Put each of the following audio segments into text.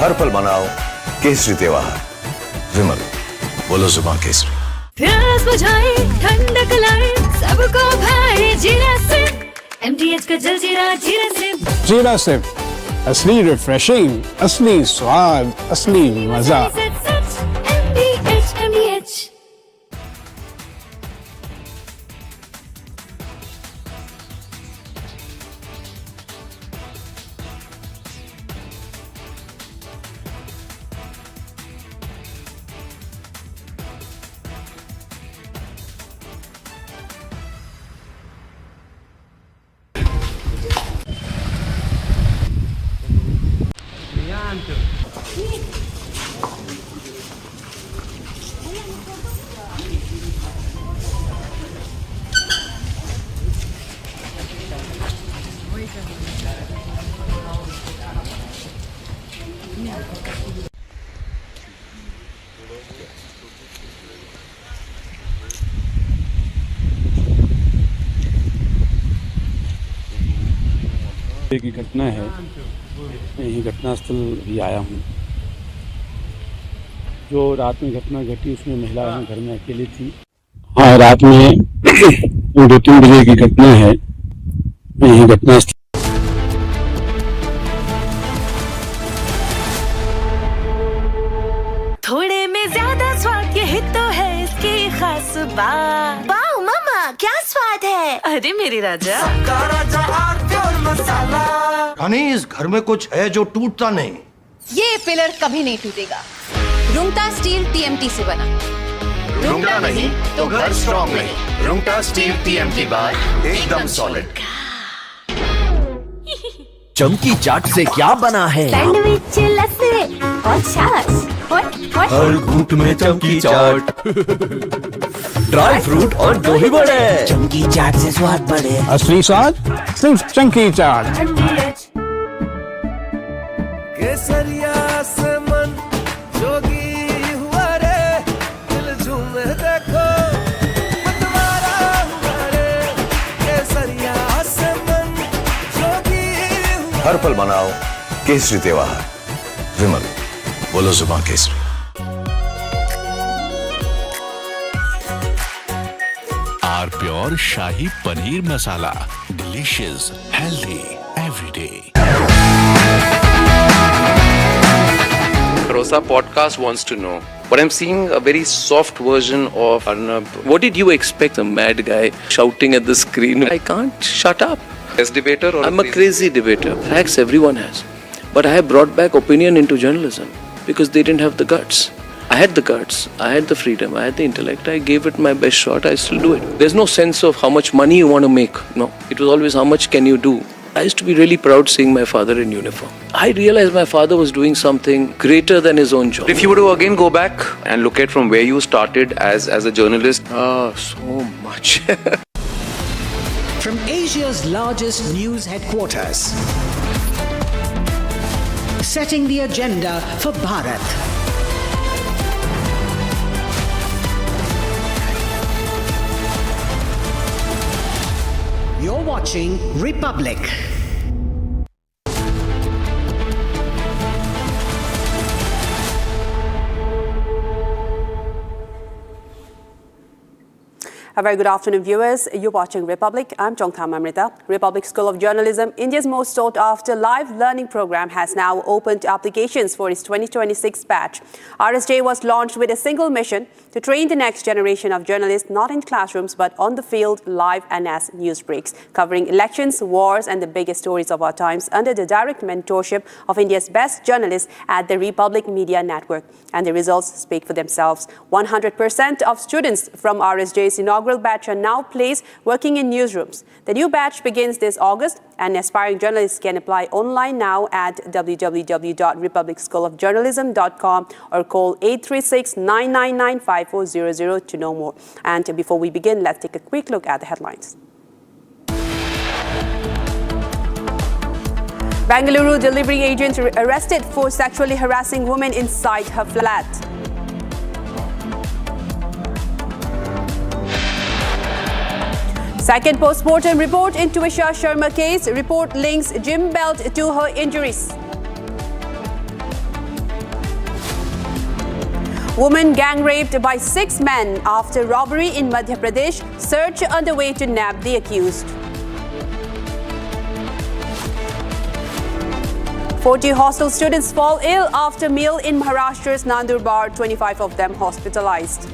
हर पल मनाओ केसरी त्योहार। विमल, बोलो जुबान केसरी। प्यास बुझाए, ठंडक लाए, सबको भाए जीरा से। MTH का जलजीरा जीरा से। जीरा से असली रिफ्रेशिंग, असली स्वाद, असली मजा। MTH। की घटना है, यही घटनास्थल भी आया हूँ। जो रात में घटना घटी उसमें महिला यहाँ घर में अकेली थी। हाँ, रात में 2-3 बजे की घटना है, यही घटनास्थल। थोड़े में ज्यादा स्वाद, यही तो है इसकी खास बात। वाओ मामा, क्या स्वाद है। अरे मेरे राजा, रानी, इस घर में कुछ है जो टूटता नहीं। ये पिलर कभी नहीं टूटेगा। रुंगटा स्टील TMT से बना। रुंगटा नहीं तो घर स्ट्रॉन्ग नहीं। रुंगटा स्टील TMT बार एकदम सॉलिड। चमकी चाट से क्या बना है? सैंडविच, लस्सी और छाछ। हर घूंट में चमकी चाट। ड्राई फ्रूट और दही बड़े। चमकी चाट से स्वाद बढ़े। असली स्वाद सिर्फ चंकी चाट। केसरिया से मन जोगी हुआ रे, दिल झूमे देखो मतवारा हुआ रे। केसरिया से मन जोगी हुआ। हर पल मनाओ केसरी त्योहार। विमल, बोलो जुबान केसरी। R pure shahi paneer masala, delicious, healthy everyday. Rosa podcast wants to know, but I'm seeing a very soft version of Arnab. What did you expect? A mad guy shouting at the screen. I can't shut up. As debater, or I'm a crazy debater. Facts everyone has, but I have brought back opinion into journalism because they didn't have the guts. I had the guts, I had the freedom, I had the intellect. I gave it my best shot. I still do it. There's no sense of how much money you want to make. No, it was always how much can you do. I used to be really proud seeing my father in uniform. I realized my father was doing something greater than his own job. If you were to again go back and look at from where you started as a journalist, so much. From Asia's largest news headquarters, setting the agenda for Bharat. You're watching Republic. A very good afternoon, viewers. You're watching Republic. I'm Chongtham Amrita. Republic School of Journalism, India's most sought-after live learning program, has now opened applications for its 2026 batch. RSJ was launched with a single mission to train the next generation of journalists, not in classrooms, but on the field, live and as news breaks, covering elections, wars, and the biggest stories of our times under the direct mentorship of India's best journalists at the Republic Media Network. And the results speak for themselves. 100% of students from RSJ's inaugural batch are now placed working in newsrooms. The new batch begins this August, and aspiring journalists can apply online now at www.republicschoolofjournalism.com or call 836-999-5400 to know more. And before we begin, let's take a quick look at the headlines. Bengaluru delivery agent arrested for sexually harassing woman inside her flat. Second post-mortem report into Isha Sharma case. Report links gym belt to her injuries. Woman gang raped by 6 men after robbery in Madhya Pradesh. Search underway to nab the accused. 40 hostel students fall ill after meal in Maharashtra's Nandurbar, 25 of them hospitalized.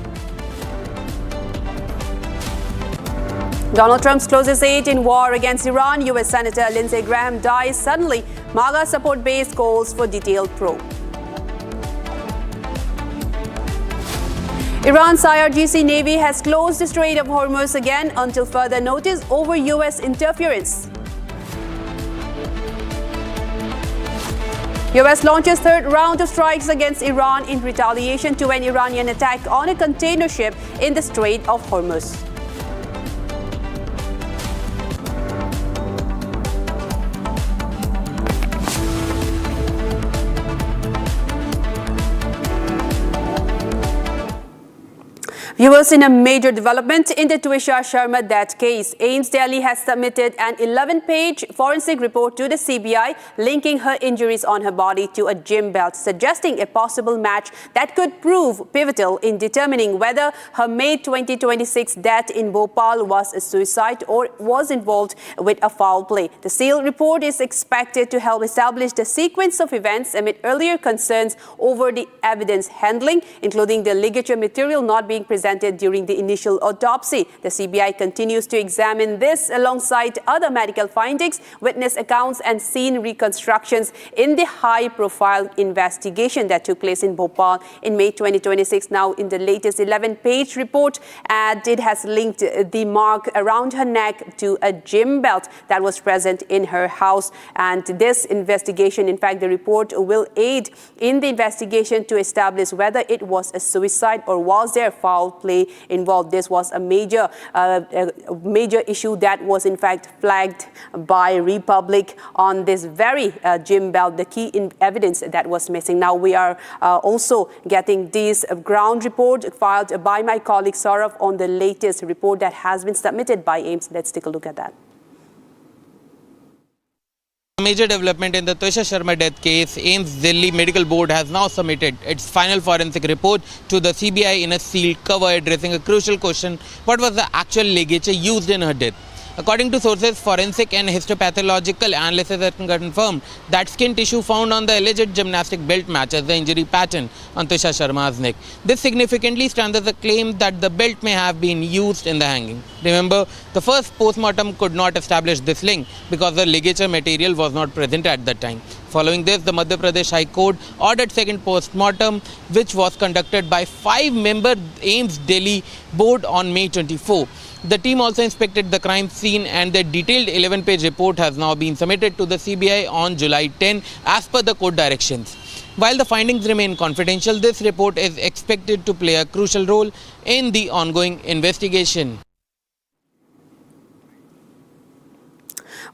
Donald Trump's closest aide in war against Iran, US Senator Lindsey Graham, dies suddenly. MAGA support base calls for detailed probe. Iran's IRGC Navy has closed the Strait of Hormuz again until further notice over US interference. US launches third round of strikes against Iran in retaliation to an Iranian attack on a container ship in the Strait of Hormuz. Viewers, in a major development in the Twisha Sharma death case, AIIMS Delhi has submitted an 11-page forensic report to the CBI linking her injuries on her body to a gym belt, suggesting a possible match that could prove pivotal in determining whether her May 2026 death in Bhopal was a suicide or was involved with a foul play. The sealed report is expected to help establish the sequence of events amid earlier concerns over the evidence handling, including the ligature material not being presented during the initial autopsy. The CBI continues to examine this alongside other medical findings, witness accounts and scene reconstructions in the high-profile investigation that took place in Bhopal in May 2026. Now, in the latest 11-page report, it has linked the mark around her neck to a gym belt that was present in her house. And this investigation, in fact, the report will aid in the investigation to establish whether it was a suicide or was there foul play involved. This was a major issue that was in fact flagged by Republic on this very gym belt, the key evidence that was missing. Now we are also getting this ground report filed by my colleague Saurav on the latest report that has been submitted by AIIMS. Let's take a look at that. Major development in the Twisha Sharma death case, AIIMS Delhi Medical Board has now submitted its final forensic report to the CBI in a sealed cover, addressing a crucial question: what was the actual ligature used in her death? According to sources, forensic and histopathological analysis has confirmed that skin tissue found on the alleged gymnastic belt matches the injury pattern on Twisha Sharma's neck. This significantly strengthens the claim that the belt may have been used in the hanging. Remember, the first post-mortem could not establish this link because the ligature material was not present at that time. Following this, the Madhya Pradesh High Court ordered second post-mortem, which was conducted by 5-member AIIMS Delhi board on May 24. The team also inspected the crime scene, and the detailed 11-page report has now been submitted to the CBI on July 10 as per the court directions. While the findings remain confidential, this report is expected to play a crucial role in the ongoing investigation.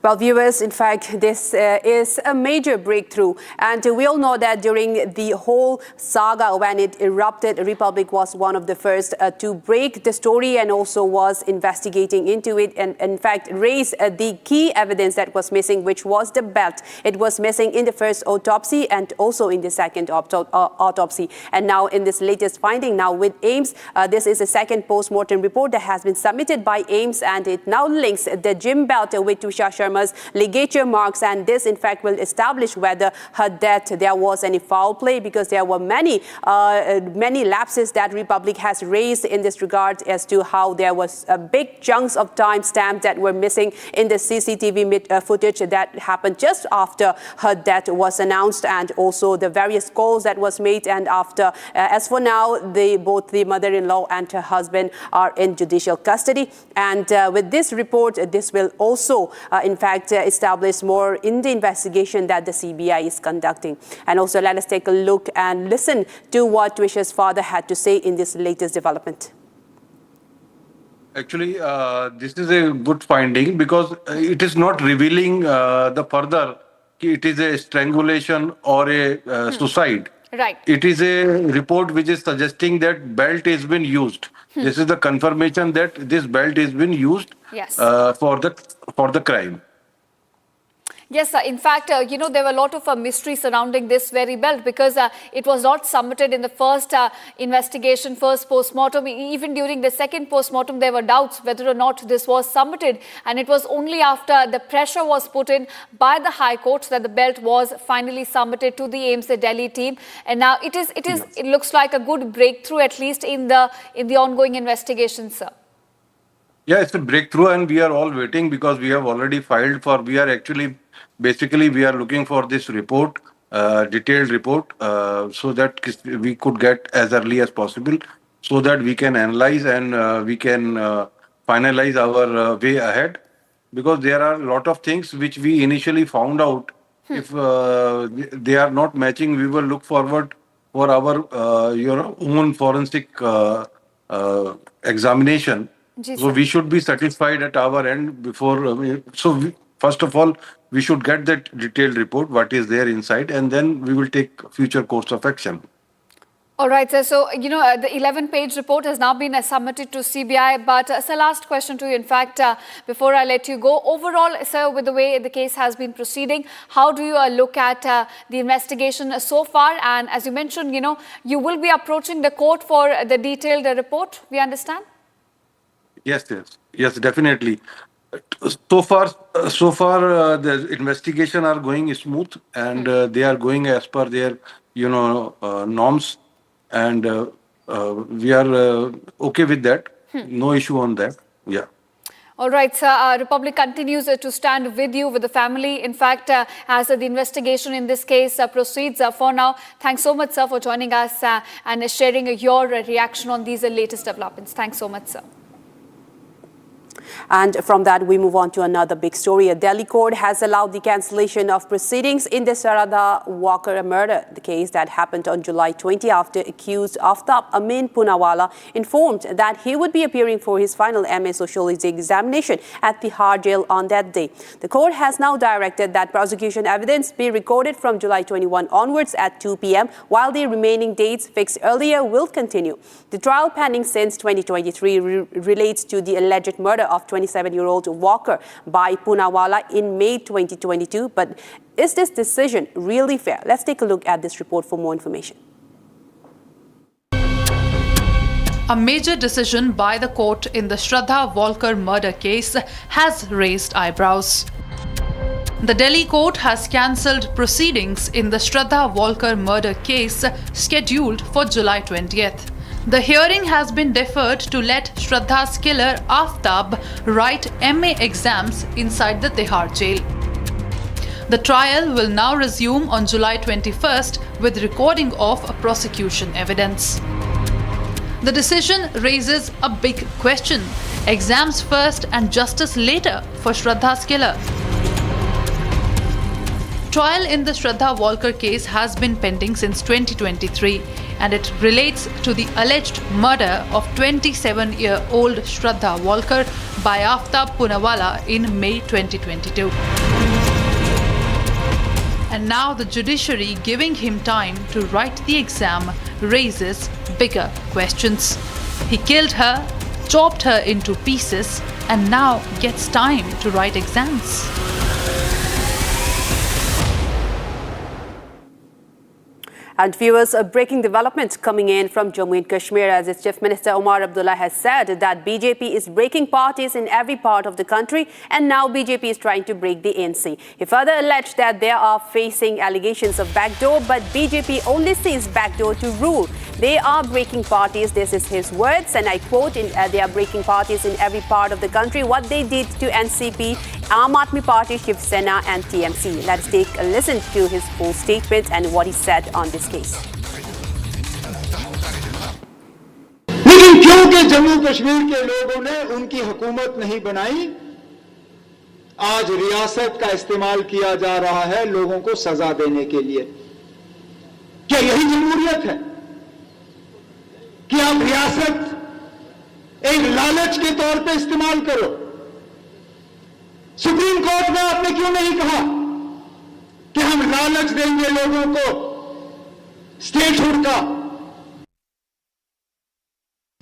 Well, viewers, in fact, this is a major breakthrough. And we all know that during the whole saga, when it erupted, Republic was one of the first to break the story and also was investigating into it and, in fact, raised the key evidence that was missing, which was the belt. It was missing in the first autopsy and also in the second autopsy. And now in this latest finding, now with AIIMS, this is a second post-mortem report that has been submitted by AIIMS, and it now links the gym belt with Twisha Sharma's ligature marks, and this in fact will establish whether her death there was any foul play, because there were many lapses that Republic has raised in this regard as to how there was big chunks of time stamps that were missing in the CCTV footage that happened just after her death was announced, and also the various calls that was made. And after, as for now, both the mother-in-law and her husband are in judicial custody. And with this report, this will also in fact establish more in the investigation that the CBI is conducting. And also let us take a look and listen to what Twisha's father had to say in this latest development. Actually, this is a good finding because it is not revealing the further it is a strangulation or a suicide. Right. It is a report which is suggesting that belt has been used. This is the confirmation that this belt has been used Yes. for the crime. Yes, sir. In fact, there were a lot of mystery surrounding this very belt because it was not submitted in the first investigation, first post-mortem. Even during the second post-mortem, there were doubts whether or not this was submitted. And it was only after the pressure was put in by the High Court that the belt was finally submitted to the AIIMS Delhi team. And now it looks like a good breakthrough, at least in the ongoing investigation, sir. Yeah, it's a breakthrough, and we are all waiting because we have already filed for. We are looking for this report, detailed report, so that we could get as early as possible, so that we can analyze and we can finalize our way ahead. Because there are a lot of things which we initially found out. If they are not matching, we will look forward for our own forensic examination. So we should be satisfied at our end before. First of all, we should get that detailed report, what is there inside, and then we will take future course of action. All right, sir. So, the 11-page report has now been submitted to CBI. But, sir, last question to you. In fact, before I let you go, overall, sir, with the way the case has been proceeding, how do you look at the investigation so far? And as you mentioned, you will be approaching the court for the detailed report, we understand? Yes, definitely. So far, the investigation are going smooth, and they are going as per their, norms, and we are okay with that. No issue on that. Yeah. All right, sir. Republic continues to stand with you, with the family. In fact, as the investigation in this case proceeds for now, thanks so much, sir, for joining us and sharing your reaction on these latest developments. Thanks so much, sir. And from that, we move on to another big story. A Delhi court has allowed the cancellation of proceedings in the Shraddha Walkar murder, the case that happened on July 20 after accused Aaftab Poonawala informed that he would be appearing for his final M.A. Sociology examination at the Har jail on that day. The court has now directed that prosecution evidence be recorded from July 21 onwards at 2 p.m, while the remaining dates fixed earlier will continue. The trial pending since 2023 relates to the alleged murder of 27-year-old Walker by Poonawala in May 2022. But is this decision really fair? Let's take a look at this report for more information. A major decision by the court in the Shraddha Walkar murder case has raised eyebrows. The Delhi court has cancelled proceedings in the Shraddha Walkar murder case scheduled for July 20th. The hearing has been deferred to let Shraddha's killer Aaftab write M.A. exams inside the Tihar jail. The trial will now resume on July 21st with recording of prosecution evidence. The decision raises a big question: exams first and justice later for Shraddha's killer. Trial in the Shraddha Walkar case has been pending since 2023, and it relates to the alleged murder of 27-year-old Shraddha Walkar by Aaftab Poonawala in May 2022. And now the judiciary giving him time to write the exam raises bigger questions. He killed her, chopped her into pieces, and now gets time to write exams. And viewers, a breaking development coming in from Jammu and Kashmir, as its Chief Minister Omar Abdullah has said that BJP is breaking parties in every part of the country, and now BJP is trying to break the ANC. He further alleged that they are facing allegations of backdoor, but BJP only sees backdoor to rule. They are breaking parties, this is his words, and I quote, they are breaking parties in every part of the country. What they did to NCP, Aam Aadmi Party, Shiv Sena and TMC. Let's take a listen to his full statement and what he said on this case. लेकिन क्योंकि जम्मू कश्मीर के लोगों ने उनकी हुकूमत नहीं बनाई, आज रियासत का इस्तेमाल किया जा रहा है लोगों को सजा देने के लिए। क्या यही जमहूरियत है कि आप रियासत एक लालच के तौर पे इस्तेमाल करो? सुप्रीम कोर्ट में आपने क्यों नहीं कहा कि हम लालच देंगे लोगों को स्टेटहुड का?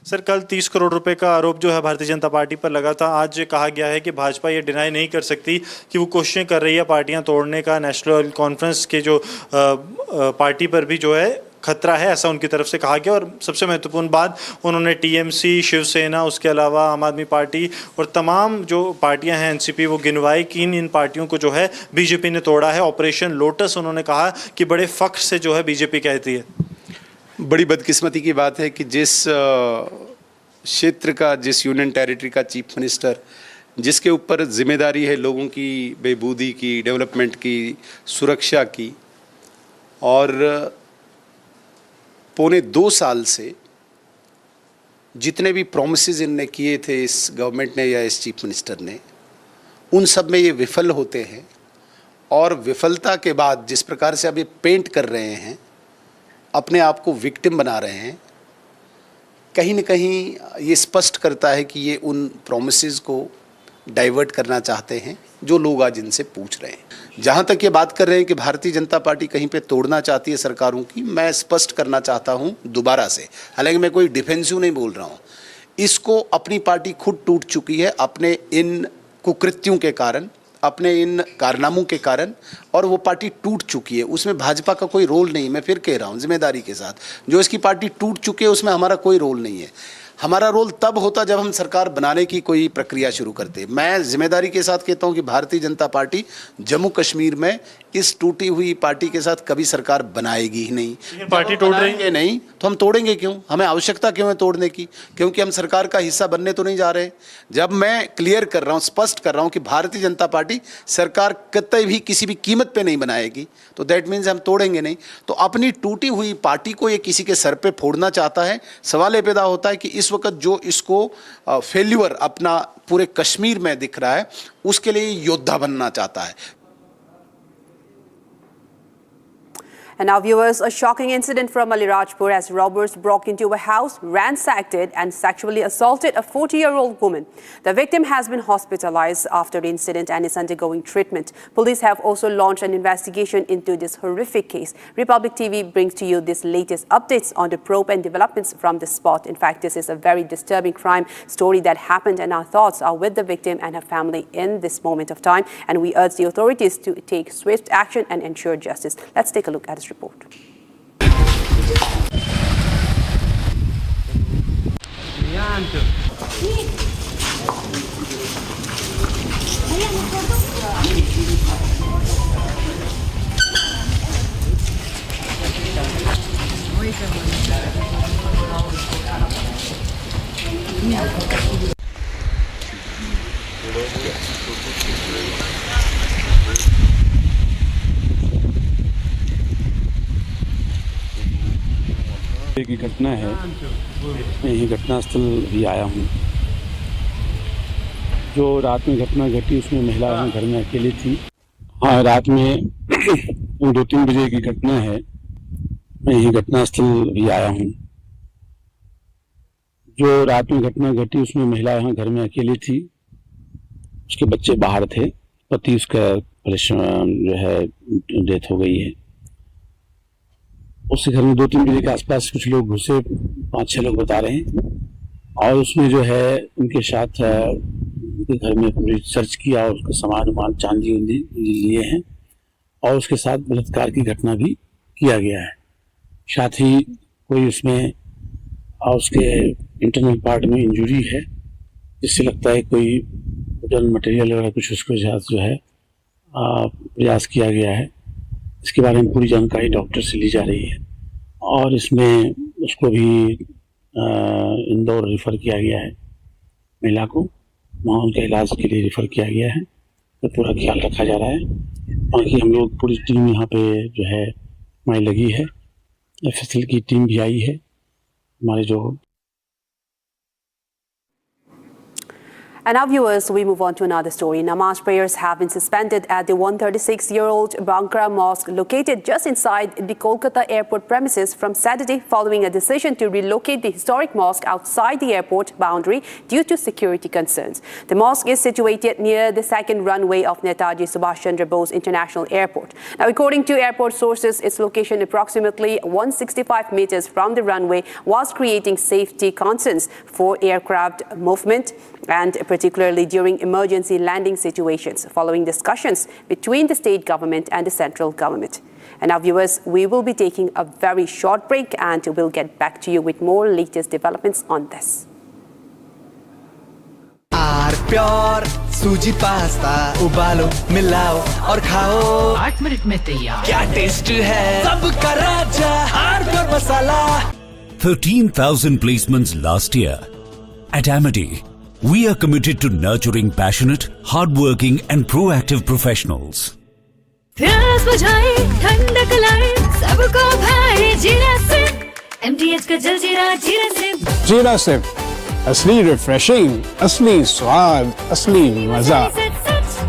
सर, कल 30 करोड़ रुपए का आरोप जो है भारतीय जनता पार्टी पर लगा था। आज कहा गया है कि भाजपा ये डिनाई नहीं कर सकती कि वो कोशिशें कर रही है पार्टियां तोड़ने का। नेशनल कॉन्फ्रेंस के जो पार्टी पर भी जो है खतरा है, ऐसा उनकी तरफ से कहा गया। और सबसे महत्वपूर्ण बात, उन्होंने टीएमसी, शिवसेना, उसके अलावा आम आदमी पार्टी और तमाम जो पार्टियां हैं एनसीपी, वो गिनवाई कि इन पार्टियों को जो है बीजेपी ने तोड़ा है। ऑपरेशन लोटस उन्होंने कहा कि बड़े फख्र से जो है बीजेपी कहती है। बड़ी बदकिस्मती की बात है कि जिस क्षेत्र का, जिस यूनियन टेरिटरी का चीफ मिनिस्टर, जिसके ऊपर जिम्मेदारी है लोगों की बेबूदी की, डेवलपमेंट की, सुरक्षा की, और पौने 2 साल से जितने भी प्रोमिसेस इनने किए थे इस गवर्नमेंट ने या इस चीफ मिनिस्टर ने, उन सब में ये विफल होते हैं। और विफलता के बाद जिस प्रकार से अब ये पेंट कर रहे हैं, अपने आप को विक्टिम बना रहे हैं, कहीं न कहीं ये स्पष्ट करता है कि ये उन प्रोमिसेस को डाइवर्ट करना चाहते हैं जो लोग आज इनसे पूछ रहे हैं। जहाँ तक ये बात कर रहे हैं कि भारतीय जनता पार्टी कहीं पे तोड़ना चाहती है सरकारों की, मैं स्पष्ट करना चाहता हूँ दोबारा से, हालांकि मैं कोई डिफेंसिव नहीं बोल रहा हूँ, इसको अपनी पार्टी खुद टूट चुकी है अपने इन कुकृत्यों के कारण, अपने इन कारनामों के कारण, और वो पार्टी टूट चुकी है। उसमें भाजपा का कोई रोल नहीं। मैं फिर कह रहा हूँ जिम्मेदारी के साथ, जो इसकी पार्टी टूट चुकी है उसमें हमारा कोई रोल नहीं है। हमारा रोल तब होता जब हम सरकार बनाने की कोई प्रक्रिया शुरू करते। मैं जिम्मेदारी के साथ कहता हूं कि भारतीय जनता पार्टी जम्मू कश्मीर में इस टूटी हुई पार्टी के साथ कभी सरकार बनाएगी ही नहीं। पार्टी तोड़ रही है नहीं तो हम तोड़ेंगे क्यों? हमें आवश्यकता क्यों है तोड़ने की? क्योंकि हम सरकार का हिस्सा बनने तो नहीं जा रहे। जब मैं क्लियर कर रहा हूं, स्पष्ट कर रहा हूं कि भारतीय जनता पार्टी सरकार कतई भी किसी भी कीमत पे नहीं बनाएगी, तो दैट मीन्स हम तोड़ेंगे नहीं। तो अपनी टूटी हुई पार्टी को ये किसी के सर पे फोड़ना चाहता है। सवाल ये पैदा होता है कि इस वक्त जो इसको फेल्यूर अपना पूरे कश्मीर में दिख रहा है, उसके लिए योद्धा बनना चाहता है। And now viewers, a shocking incident from Alirajpur as robbers broke into a house, ransacked it and sexually assaulted a 40-year-old woman. The victim has been hospitalized after the incident and is undergoing treatment. Police have also launched an investigation into this horrific case. Republic TV brings to you this latest updates on the probe and developments from the spot. In fact, this is a very disturbing crime story that happened, and our thoughts are with the victim and her family in this moment of time. And we urge the authorities to take swift action and ensure justice. Let's take a look at this report. की घटना है, मैं यही घटनास्थल भी आया हूँ। जो रात में घटना घटी उसमें महिला घर में अकेली थी। हाँ, रात में 2-3 बजे की घटना है, मैं यही घटनास्थल भी आया हूँ। जो रात में घटना घटी उसमें महिला यहाँ घर में अकेली थी, उसके बच्चे बाहर थे, पति उसका जो है डेथ हो गई है। उस घर में 2-3 बजे के आसपास कुछ लोग घुसे, 5-6 लोग बता रहे हैं, और उसमें जो है उनके साथ उनके घर में पूरी सर्च किया और उसका सामान चांदी लिए हैं, और उसके साथ बलात्कार की घटना भी किया गया है। साथ ही कोई उसमें उसके इंटरनल पार्ट में इंजरी है, जिससे लगता है कोई वुडन मटेरियल वगैरह कुछ उसके साथ जो है प्रयास किया गया है। इसके बारे में पूरी जानकारी डॉक्टर से ली जा रही है, और इसमें उसको भी इंदौर रेफ़र किया गया है, महिला को वहाँ उनके इलाज के लिए रेफ़र किया गया है। तो पूरा ख्याल रखा जा रहा है। बाकी हम लोग पूरी टीम यहाँ पे जो है हमारी लगी है, एफएसएल की टीम भी आई है हमारे जो। And now, viewers, we move on to another story. Namaz prayers have been suspended at the 136-year-old Bankra Mosque located just inside the Kolkata airport premises from Saturday following a decision to relocate the historic mosque outside the airport boundary due to security concerns. The mosque is situated near the second runway of Netaji Subhash Chandra Bose International Airport. Now, according to airport sources, its location approximately 165 meters from the runway was creating safety concerns for aircraft movement, and particularly during emergency landing situations following discussions between the state government and the central government. And now, viewers, we will be taking a very short break and we'll get back to you with more latest developments on this. Pure suji pasta उबालो मिलाओ और खाओ 8 minute में तैयार क्या test है सबका राजा pure masala 13,000 placements last year. At Amity, we are committed to nurturing passionate, hardworking and proactive professionals. प्यास बुझाए ठंडक लाए सबको भाए जीरा से MTH का जलजीरा जीरा से जीरा से असली रिफ्रेशिंग असली स्वाद असली मजा MTH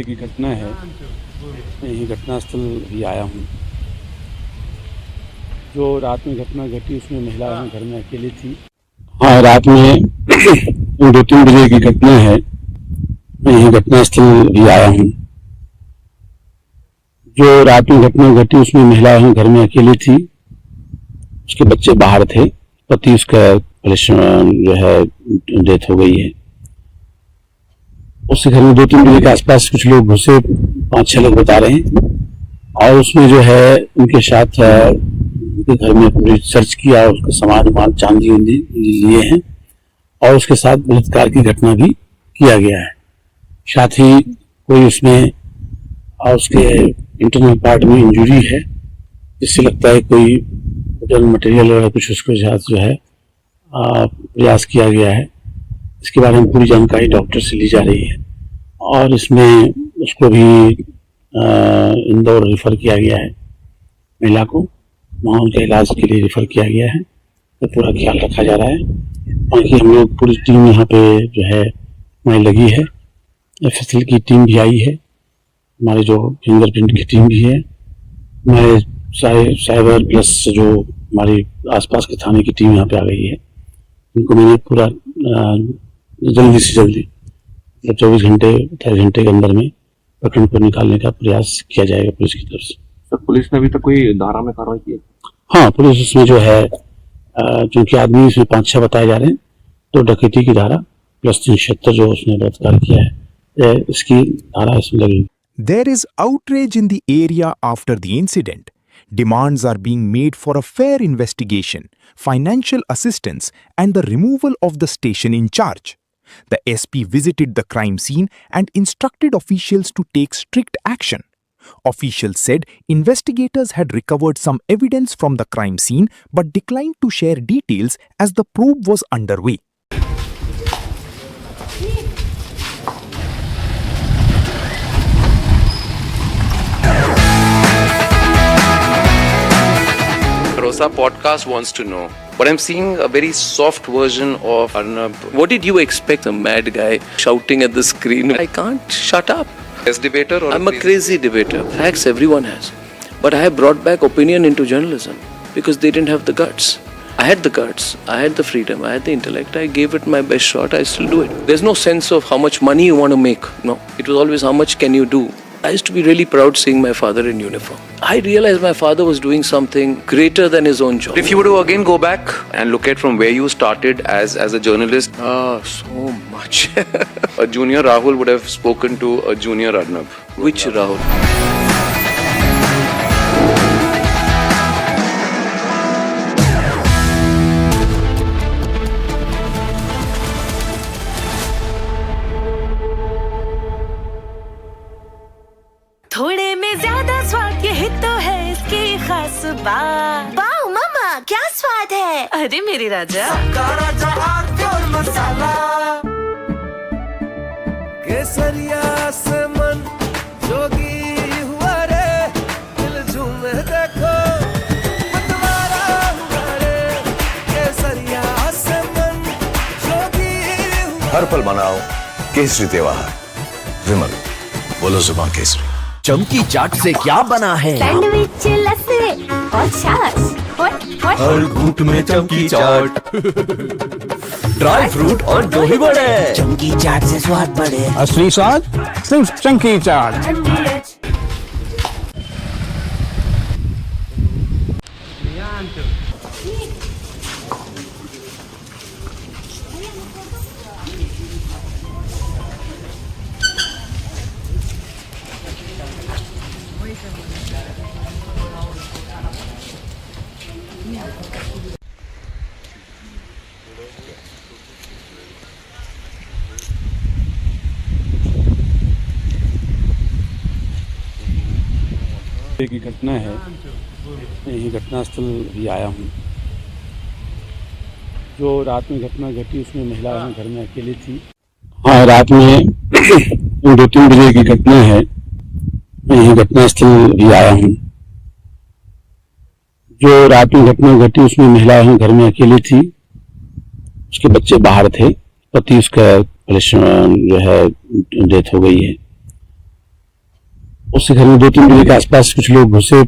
की घटना है, मैं यही घटनास्थल भी आया हूँ। जो रात में घटना घटी उसमें महिला यहाँ घर में अकेली थी। हाँ, रात में 2-3 बजे की घटना है, मैं यही घटनास्थल भी आया हूँ। जो रात में घटना घटी उसमें महिला यहाँ घर में अकेली थी, उसके बच्चे बाहर थे, पति उसका जो है डेथ हो गई है। उसके घर में 2-3 बजे के आसपास कुछ लोग घुसे, 5-6 लोग बता रहे हैं, और उसमें जो है उनके साथ उनके घर में पूरी सर्च किया, उसका सामान वामान चांदी उंदी लिए हैं और उसके साथ बलात्कार की घटना भी किया गया है। साथ ही कोई उसमें और उसके इंटरनल पार्ट में इंजरी है, जिससे लगता है कोई मटेरियल वगैरह कुछ उसके साथ जो है प्रयास किया गया है। इसके बारे में पूरी जानकारी डॉक्टर से ली जा रही है और इसमें उसको भी इंदौर रेफर किया गया है, महिला को वहाँ उनके इलाज के लिए रेफर किया गया है, तो पूरा ख्याल रखा जा रहा है। बाकी हम लोग पूरी टीम यहाँ पे जो है हमारी लगी है, FSL की टीम भी आई है, हमारे जो फिंगरप्रिंट की टीम भी है, हमारे साइबर प्लस जो हमारी आसपास के थाने की टीम यहाँ पे आ गई है। इनको मैंने पूरा जल्दी से जल्दी 24 घंटे 28 घंटे के अंदर में प्रकरण को निकालने का प्रयास किया जाएगा पुलिस की तरफ से। सर, पुलिस ने अभी तक कोई धारा में कार्रवाई की है? हाँ, पुलिस इसमें जो है क्योंकि आदमी इसमें 5-6 बताए जा रहे हैं, तो डकैती की धारा प्लस 376 जो उसने बलात्कार किया है, इसकी धारा इसमें लगी। There is outrage in the area after the incident. Demands are being made for a fair investigation, financial assistance, and the removal of the station in charge. The SP visited the crime scene and instructed officials to take strict action. Officials said investigators had recovered some evidence from the crime scene but declined to share details as the probe was underway. Rosa podcast wants to know, but I'm seeing a very soft version of Arnab. What did you expect? A mad guy shouting at the screen. I can't shut up. As debater or I'm a crazy debater. Facts everyone has. But I have brought back opinion into journalism because they didn't have the guts. I had the guts, I had the freedom, I had the intellect. I gave it my best shot. I still do it. There's no sense of how much money you want to make. No. It was always how much can you do I used to be really proud seeing my father in uniform. I realized my father was doing something greater than his own job. If you were to again go back and look at from where you started as a journalist, so much. A junior Rahul would have spoken to a junior Arnab. Which Rahul? थोड़े में ज्यादा स्वाद यही तो है इसकी खास बात। वाओ मम्मा क्या स्वाद है। अरे मेरे राजा राजा और मसाला केसरिया से मन जोगी हुआ रे दिल झूमे देखो मतवारा हुआ रे केसरिया से मन जोगी हुआ। हर पल मनाओ केसरी त्योहार। विमल बोलो जुबान केसरी। चमकी चाट से क्या बना है? सैंडविच लस्सी और छाछ। हर घूंट में चमकी चाट। ड्राई फ्रूट और दही बड़े। चमकी चाट से स्वाद बढ़े। असली स्वाद सिर्फ चंकी चाट। की घटना है, यही घटनास्थल भी आया हूँ। जो रात में घटना घटी उसमें महिला घर में अकेली थी। हाँ, रात में 2-3 बजे की घटना है, यही घटनास्थल भी आया हूँ। जो रात में घटना घटी उसमें महिला घर में अकेली थी। उसके बच्चे बाहर थे। पति उसका जो है डेथ हो गई है। उसके घर में 2-3 बजे के आसपास कुछ लोग घुसे,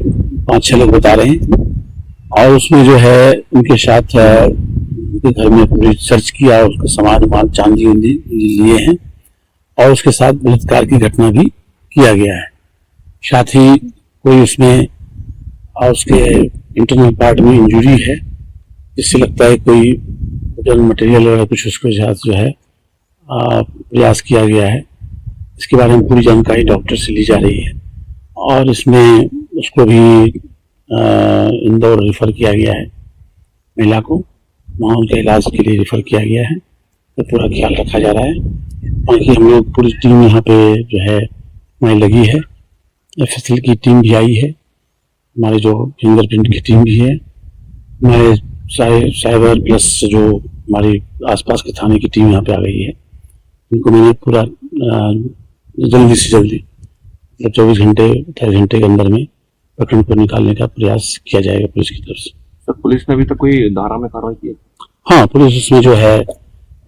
5-6 लोग बता रहे हैं, और उसमें जो है उनके साथ उनके घर में पूरी सर्च किया और उसका सामान चांदी लिए हैं, और उसके साथ बलात्कार की घटना भी किया गया है। साथ ही कोई उसमें और उसके इंटरनल पार्ट में इंजरी है, जिससे लगता है कोई मटेरियल वगैरह कुछ उसके साथ जो है प्रयास किया गया है। इसके बारे में पूरी जानकारी डॉक्टर से ली जा रही है, और इसमें उसको भी इंदौर रेफर किया गया है। महिला को वहाँ उनके इलाज के लिए रेफर किया गया है, तो पूरा ख्याल रखा जा रहा है। बाकी हम लोग पूरी टीम यहाँ पे जो है हमारी लगी है। FSL की टीम भी आई है, हमारे जो फिंगरप्रिंट की टीम भी है, हमारे साइबर प्लस जो हमारी आसपास के थाने की टीम यहाँ पे आ गई है। उनको मैंने पूरा जल्दी से जल्दी 24 घंटे 28 घंटे के अंदर में प्रकरण को निकालने का प्रयास किया जाएगा पुलिस की तरफ से। सर, पुलिस ने अभी तक कोई धारा में कार्रवाई की है? हाँ, पुलिस उसमें जो है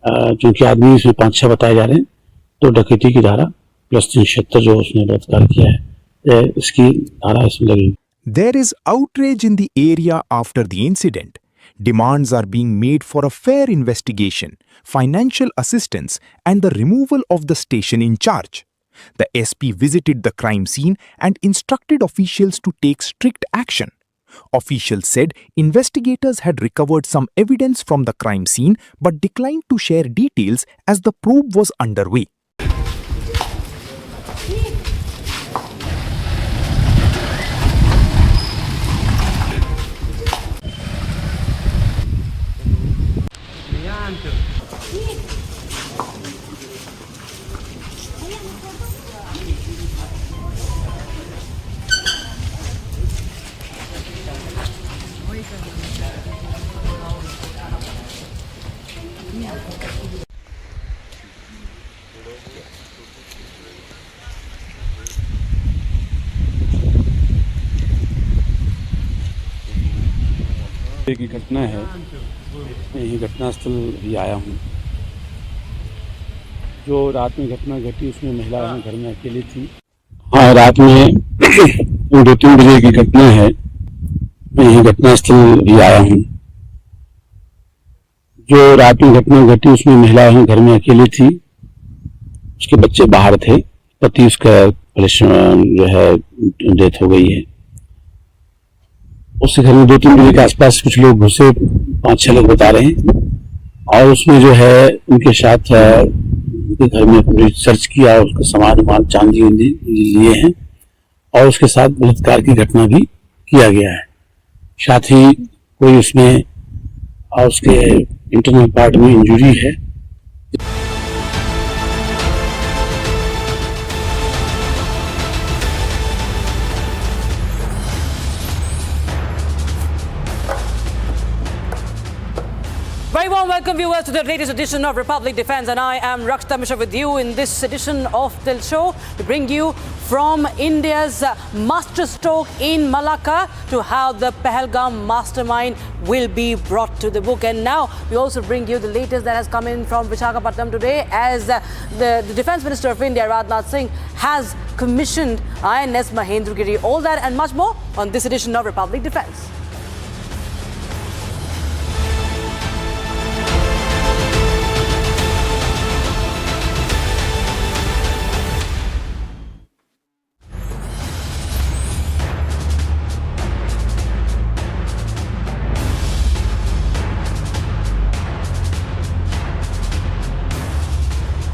क्योंकि आदमी इसमें 5-6 बताए जा रहे हैं, तो डकैती की धारा प्लस 376 जो उसने बलात्कार किया है, इसकी धारा इसमें लगी। There is outrage in the area after the incident. Demands are being made for a fair investigation, financial assistance, and the removal of the station in charge. The SP visited the crime scene and instructed officials to take strict action. Officials said investigators had recovered some evidence from the crime scene but declined to share details as the probe was underway. की घटना है, यही घटनास्थल भी आया हूँ। जो रात में घटना घटी उसमें महिला घर में अकेली थी। हाँ, रात में 2-3 बजे की घटना है, यही घटनास्थल भी आया हूँ। जो रात में घटना घटी उसमें महिला घर में अकेली थी। उसके बच्चे बाहर थे। पति उसका पुलिस जो है डेथ हो गई है। उसके घर में 2-3 बजे के आसपास कुछ लोग घुसे, 5-6 लोग बता रहे हैं, और उसमें जो है उनके साथ उनके घर में पूरी सर्च किया, उसका सामान चांदी लिए हैं, और उसके साथ बलात्कार की घटना भी किया गया है। साथ ही कोई उसमें उसके इंटरनल पार्ट में इंजरी है। Very warm welcome, viewers, to the latest edition of Republic Defense, and I am Shraddha with you in this edition of the show to bring you from India's masterstroke in Malacca to how the Pahalgam mastermind will be brought to the book. And now we also bring you the latest that has come in from Visakhapatnam today, as the Defence Minister of India, Rajnath Singh, has commissioned INS Mahendragiri. All that and much more on this edition of Republic Defense.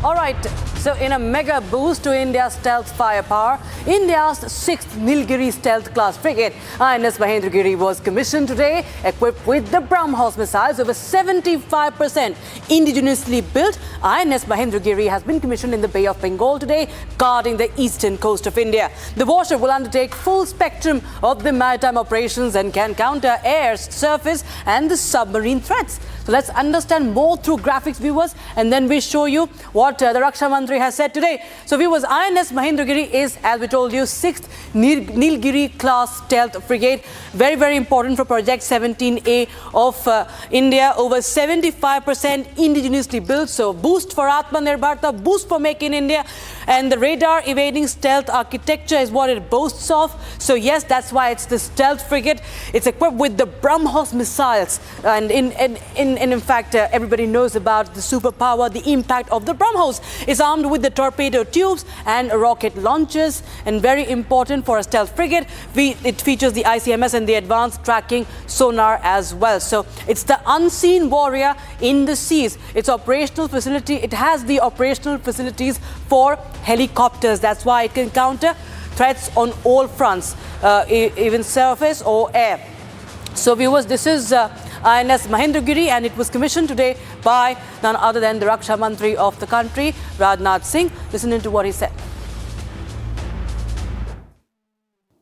All right, so in a mega boost to India's stealth firepower, India's 6th Nilgiri stealth class frigate, INS Mahendragiri, was commissioned today, equipped with the BrahMos missiles. Over 75% indigenously built, INS Mahendragiri has been commissioned in the Bay of Bengal today, guarding the eastern coast of India. The warship will undertake full spectrum of the maritime operations and can counter air, surface and the submarine threats. So let's understand more through graphics, viewers, and then we show you what the Raksha Mantri has said today. So viewers, INS Mahendragiri is, as we told you, 6th Nilgiri class stealth frigate. Very, very important for Project 17A of India. Over 75% indigenously built. So boost for Atmanirbharta, boost for Make in India. And the radar evading stealth architecture is what it boasts of. So yes, that's why it's the stealth frigate. It's equipped with the BrahMos missiles. And in fact, everybody knows about the superpower, the impact of the BrahMos. It's armed with the torpedo tubes and rocket launchers. And very important for a stealth frigate, it features the ICMS and the advanced tracking sonar as well. So it's the unseen warrior in the seas. Its operational facility, it has the operational facilities for helicopters. That's why it can counter threats on all fronts, even surface or air. So viewers, this is INS Mahendragiri, and it was commissioned today by none other than the Raksha Mantri of the country, Rajnath Singh. Listen to what he said.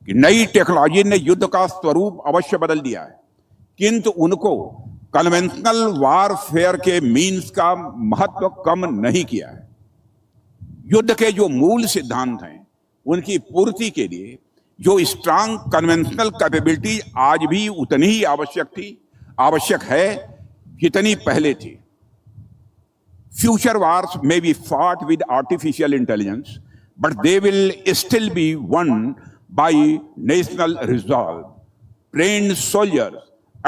नई technology ने युद्ध का स्वरूप अवश्य बदल दिया है, किंतु उनको कन्वेंशनल वारफेयर के मीन्स का महत्व कम नहीं किया है। युद्ध के जो मूल सिद्धांत हैं उनकी पूर्ति के लिए जो स्ट्रांग कन्वेंशनल कैपेबिलिटी आज भी उतनी ही आवश्यक है जितनी पहले थी। Future wars may be fought with artificial intelligence, but they will still be one by national resolve, trained soldiers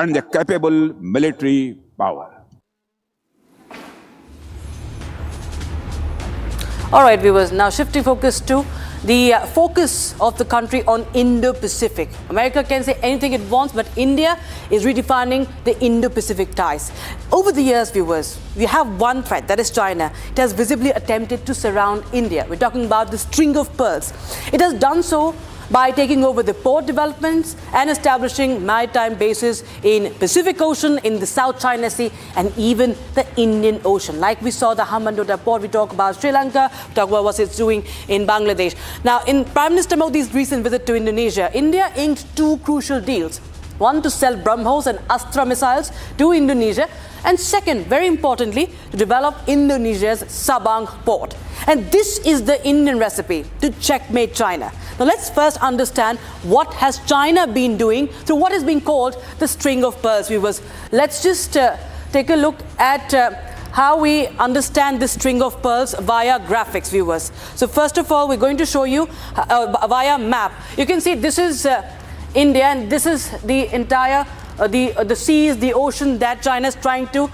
and the capable military power. All right, viewers, now shifting focus to the focus of the country on Indo-Pacific. America can say anything it wants, but India is redefining the Indo-Pacific ties. Over the years, viewers, we have one threat, that is China. It has visibly attempted to surround India. We're talking about the string of pearls. It has done so by taking over the port developments and establishing maritime bases in Pacific Ocean, in the South China Sea, and even the Indian Ocean. Like we saw the Hambantota port, we talk about Sri Lanka, we talk about what it's doing in Bangladesh. Now, in Prime Minister Modi's recent visit to Indonesia, India inked two crucial deals. One, to sell BrahMos and Astra missiles to Indonesia, and second, very importantly, to develop Indonesia's Sabang port. And this is the Indian recipe to checkmate China. Now let's first understand what has China been doing through what is being called the string of pearls, viewers. Let's just take a look at how we understand this string of pearls via graphics, viewers. So first of all, we're going to show you via map. You can see this is India, and this is the entire the seas, the ocean that China is trying to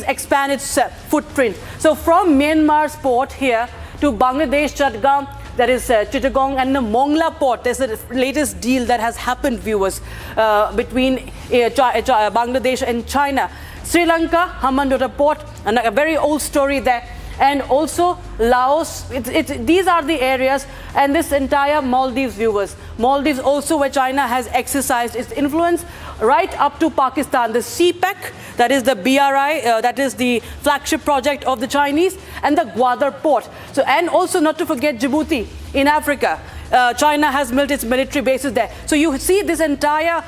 expand its footprint. So from Myanmar's port here to Bangladesh, Chhattisgarh, that is Chittagong and the Mongla port. There's the latest deal that has happened, viewers, between Bangladesh and China. Sri Lanka, Hambantota port, and a very old story there. And also Laos, these are the areas, and this entire Maldives, viewers. Maldives also where China has exercised its influence right up to Pakistan. The CPEC, that is the BRI, that is the flagship project of the Chinese, and the Gwadar port. So, and also not to forget Djibouti in Africa. China has built its military bases there. So you see this entire,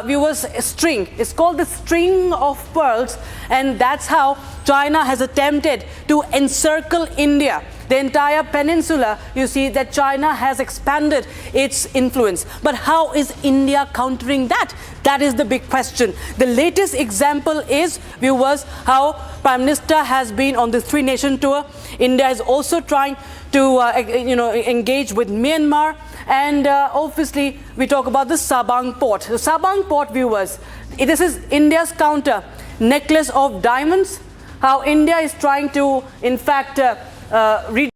viewers, string. It's called the string of pearls, and that's how China has attempted to encircle India. The entire peninsula, you see that China has expanded its influence. But how is India countering that? That is the big question. The latest example is, viewers, how Prime Minister has been on this three-nation tour. India is also trying to engage with Myanmar, and obviously we talk about the Sabang port. The Sabang port, viewers, this is India's counter necklace of diamonds. How India is trying to, in fact, redefine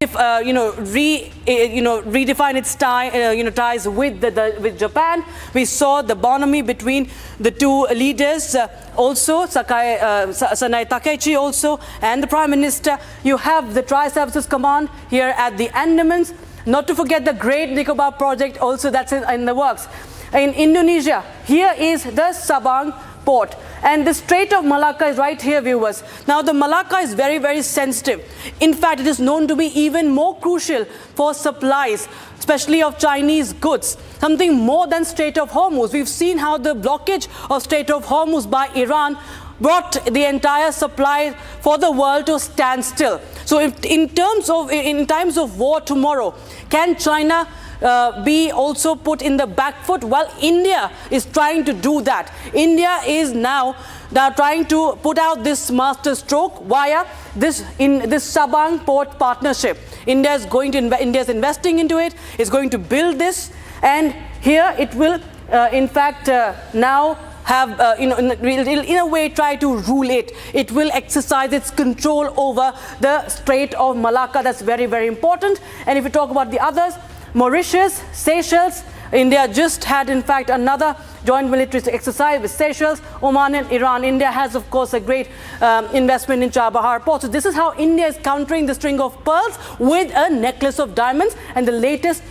its ties with Japan. We saw the bonhomie between the two leaders, also Sanai Takaichi also, and the Prime Minister. You have the Tri-Services Command here at the Andamans. Not to forget the Great Nicobar project also that's in the works. In Indonesia, here is the Sabang port. And the Strait of Malacca is right here, viewers. Now, the Malacca is very, very sensitive. In fact, it is known to be even more crucial for supplies, especially of Chinese goods. Something more than Strait of Hormuz. We've seen how the blockage of Strait of Hormuz by Iran brought the entire supply for the world to stand still. So in times of war tomorrow, can China be also put in the back foot? Well, India is trying to do that. India is now trying to put out this master stroke via this Sabang port partnership. India is investing into it. It's going to build this, and here it will, in fact, now have, in a way, try to rule it. It will exercise its control over the Strait of Malacca. That's very, very important. And if we talk about the others, Mauritius, Seychelles, India just had, in fact, another joint military exercise with Seychelles, Oman and Iran. India has, of course, a great investment in Chabahar port. So this is how India is countering the string of pearls with a necklace of diamonds. And the latest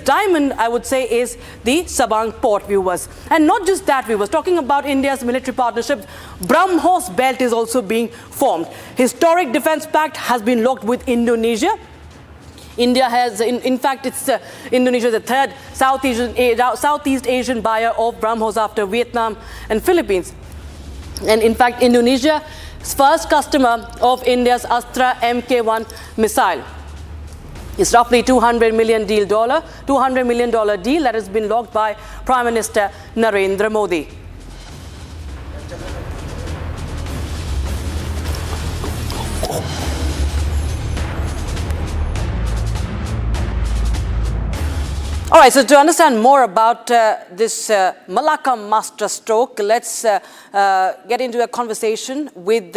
diamond, I would say, is the Sabang port, viewers. And not just that, viewers. Talking about India's military partnerships, BrahMos belt is also being formed. Historic defense pact has been locked with Indonesia. India has, in fact, Indonesia is the third Southeast Asian buyer of BrahMos after Vietnam and Philippines. And in fact, Indonesia's first customer of India's Astra Mk1 missile. It's roughly $200 million deal that has been locked by Prime Minister Narendra Modi. All right, so to understand more about this Malacca master stroke, let's get into a conversation with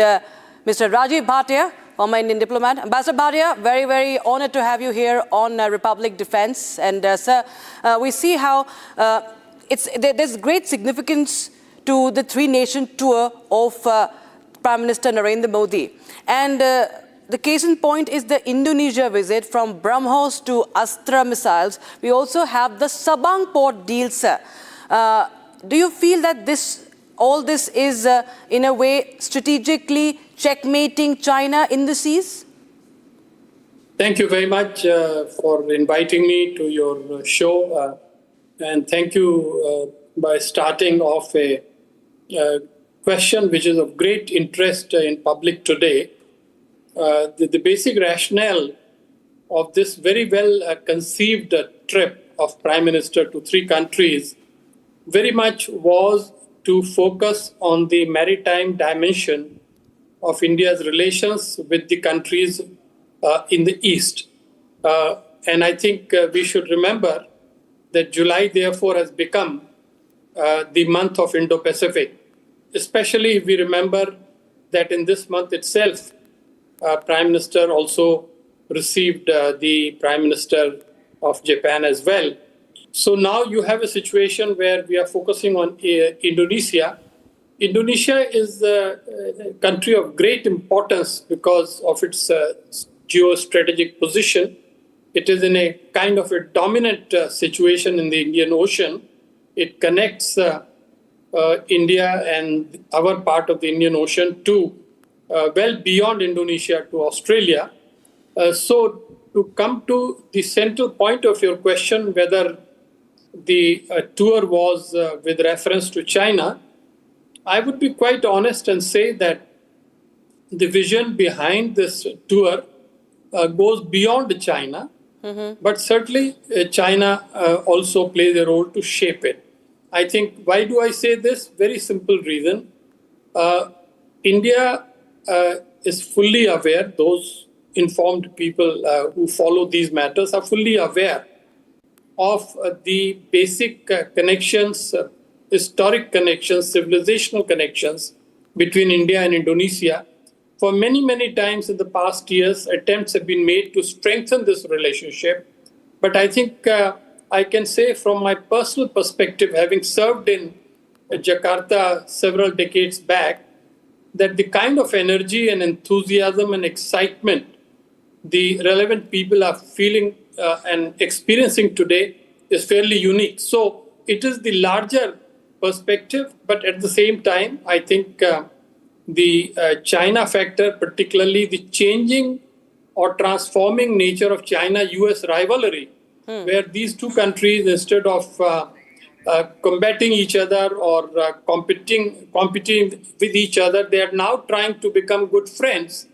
Mr. Rajiv Bhatia, former Indian diplomat. Ambassador Bhatia, very, very honored to have you here on Republic Defense. And sir, we see how there's great significance to the three-nation tour of Prime Minister Narendra Modi. And the case in point is the Indonesia visit from BrahMos to Astra missiles. We also have the Sabang port deal, sir. Do you feel that all this is, in a way, strategically checkmating China in the seas? Thank you very much for inviting me to your show. And thank you by starting off a question which is of great interest in public today. The basic rationale of this very well conceived trip of Prime Minister to three countries very much was to focus on the maritime dimension of India's relations with the countries in the East. And I think we should remember that July, therefore, has become the month of Indo-Pacific, especially if we remember that in this month itself, Prime Minister also received the Prime Minister of Japan as well. So now you have a situation where we are focusing on Indonesia. Indonesia is a country of great importance because of its geostrategic position. It is in a kind of a dominant situation in the Indian Ocean. It connects India and our part of the Indian Ocean to well beyond Indonesia to Australia. So to come to the central point of your question, whether the tour was with reference to China, I would be quite honest and say that the vision behind this tour goes beyond China, but certainly China also plays a role to shape it. I think, why do I say this? Very simple reason. India is fully aware, those informed people who follow these matters are fully aware of the basic connections, historic connections, civilizational connections between India and Indonesia. For many, many times in the past years, attempts have been made to strengthen this relationship. But I think I can say from my personal perspective, having served in Jakarta several decades back, that the kind of energy and enthusiasm and excitement the relevant people are feeling and experiencing today is fairly unique. So it is the larger perspective, but at the same time, I think the China factor, particularly the changing or transforming nature of China-US rivalry, where these two countries, instead of combating each other or competing with each other, they are now trying to become good friends.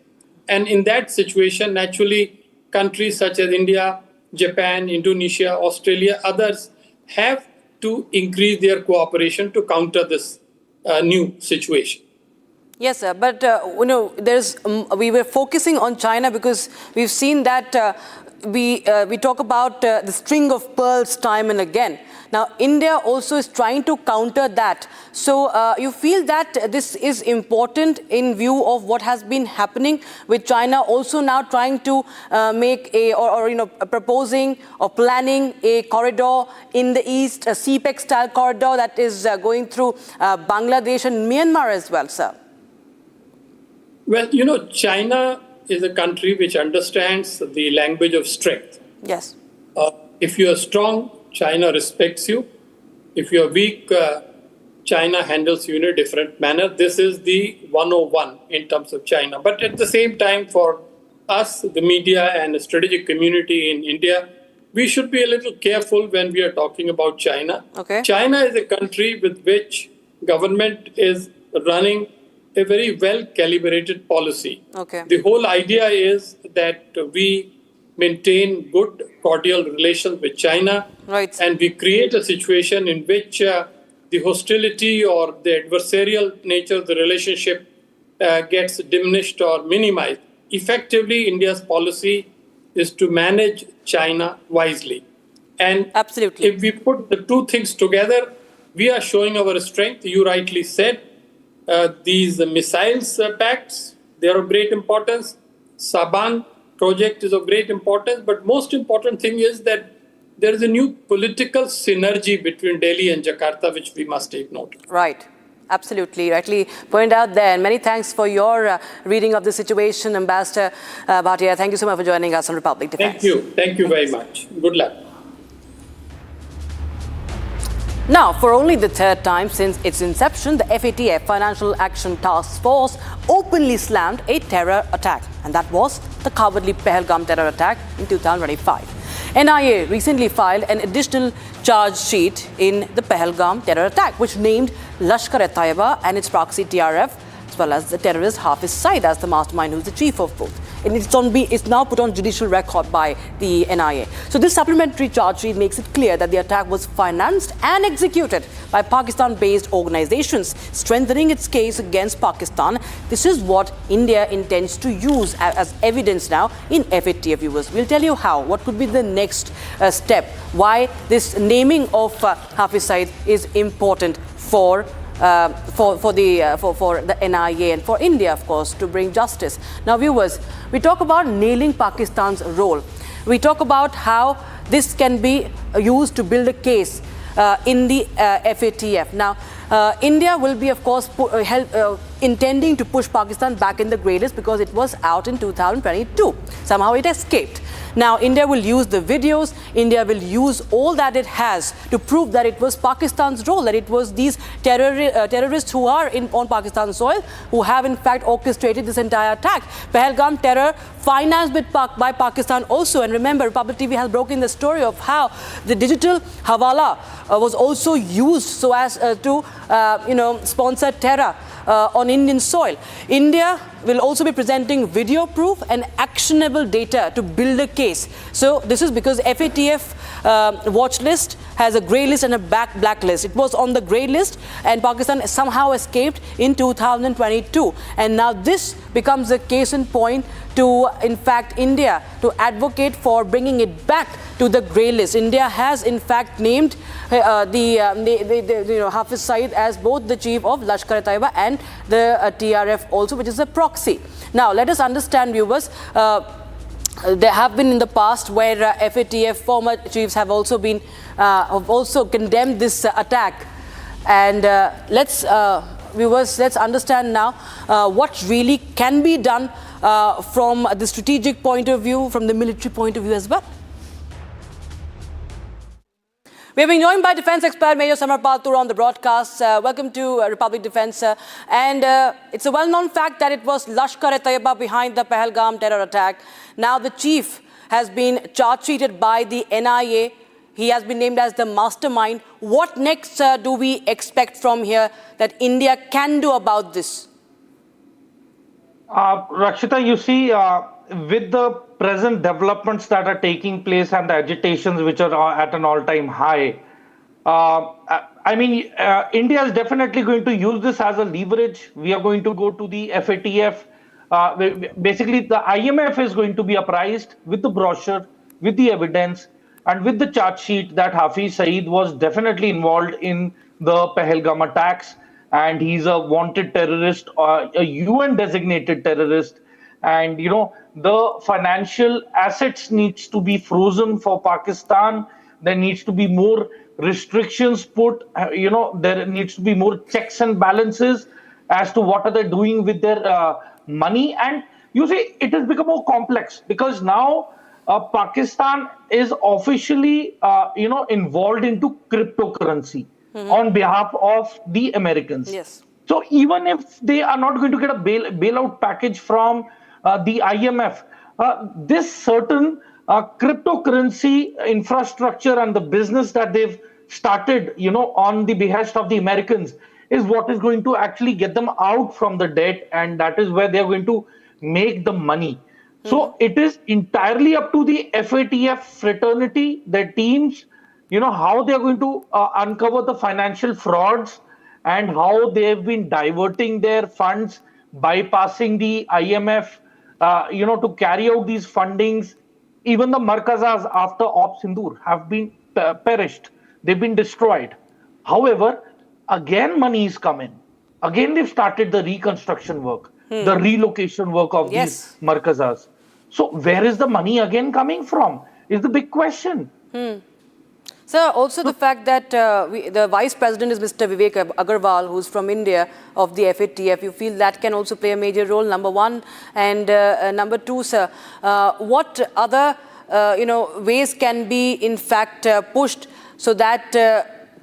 And in that situation, naturally, countries such as India, Japan, Indonesia, Australia, others have to increase their cooperation to counter this new situation. Yes, sir. But, we were focusing on China because we've seen that we talk about the string of pearls time and again. Now, India also is trying to counter that. So you feel that this is important in view of what has been happening with China also now trying to make proposing or planning a corridor in the east, a CPEC-style corridor that is going through Bangladesh and Myanmar as well, sir? Well, China is a country which understands the language of strength. Yes. If you are strong, China respects you. If you are weak, China handles you in a different manner. This is the 101 in terms of China. But at the same time, for us, the media and the strategic community in India, we should be a little careful when we are talking about China. Okay. China is a country with which government is running a very well-calibrated policy. Okay. The whole idea is that we maintain good, cordial relations with China. Right. And we create a situation in which the hostility or the adversarial nature of the relationship gets diminished or minimized. Effectively, India's policy is to manage China wisely. And absolutely, if we put the two things together, we are showing our strength. You rightly said, these missiles pacts, they are of great importance. Sabang project is of great importance. But most important thing is that there is a new political synergy between Delhi and Jakarta, which we must take note of. Right. Absolutely. Rightly pointed out there. And many thanks for your reading of the situation, Ambassador Bhatia. Thank you so much for joining us on Republic Defense. Thank you. Thank you very much. Good luck. Now, for only the third time since its inception, the FATF, Financial Action Task Force, openly slammed a terror attack. And that was the cowardly Pahalgam terror attack in 2025. NIA recently filed an additional charge sheet in the Pahalgam terror attack, which named Lashkar-e-Taiba and its proxy TRF, as well as the terrorist Hafiz Saeed as the mastermind, who is the chief of both. And it's now put on judicial record by the NIA. So this supplementary charge sheet makes it clear that the attack was financed and executed by Pakistan-based organizations, strengthening its case against Pakistan. This is what India intends to use as evidence now in FATF, viewers. We'll tell you how, what could be the next step, why this naming of Hafiz Saeed is important for for the NIA and for India, of course, to bring justice. Now, viewers, we talk about nailing Pakistan's role. We talk about how this can be used to build a case in the FATF. Now, India will be, of course, intending to push Pakistan back in the grey list because it was out in 2022. Somehow it escaped. Now, India will use the videos, India will use all that it has to prove that it was Pakistan's role, that it was these terrorists who are on Pakistan's soil who have in fact orchestrated this entire attack. Pahalgam terror financed by Pakistan also. And remember, Republic TV has broken the story of how the digital hawala was also used so as to sponsor terror on Indian soil. India will also be presenting video proof and actionable data to build a case. So this is because FATF watch list has a grey list and a black list. It was on the grey list and Pakistan somehow escaped in 2022. And now this becomes a case in point to, in fact, India to advocate for bringing it back to the grey list. India has, in fact, named Hafiz Saeed as both the chief of Lashkar-e-Taiba and the TRF also, which is a proxy. Now, let us understand, viewers. There have been in the past where FATF former chiefs have also been condemned this attack. And viewers, let's understand now what really can be done from the strategic point of view, from the military point of view as well. We are being joined by Defence expert Major Samarpal Tura on the broadcast. Welcome to Republic Defence. It's a well-known fact that it was Lashkar-e-Taiba behind the Pahalgam terror attack. Now the chief has been charge-sheeted by the NIA. He has been named as the mastermind. What next do we expect from here that India can do about this? Rakshita, you see, with the present developments that are taking place and the agitations which are at an all-time high, India is definitely going to use this as a leverage. We are going to go to the FATF. Basically, the IMF is going to be apprised with the brochure, with the evidence, and with the charge sheet that Hafiz Saeed was definitely involved in the Pahalgam attacks. And he's a wanted terrorist, a UN-designated terrorist. And, the financial assets needs to be frozen for Pakistan. There needs to be more restrictions put, there needs to be more checks and balances as to what are they doing with their money. And you see, it has become more complex because now Pakistan is officially, involved into cryptocurrency on behalf of the Americans. Yes. So even if they are not going to get a bailout package from the IMF, this certain cryptocurrency infrastructure and the business that they've started, on the behest of the Americans is what is going to actually get them out from the debt, and that is where they're going to make the money. So it is entirely up to the FATF fraternity, their teams, how they're going to uncover the financial frauds and how they've been diverting their funds, bypassing the IMF, to carry out these fundings. Even the Markazas after Op Sindoor have been perished. They've been destroyed. However, again, money is coming. Again, they've started the reconstruction work, the relocation work of these Markazas. So where is the money again coming from is the big question. Sir, also the fact that the Vice President is Mr. Vivek Agarwal, who's from India, of the FATF. You feel that can also play a major role, number one. And number two, sir, what other ways can be in fact pushed so that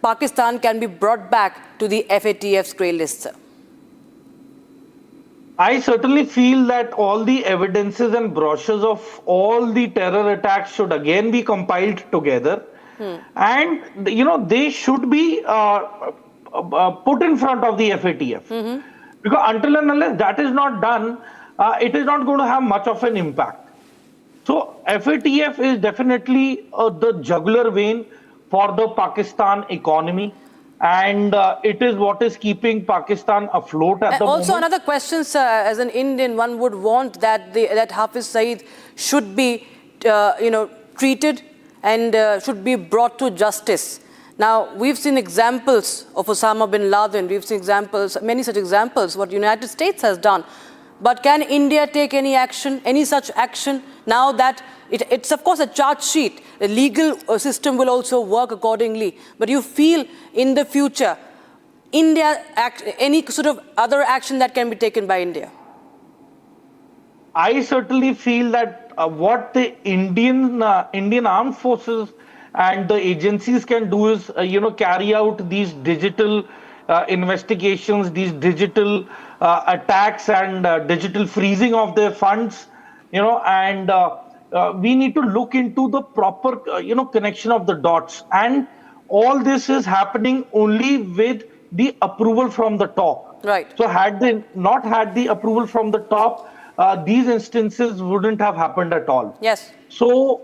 Pakistan can be brought back to the FATF's grey list, sir? I certainly feel that all the evidences and brochures of all the terror attacks should again be compiled together. And, they should be put in front of the FATF. Because until and unless that is not done, it is not going to have much of an impact. So FATF is definitely the jugular vein for the Pakistan economy. And it is what is keeping Pakistan afloat at the moment. Also, another question, sir, as an Indian, one would want that that Hafiz Saeed should be, treated and should be brought to justice. Now, we've seen examples of Osama bin Laden. We've seen examples, many such examples, what the United States has done. But can India take any action, any such action, now that it's of course a charge sheet? The legal system will also work accordingly. But you feel in the future, India, any sort of other action that can be taken by India? I certainly feel that what the Indian armed forces and the agencies can do is, carry out these digital investigations, these digital attacks and digital freezing of their funds, and we need to look into the proper, connection of the dots. And all this is happening only with the approval from the top. Right. So had they not had the approval from the top, these instances wouldn't have happened at all. Yes. So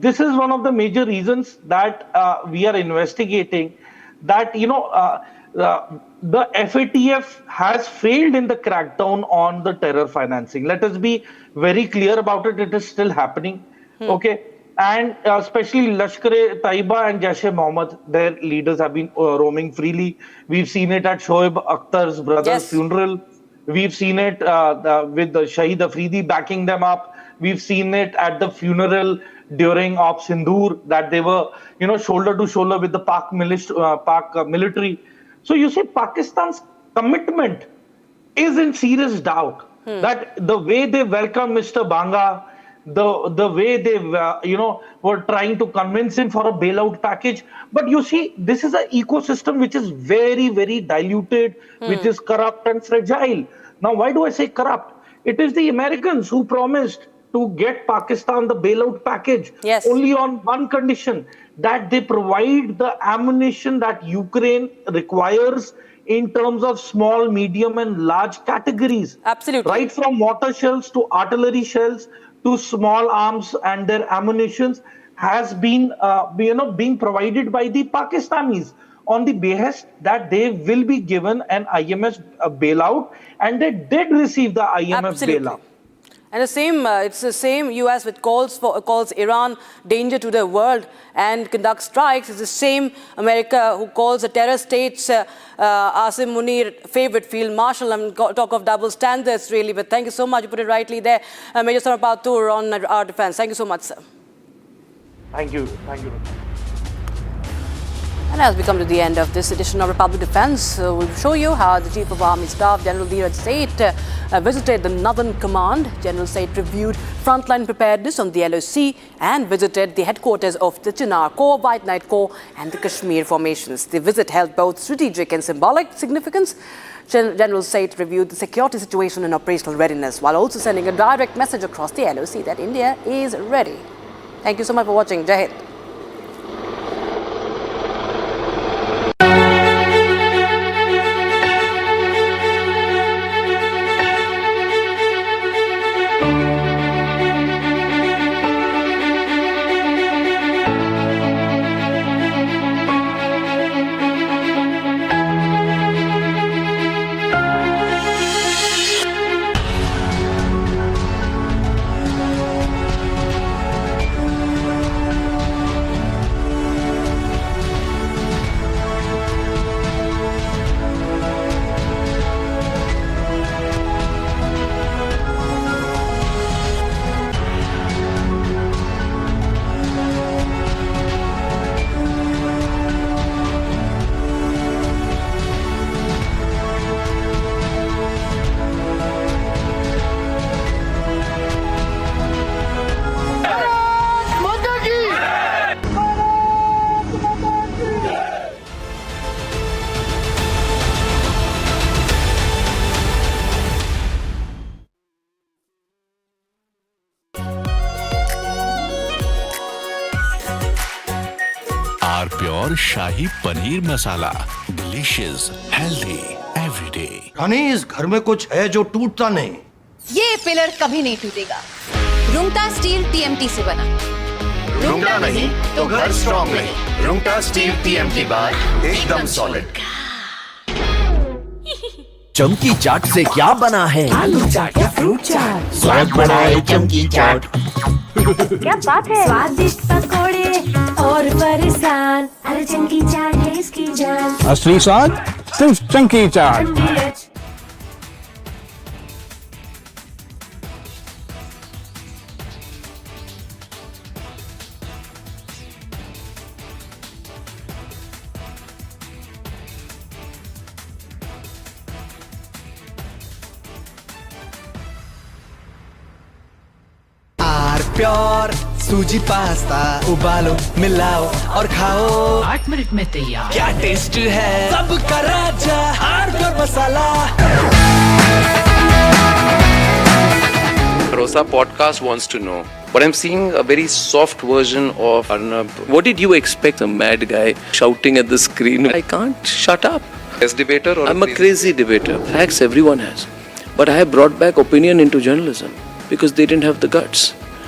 this is one of the major reasons that we are investigating that, the FATF has failed in the crackdown on the terror financing. Let us be very clear about it. It is still happening. Okay. And especially Lashkar-e-Taiba and Jaish-e-Mohammed, their leaders have been roaming freely. We've seen it at Shoaib Akhtar's brother's funeral. We've seen it with the Shahid Afridi backing them up. We've seen it at the funeral during Op Sindoor, that they were, shoulder to shoulder with the Pak military. So you see, Pakistan's commitment is in serious doubt. That the way they welcome Mr. Banga, the way they, were trying to convince him for a bailout package. But you see, this is an ecosystem which is very, very diluted, which is corrupt and fragile. Now, why do I say corrupt? It is the Americans who promised to get Pakistan the bailout package only on one condition, that they provide the ammunition that Ukraine requires in terms of small, medium and large categories. Absolutely. Right from mortar shells to artillery shells to small arms and their ammunitions has been, being provided by the Pakistanis on the behest that they will be given an IMF bailout, and they did receive the IMF bailout. And it's the same US which calls Iran danger to the world and conducts strikes. It's the same America who calls the terror states Asim Munir favorite field marshal. I mean, talk of double standards really, but thank you so much. You put it rightly there. Major Sarapal Tour on our defense. Thank you so much, sir. Thank you. Thank you. And as we come to the end of this edition of Republic Defense, we'll show you how the Chief of Army Staff, General Dheeraj Seth, visited the Northern Command. General Seth reviewed frontline preparedness on the LOC and visited the headquarters of the Chinar Corps, White Knight Corps and the Kashmir formations. The visit held both strategic and symbolic significance. General Seth reviewed the security situation and operational readiness, while also sending a direct message across the LOC that India is ready. Thank you so much for watching. Jai Hind. Pure shahi paneer masala, delicious, healthy, everyday. Rani, इस घर में कुछ है जो टूटता नहीं। ये pillar कभी नहीं टूटेगा। रुंगटा स्टील TMT से बना। रुंगटा नहीं तो घर स्ट्रॉन्ग नहीं। रुंगटा स्टील TMT बार एकदम सॉलिड। चमकी चाट से क्या बना है? आलू चाट या फ्रूट चाट, स्वाद बढ़ाए चमकी चाट। क्या बात है, स्वादिष्ट पकोड़े और फरसान, अरे चमकी चाट है इसकी जान। असली स्वाद सिर्फ चंकी चाट। प्योर सूजी पास्ता उबालो मिलाओ और खाओ 8 मिनट में तैयार। क्या टेस्ट है, सबका राजा hardcore masala. Rosa podcast wants to know, but I'm seeing a very soft version of Arnab. What did you expect? A mad guy shouting at the screen. I can't shut up. As debater, or I'm a crazy debater. Facts everyone has, but I have brought back opinion into journalism because they didn't have the guts.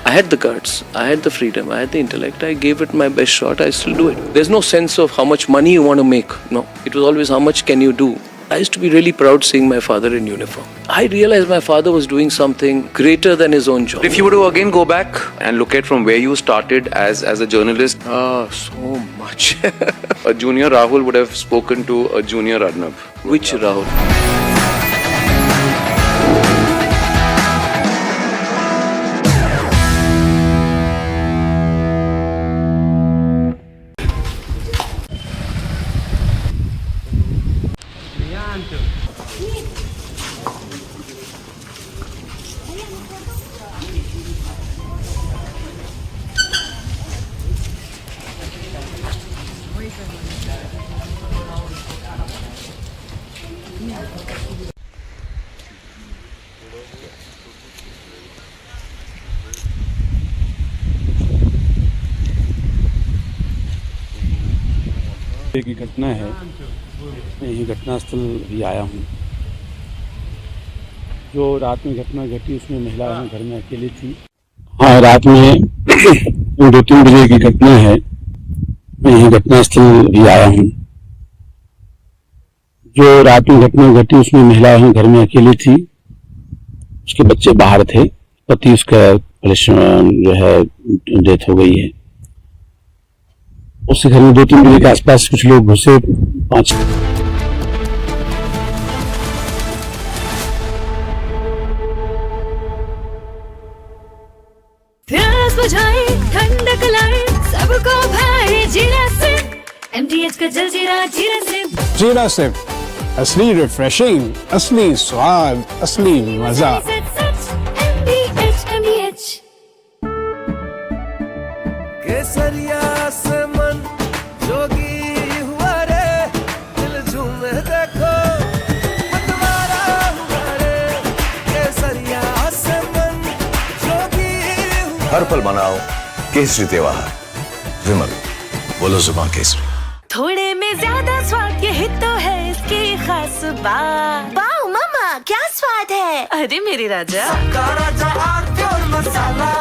I had the guts, I had the freedom, I had the intellect, I gave it my best shot, I still do it. There's no sense of how much money you want to make, no. It was always how much can you do. I used to be really proud seeing my father in uniform. I realized my father was doing something greater than his own job. If you were to again go back and look at from where you started as a journalist, so much. A junior Rahul would have spoken to a junior Arnab. Which Rahul? की घटना है, मैं यही घटनास्थल भी आया हूँ। जो रात में घटना घटी उसमें महिला घर में अकेली थी। हाँ, रात में 2-3 बजे की घटना है, मैं यही घटनास्थल भी आया हूँ। जो रात में घटना घटी उसमें महिला घर में अकेली थी, उसके बच्चे बाहर थे, पति उसका परेशान जो है डेथ हो गई है। उसके घर में 2-3 बजे के आसपास कुछ लोग घुसे, 5 प्यास बुझाए ठंडक लाए सबको भाए जीरा से MTH का जलजीरा जीरा से। जीरा से असली रिफ्रेशिंग, असली स्वाद, असली मजा। MTH केसरिया से मन जोगी हुआ रे, दिल झूमे देखो मतवारा हुआ रे। केसरिया से मन जोगी हुआ। हर पल मनाओ केसरी त्योहार। विमल, बोलो जुबान केसरी। थोड़े में ज्यादा स्वाद, यही तो है इसकी खास बात। वाओ मामा, क्या स्वाद है, अरे मेरे राजा। सबका राजा आर्थिक मसाला।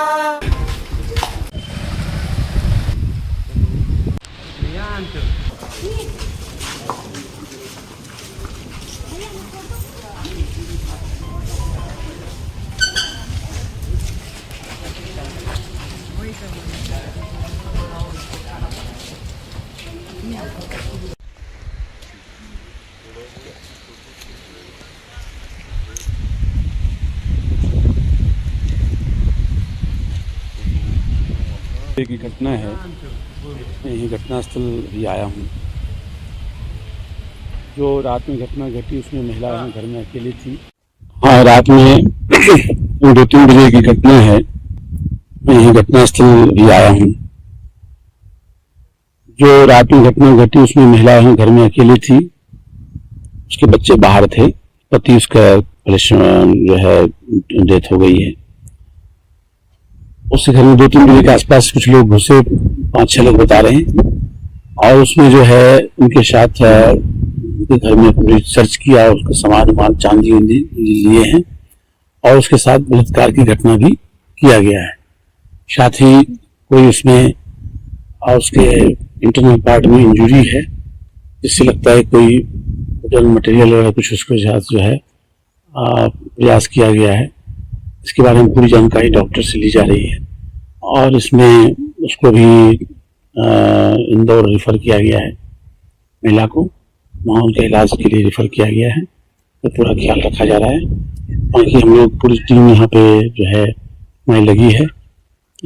की घटना है, मैं यही घटनास्थल भी आया हूँ। जो रात में घटना घटी उसमें महिला घर में अकेली थी। हाँ, रात में 2-3 बजे की घटना है, मैं यही घटनास्थल भी आया हूँ। जो रात में घटना घटी उसमें महिला घर में अकेली थी, उसके बच्चे बाहर थे, पति उसका परेशान जो है डेथ हो गई है। उसके घर में 2-3 बजे के आसपास कुछ लोग घुसे, 5-6 लोग बता रहे हैं, और उसमें जो है उनके साथ उनके घर में पूरी सर्च किया, उसका सामान चांदी लिए हैं, और उसके साथ बलात्कार की घटना भी किया गया है। साथ ही कोई उसमें और उसके इंटरनल पार्ट में इंजरी है, जिससे लगता है कोई जो मटेरियल वगैरह कुछ उसके साथ जो है प्रयास किया गया है। इसके बारे में पूरी जानकारी डॉक्टर से ली जा रही है और इसमें उसको भी इंदौर रेफर किया गया है, महिला को वहाँ उनके इलाज के लिए रेफर किया गया है। तो पूरा ख्याल रखा जा रहा है। बाकी हम लोग पूरी टीम यहाँ पे जो है हमारी लगी है,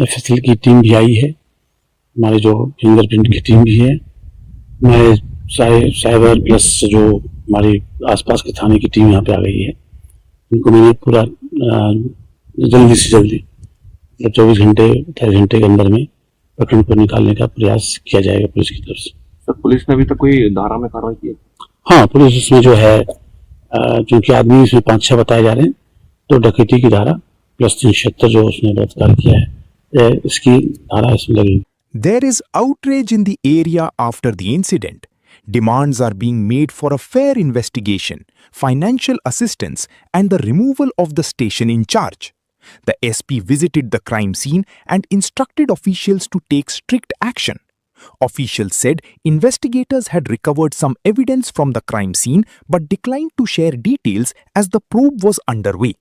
एफएसएल की टीम भी आई है, हमारे जो फिंगरप्रिंट की टीम भी है, हमारे साइबर प्लस जो हमारी आसपास के थाने की टीम यहाँ पे आ गई है। इनको मैंने पूरा जल्दी से जल्दी 24 घंटे 28 घंटे के अंदर में प्रकरण को निकालने का प्रयास किया जाएगा पुलिस की तरफ से। सर, पुलिस ने अभी तक कोई धारा में कार्रवाई की है? हाँ, पुलिस इसमें जो है क्योंकि आदमी इसमें 5-6 बताए जा रहे हैं, तो डकैती की धारा प्लस 376 जो उसने बलात्कार किया है, इसकी धारा इसमें लगी। There is outrage in the area after the incident. Demands are being made for a fair investigation, financial assistance, and the removal of the station in charge. The SP visited the crime scene and instructed officials to take strict action. Officials said investigators had recovered some evidence from the crime scene but declined to share details as the probe was underway.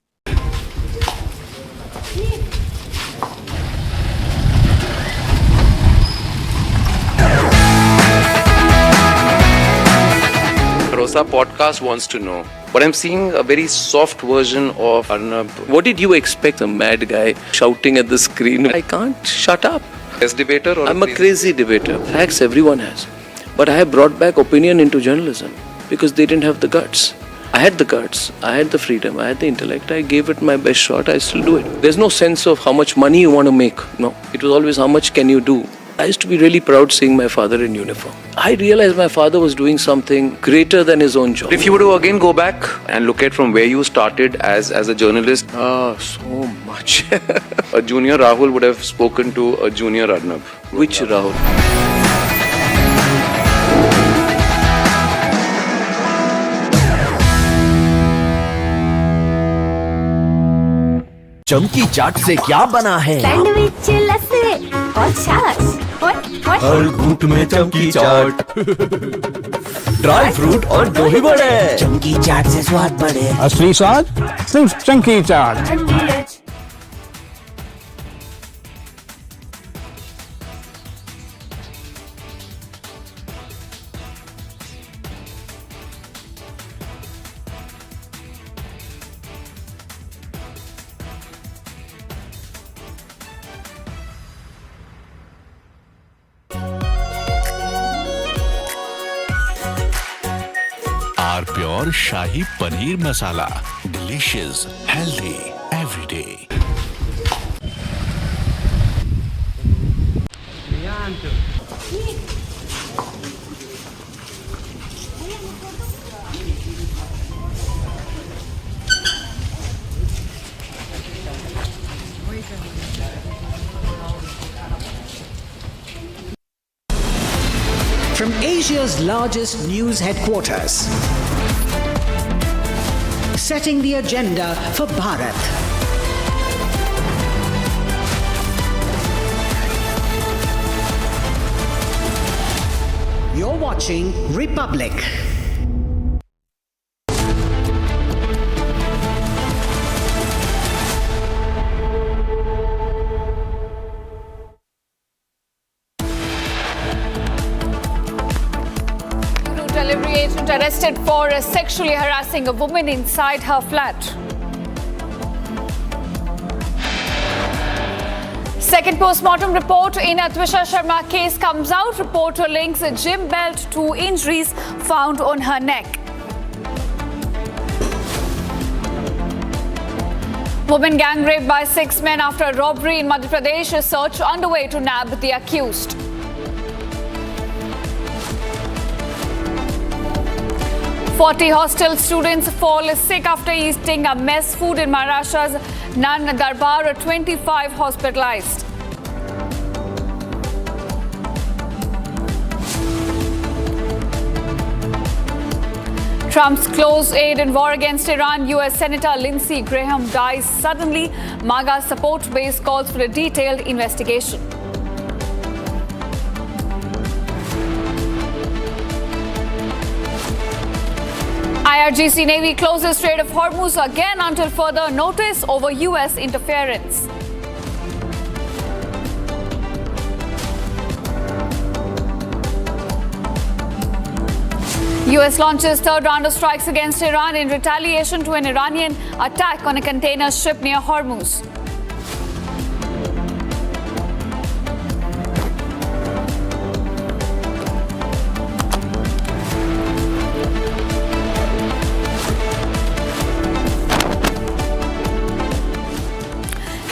Rosa podcast wants to know, but I'm seeing a very soft version of Arnab. What did you expect? A mad guy shouting at the screen. I can't shut up. As debater or I'm a crazy debater. Facts everyone has. But I have brought back opinion into journalism because they didn't have the guts. I had the guts, I had the freedom, I had the intellect. I gave it my best shot. I still do it. There's no sense of how much money you want to make. No. It was always how much can you do. I used to be really proud seeing my father in uniform. I realized my father was doing something greater than his own job. If you were to again go back and look at from where you started as a journalist, so much. A junior Rahul would have spoken to a junior Arnab. Which Rahul? चमकी चाट से क्या बना है? Sandwich लस्सी और छाछ हर घूंट में चमकी चाट, ड्राई फ्रूट और दही बड़े। चमकी चाट से स्वाद बढ़े। असली स्वाद सिर्फ चमकी चाट। Pure shahi paneer masala, delicious, healthy everyday. From Asia's largest news headquarters, setting the agenda for Bharat. You're watching Republic. Delivery agent arrested for sexually harassing a woman inside her flat. Second post-mortem report in Atwisha Sharma case comes out. Reporter links a gym belt to injuries found on her neck. Woman gang raped by 6 men after a robbery in Madhya Pradesh. A search underway to nab the accused. Forty hostel students fall sick after eating a mess food in Maharashtra's Nan Darbar. 25 hospitalized. Trump's close aide in war against Iran, U.S. Senator Lindsey Graham, dies suddenly. MAGA support base calls for a detailed investigation. IRGC Navy closes Strait of Hormuz again until further notice over US interference. US launches third round of strikes against Iran in retaliation to an Iranian attack on a container ship near Hormuz.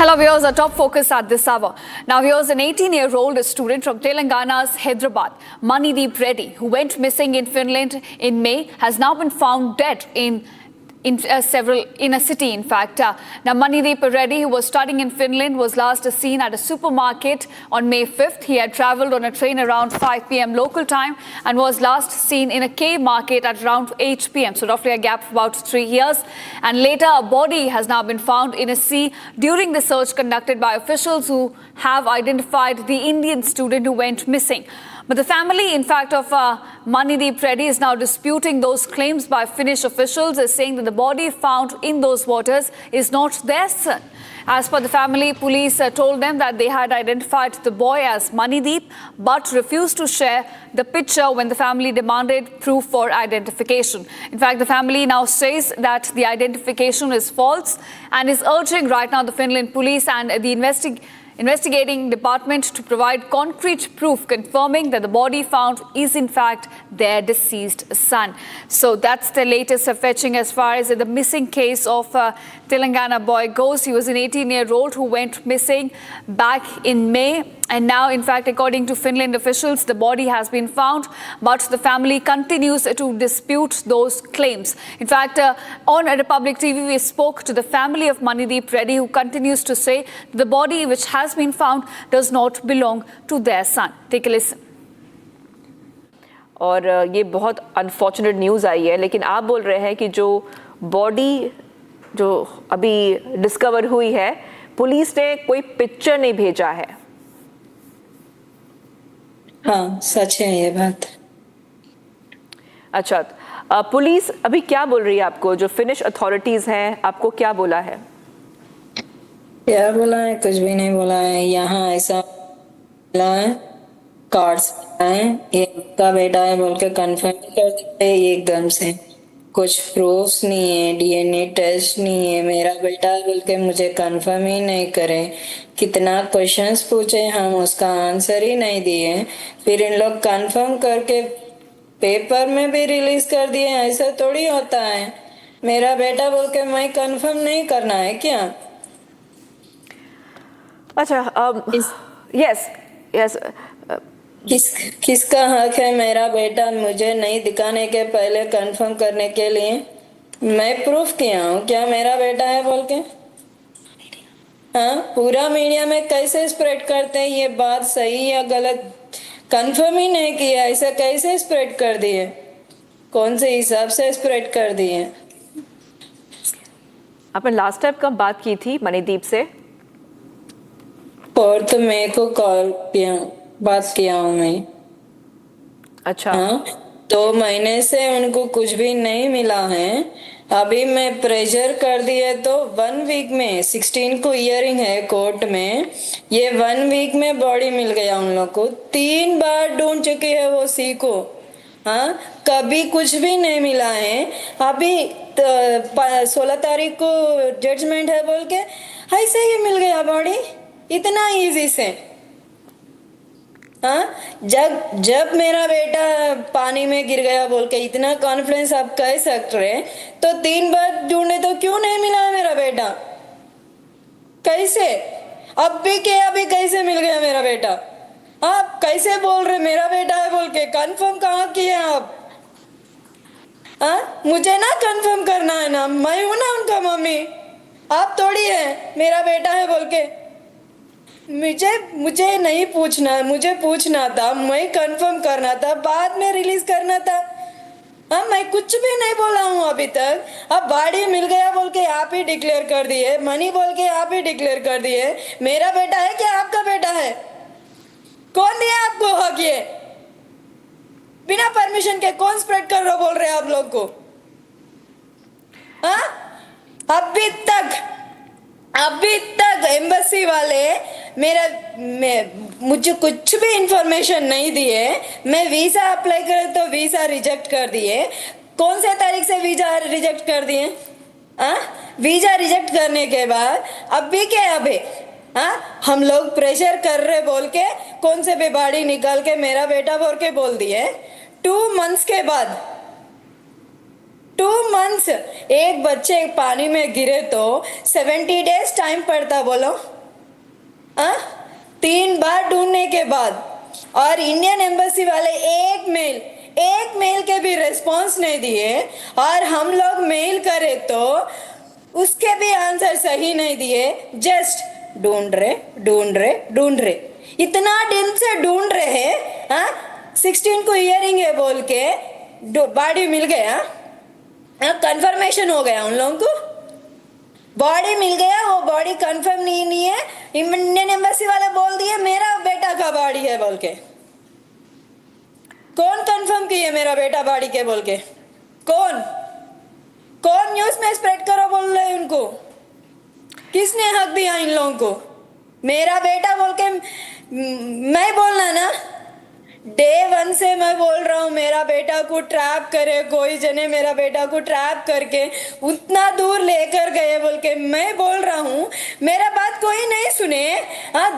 Hello viewers, our top focus at this hour. Now viewers, an 18-year-old student from Telangana's Hyderabad, Manideep Reddy, who went missing in Finland in May, has now been found dead in a city, in fact. Now, Manideep Reddy, who was studying in Finland, was last seen at a supermarket on May 5th. He had travelled on a train around 5 p.m. local time and was last seen in a K market at around 8 p.m. So roughly a gap of about 3 years. And later, a body has now been found in a sea during the search conducted by officials who have identified the Indian student who went missing. But the family, in fact, of Manideep Reddy is now disputing those claims by Finnish officials, is saying that the body found in those waters is not their son. As per the family, police told them that they had identified the boy as Manideep, but refused to share the picture when the family demanded proof for identification. In fact, the family now says that the identification is false and is urging right now the Finland police and the investigating department to provide concrete proof confirming that the body found is in fact their deceased son. So that's the latest fetching as far as the missing case of Telangana boy goes. He was an 18-year-old who went missing back in May. And now, in fact, according to Finland officials, the body has been found, but the family continues to dispute those claims. In fact, on Republic TV, we spoke to the family of Manideep Reddy, who continues to say the body which has been found does not belong to their son. Take a listen. और ये बहुत unfortunate news आई है, लेकिन आप बोल रहे हैं कि जो बॉडी जो अभी डिस्कवर हुई है, पुलिस ने कोई पिक्चर नहीं भेजा है. हाँ, सच है ये बात. अच्छा, पुलिस अभी क्या बोल रही है आपको? जो फिनिश अथॉरिटीज हैं, आपको क्या बोला है? क्या बोला है? कुछ भी नहीं बोला है. यहाँ ऐसा बोला है, कार्ड्स है, ये का बेटा है बोल के कंफर्म कर देते हैं एकदम से. कुछ प्रूफ्स नहीं है, डीएनए टेस्ट नहीं है, मेरा बेटा है बोल के मुझे कंफर्म ही नहीं करे. कितना क्वेश्चंस पूछे हम, उसका आंसर ही नहीं दिए. फिर इन लोग कंफर्म करके पेपर में भी रिलीज कर दिए. ऐसा थोड़ी होता है. मेरा बेटा बोल के मैं कंफर्म नहीं करना है क्या? अच्छा, यस किसका हक है मेरा बेटा मुझे नहीं दिखाने के पहले कंफर्म करने के लिए? मैं प्रूफ किया हूँ क्या मेरा बेटा है बोल के? हाँ, पूरा मीडिया में कैसे स्प्रेड करते हैं ये बात सही या गलत? कंफर्म ही नहीं किया, ऐसा कैसे स्प्रेड कर दिए? कौन से हिसाब से स्प्रेड कर दिए? आपने लास्ट टाइम कब बात की थी मणिदीप से? 4 मई को कॉल किया, बात किया हूँ मैं. अच्छा. हाँ, 2 महीने से उनको कुछ भी नहीं मिला है. अभी मैं प्रेशर कर दिए तो 1 वीक में 16 को हियरिंग है कोर्ट में. ये 1 वीक में बॉडी मिल गया उन लोग को. 3 बार ढूंढ चुकी है वो सी को. हाँ, कभी कुछ भी नहीं मिला है. अभी 16 तारीख को जजमेंट है बोल के ऐसे ही मिल गया बॉडी इतना इजी से. हाँ, जब मेरा बेटा पानी में गिर गया बोल के इतना कॉन्फिडेंस आप कह सकते हैं, तो 3 बार ढूंढे तो क्यों नहीं मिला मेरा बेटा? कैसे अब भी क्या अभी कैसे मिल गया मेरा बेटा? आप कैसे बोल रहे मेरा बेटा है बोल के? कंफर्म कहाँ किए आप? हाँ, मुझे ना कंफर्म करना है ना, मैं हूं ना उनका मम्मी. आप थोड़ी है मेरा बेटा है बोल के. मुझे नहीं पूछना, मुझे पूछना था, मैं कंफर्म करना था, बाद में रिलीज करना था. हाँ, मैं कुछ भी नहीं बोला हूँ अभी तक. अब बॉडी मिल गया बोल के आप ही डिक्लेयर कर दिए, मनी बोल के आप ही डिक्लेयर कर दिए. मेरा बेटा है क्या आपका बेटा है? कौन दिया आपको हक? ये बिना परमिशन के कौन स्प्रेड कर रहा बोल रहे हैं आप लोग को? हाँ? अभी तक एम्बेसी वाले मुझे कुछ भी इंफॉर्मेशन नहीं दिए। मैं वीजा अप्लाई करे तो वीजा रिजेक्ट कर दिए। कौन से तारीख से वीजा रिजेक्ट कर दिए? वीजा रिजेक्ट करने के बाद अभी क्या अभी हम लोग प्रेशर कर रहे बोल के कौन से भी बाड़ी निकाल के मेरा बेटा बोल के बोल दिए। 2 months के बाद 2 months एक बच्चे पानी में गिरे तो 70 days टाइम पड़ता बोलो। 3 बार ढूंढने के बाद और इंडियन एम्बेसी वाले एक मेल के भी रिस्पॉन्स नहीं दिए और हम लोग मेल करे तो उसके भी आंसर सही नहीं दिए। जस्ट ढूंढ रहे इतना दिन से ढूंढ रहे हैं। 16 को हियरिंग है बोल के बॉडी मिल गया, कंफर्मेशन हो गया उन लोगों को, बॉडी मिल गया। वो बॉडी कंफर्म नहीं है। इंडियन एम्बेसी वाले बोल दिए मेरा बेटा का बॉडी है बोल के। कौन कंफर्म किए मेरा बेटा बॉडी के बोल के? कौन न्यूज में स्प्रेड करो बोल रहे उनको? किसने हक दिया इन लोगों को? मेरा बेटा बोल के मैं बोलना ना, डे 1 से मैं बोल रहा हूँ मेरा बेटा को ट्रैप करे कोई जने, मेरा बेटा को ट्रैप करके उतना दूर लेकर गए बोल के मैं बोल रहा हूँ। मेरा बात कोई नहीं सुने।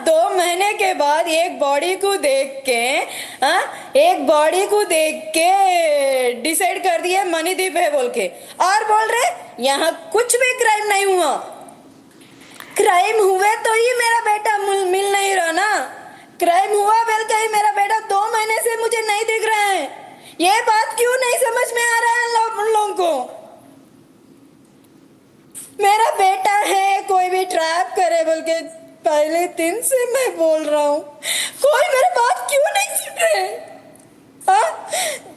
2 महीने के बाद एक बॉडी को देख के डिसाइड कर दिया मणिदीप है बोल के, और बोल रहे यहाँ कुछ भी क्राइम नहीं हुआ। क्राइम हुए तो ही मेरा बेटा मिल नहीं रहा ना। क्राइम हुआ बोल के ही मेरा बेटा 2 महीने से मुझे नहीं दिख रहा है। ये बात क्यों नहीं समझ में आ रहा है उन लोगों को? मेरा बेटा है, कोई भी ट्रैप करे बोल के पहले दिन से मैं बोल रहा हूँ, कोई मेरी बात क्यों नहीं सुन रहे?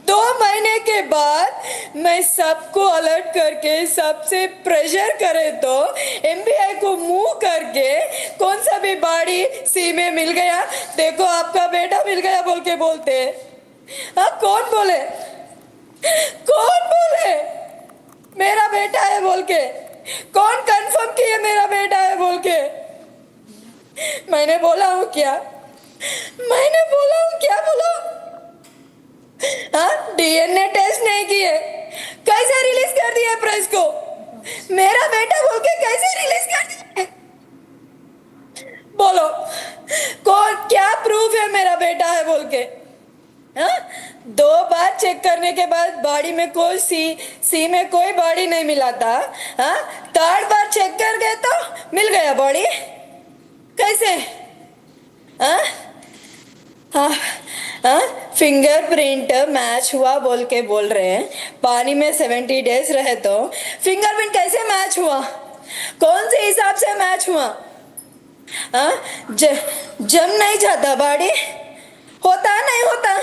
2 महीने के बाद मैं सबको अलर्ट करके सबसे प्रेशर करे तो एमबीआई को मूव करके कौन सा भी बाड़ी सी में मिल गया, देखो आपका बेटा मिल गया बोल के बोलते। कौन बोले मेरा बेटा है बोल के? कौन कंफर्म किया मेरा बेटा है बोल के? मैंने बोला हूँ क्या बोला? डीएनए टेस्ट नहीं किए, कैसे रिलीज कर दिया प्रेस को? मेरा बेटा बोल के कैसे रिलीज कर दिया? बोलो कौन, क्या प्रूफ है मेरा बेटा है बोल के? 2 बार चेक करने के बाद बॉडी में कोई सी में कोई बॉडी नहीं मिला था। 3rd बार चेक कर गए तो मिल गया बॉडी। कैसे? फिंगरप्रिंट मैच हुआ बोल के बोल रहे हैं। पानी में 70 डेज रहे तो फिंगरप्रिंट कैसे मैच हुआ? कौन से हिसाब से मैच हुआ? जम नहीं जाता बॉडी? होता नहीं होता?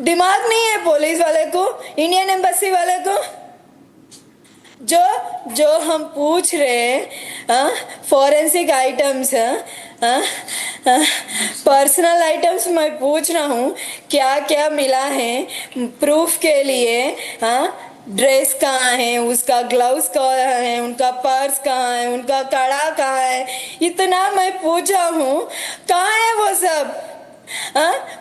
दिमाग नहीं है पुलिस वाले को, इंडियन एम्बेसी वाले को? जो हम पूछ रहे हैं फॉरेंसिक आइटम्स, पर्सनल आइटम्स मैं पूछ रहा हूँ क्या क्या मिला है प्रूफ के लिए? ड्रेस कहाँ है, उसका ग्लव्स कहाँ है, उनका पर्स कहाँ है, उनका कड़ा कहाँ है, इतना मैं पूछा हूँ। कहाँ है वो सब?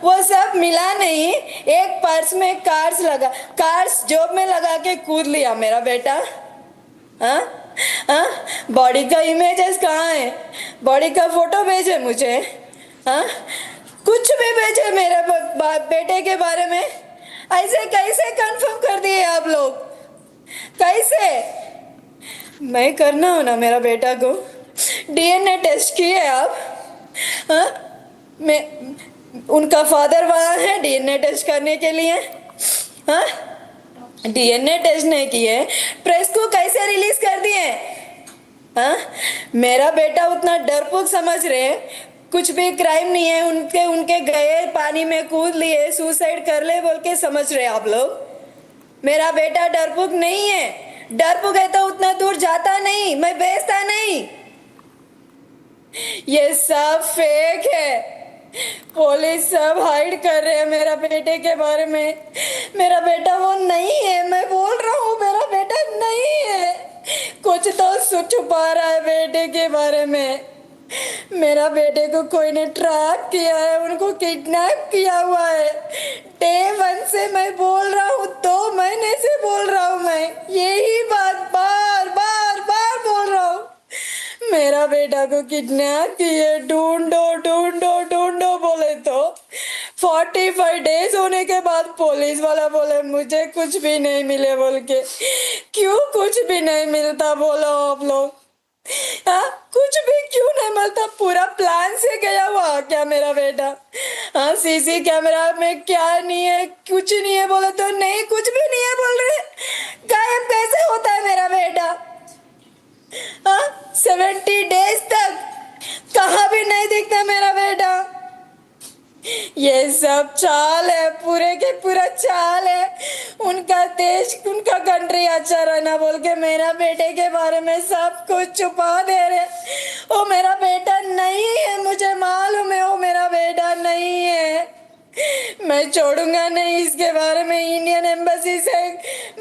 वो सब मिला नहीं। एक पर्स में कार्स जॉब में लगा के कूद लिया मेरा बेटा। बॉडी का इमेजेस कहाँ है? बॉडी का फोटो भेजे मुझे। कुछ भी भेजे मेरे बेटे के बारे में। ऐसे कैसे कंफर्म कर दिए आप लोग? कैसे? मैं करना हो ना मेरा बेटा को डीएनए टेस्ट किए आप? मैं उनका फादर वहाँ है डीएनए टेस्ट करने के लिए। डीएनए टेस्ट नहीं किए, प्रेस को कैसे रिलीज कर दिए? मेरा बेटा उतना डरपोक समझ रहे, कुछ भी क्राइम नहीं है, उनके गए पानी में कूद लिए, सुसाइड कर ले बोल के समझ रहे आप लोग। मेरा बेटा डरपोक नहीं है। डरपोक है तो उतना दूर जाता नहीं, मैं बेचता नहीं। ये सब फेक है। पुलिस सब हाइड कर रहे हैं मेरा बेटे के बारे में। मेरा बेटा वो नहीं है, मैं बोल रहा हूँ मेरा बेटा नहीं है। कुछ तो छुपा रहा है बेटे के बारे में। मेरा बेटे को कोई ने ट्रैप किया है, उनको किडनैप किया हुआ है। डे 1 से मैं बोल रहा हूँ, 2 महीने से बोल रहा हूँ, मैं यही बात बार बार बार बोल रहा हूँ। मेरा बेटा को किडनैप किए, ढूंढो ढूंढो ढूंढो बोले तो 45 डेज होने के बाद पुलिस वाला बोले मुझे कुछ भी नहीं मिले बोल के। क्यों कुछ भी नहीं मिलता बोलो आप लोग? हाँ, कुछ भी क्यों नहीं मिलता? पूरा प्लान से गया हुआ क्या मेरा बेटा? हाँ, सीसी कैमरा में क्या नहीं है, कुछ नहीं है बोले तो नहीं, कुछ भी नहीं है बोल रहे। गायब कैसे होता है मेरा बेटा? हाँ, 70 डेज तक कहाँ भी नहीं दिखता मेरा बेटा। ये सब चाल है, पूरे के पूरा चाल है। उनका देश, उनका कंट्री अच्छा रहना बोल के मेरा बेटे के बारे में सब कुछ छुपा दे रहे। वो मेरा बेटा नहीं है, मुझे मालूम है वो मेरा बेटा नहीं है। मैं छोड़ूंगा नहीं इसके बारे में। इंडियन एम्बेसी से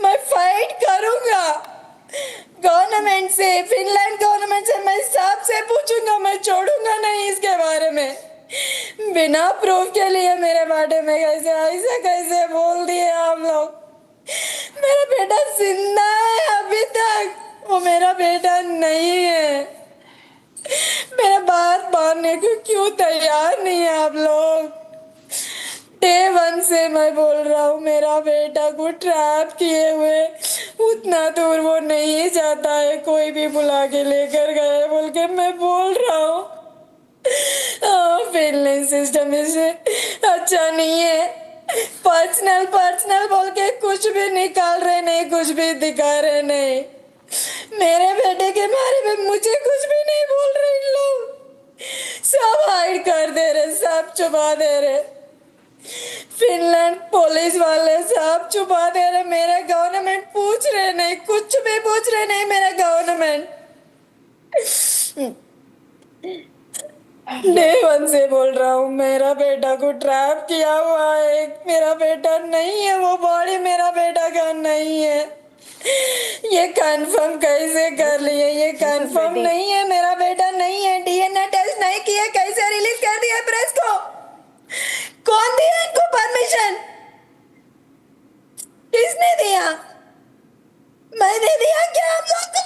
मैं फाइट करूंगा, गवर्नमेंट से, फिनलैंड गवर्नमेंट से, मैं सबसे पूछूंगा। मैं छोड़ूंगा नहीं इसके बारे में। बिना प्रूफ के लिए मेरे बारे में कैसे ऐसा कैसे बोल दिए आप लोग? मेरा बेटा जिंदा है अभी तक, वो मेरा बेटा नहीं है। मेरा बात मानने को क्यों तैयार नहीं है आप लोग? डे 1 से मैं बोल रहा हूँ मेरा बेटा को ट्रैप किए हुए, उतना दूर वो नहीं जाता है, कोई भी बुला के लेकर गए बोल के मैं बोल रहा हूँ। फिनलैंड सिस्टम इससे अच्छा नहीं है। पर्सनल पर्सनल बोल के कुछ भी निकाल रहे नहीं, कुछ भी दिखा रहे नहीं। मेरे बेटे के बारे में मुझे कुछ भी नहीं बोल रहे इन लोग। सब हाइड कर दे रहे, सब छुपा दे रहे। फिनलैंड पुलिस वाले सब छुपा दे रहे। मेरा गवर्नमेंट पूछ रहे नहीं, कुछ भी पूछ रहे नहीं मेरा गवर्नमेंट। डे 1 से बोल रहा हूँ मेरा बेटा को ट्रैप किया हुआ है। मेरा बेटा नहीं है, वो बॉडी मेरा बेटा का नहीं है। ये कंफर्म कैसे कर लिए? ये कंफर्म नहीं है, मेरा बेटा नहीं है। डीएनए टेस्ट नहीं किया, कैसे रिलीज कर दिया प्रेस को? कौन दिया इनको परमिशन? किसने दिया? मैंने दिया क्या आप लोग को?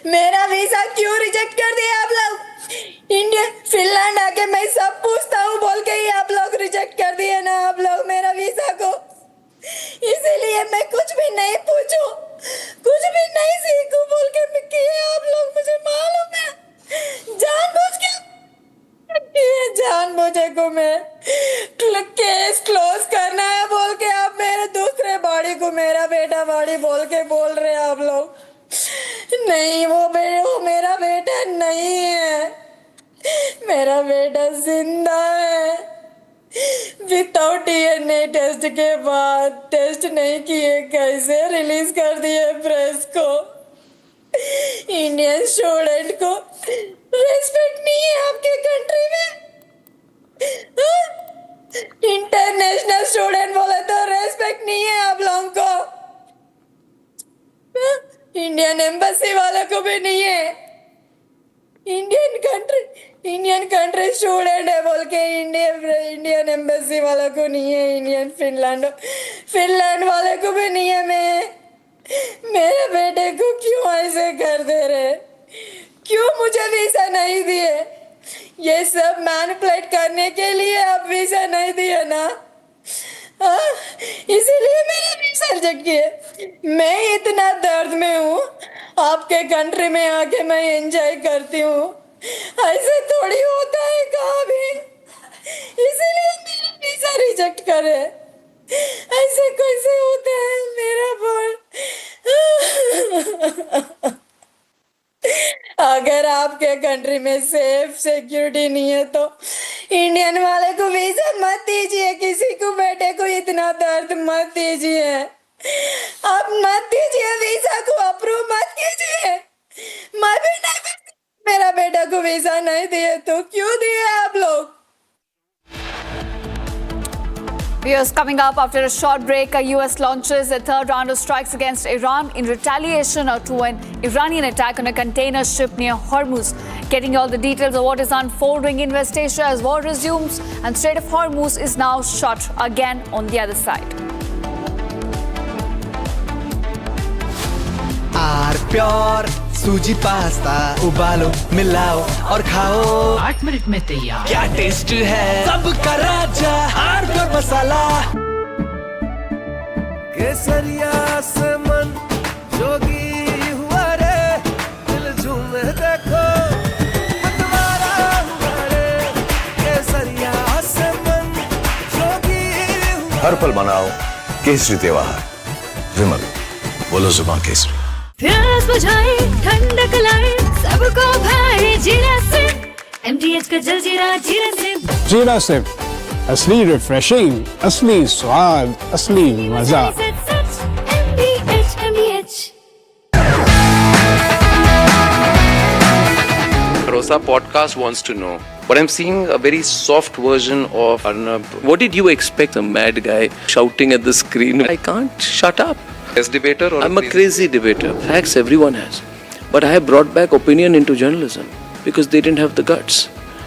मेरा वीजा क्यों रिजेक्ट कर दिया आप लोग? इंडिया फिनलैंड आके मैं सब पूछता हूँ बोल के ही आप लोग रिजेक्ट कर दिए ना आप लोग मेरा वीजा को। इसीलिए मैं कुछ भी नहीं पूछूं, कुछ भी नहीं सीखूं बोल के किए आप लोग, मुझे मालूम है। जानबूझे को मैं केस क्लोज करना है बोल के आप मेरे दूसरे बॉडी को मेरा बेटा बॉडी बोल के बोल रहे हैं आप लोग। नहीं, वो मेरा बेटा नहीं है। मेरा बेटा जिंदा है। विदाउट डीएनए टेस्ट के बाद, टेस्ट नहीं किए कैसे रिलीज कर दिए प्रेस को? इंडियन स्टूडेंट को रेस्पेक्ट नहीं है आपके कंट्री में? इंटरनेशनल स्टूडेंट बोले तो रेस्पेक्ट नहीं है आप लोगों को। इंडियन एम्बेसी वाले को भी नहीं है। इंडियन कंट्री स्टूडेंट है बोल के इंडियन एम्बेसी वाले को नहीं है। इंडियन फिनलैंड वाले को भी नहीं है। मेरे बेटे को क्यों ऐसे कर दे रहे? क्यों मुझे वीजा नहीं दिए? ये सब मैनिपुलेट करने के लिए आप वीजा नहीं दिए ना? इसीलिए मेरा वीजा रिजेक्ट किए। मैं इतना दर्द में हूँ, आपके कंट्री में आके मैं एंजॉय करती हूँ। ऐसे थोड़ी होता है कहाँ भी। इसीलिए मेरा वीजा रिजेक्ट करे। ऐसे कैसे होता है मेरा बोल? अगर आपके कंट्री में सेफ सिक्योरिटी नहीं है तो इंडियन वाले को वीजा मत दीजिए। किसी को बेटे को इतना दर्द मत दीजिए। आप मत दीजिए वीजा को, अप्रूव मत कीजिए। मैं भी नहीं, मेरा बेटा को वीजा नहीं दिए तो क्यों दिए आप लोग? Viewers, coming up after a short break, US launches a third round of strikes against Iran in retaliation to an Iranian attack on a container ship near Hormuz. Getting all the details of what is unfolding in West Asia as war resumes, and Strait of Hormuz is now shut again on the other side. R pure suji pasta उबालो मिलाओ और खाओ 8 minute में तैयार। क्या test है सबका राजा are pure मसाला। केसरिया से मन जोगी हुआ रे, दिल झूमे देखो मतवारा हुआ रे। केसरिया से मन जोगी हुआ। हर पल मनाओ केसरी त्योहार। विमल, बोलो जुबान केसरी। प्यास बुझाए ठंडक लाए सबको भाए जीरा सिप MTH का जलजीरा जीरा सिप। जीरा सिप, असली रिफ्रेशिंग, असली स्वाद, असली मजा। MTH। Rosa podcast wants to know, but I'm seeing a very soft version of Arnab. What did you expect? A mad guy shouting at the screen. I can't shut up. As debater, or I'm a crazy debater. Facts everyone has, but I have brought back opinion into journalism because they didn't have the guts.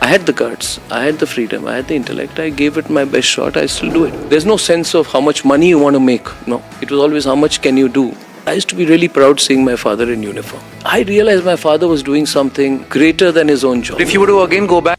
I had the guts, I had the freedom, I had the intellect. I gave it my best shot. I still do it. There's no sense of how much money you want to make. No, it was always how much can you do. I used to be really proud seeing my father in uniform. I realized my father was doing something greater than his own job. If you were to again go back.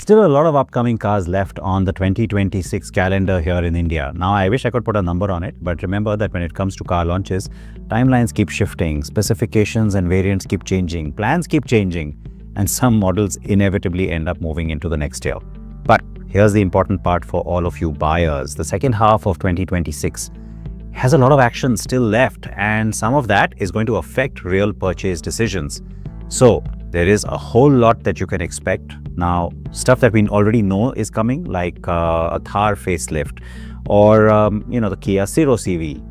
Still a lot of upcoming cars left on the 2026 calendar here in India. Now, I wish I could put a number on it, but remember that when it comes to car launches, timelines keep shifting, specifications and variants keep changing, plans keep changing, and some models inevitably end up moving into the next year. But here's the important part for all of you buyers. The second half of 2026 has a lot of action still left, and some of that is going to affect real purchase decisions. So, there is a whole lot that you can expect. Now, stuff that we already know is coming, like a Thar facelift or, the Kia Ceero CV.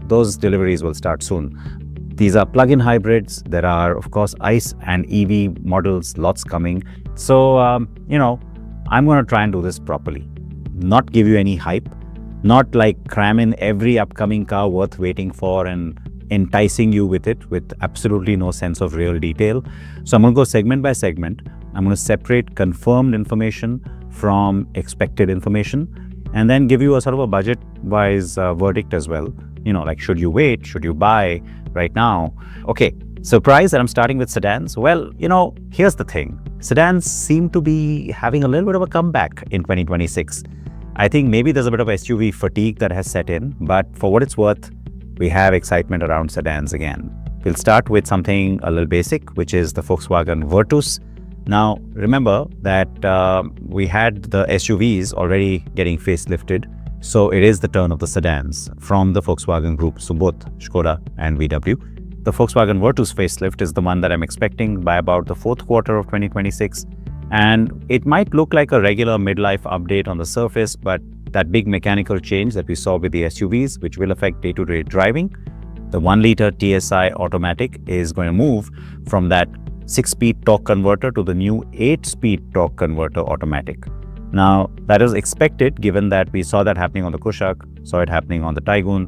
Those deliveries will start soon. These are plug-in hybrids. There are, of course, ICE and EV models, lots coming. So, I'm going to try and do this properly. Not give you any hype. Not like cram in every upcoming car worth waiting for and enticing you with it with absolutely no sense of real detail. So I'm going to go segment by segment. I'm going to separate confirmed information from expected information and then give you a sort of a budget-wise verdict as well. Like should you wait? Should you buy right now? Okay, surprise that I'm starting with sedans. Well, here's the thing. Sedans seem to be having a little bit of a comeback in 2026. I think maybe there's a bit of SUV fatigue that has set in, but for what it's worth, we have excitement around sedans again. We'll start with something a little basic, which is the Volkswagen Virtus. Now, remember that we had the SUVs already getting facelifted, so it is the turn of the sedans from the Volkswagen Group, so both Škoda and VW. The Volkswagen Virtus facelift is the one that I'm expecting by about the fourth quarter of 2026, and it might look like a regular midlife update on the surface, but that big mechanical change that we saw with the SUVs, which will affect day-to-day driving, the 1-liter TSI automatic is going to move from that 6-speed torque converter to the new 8-speed torque converter automatic. Now, that is expected given that we saw that happening on the Kushaq, saw it happening on the Taygun.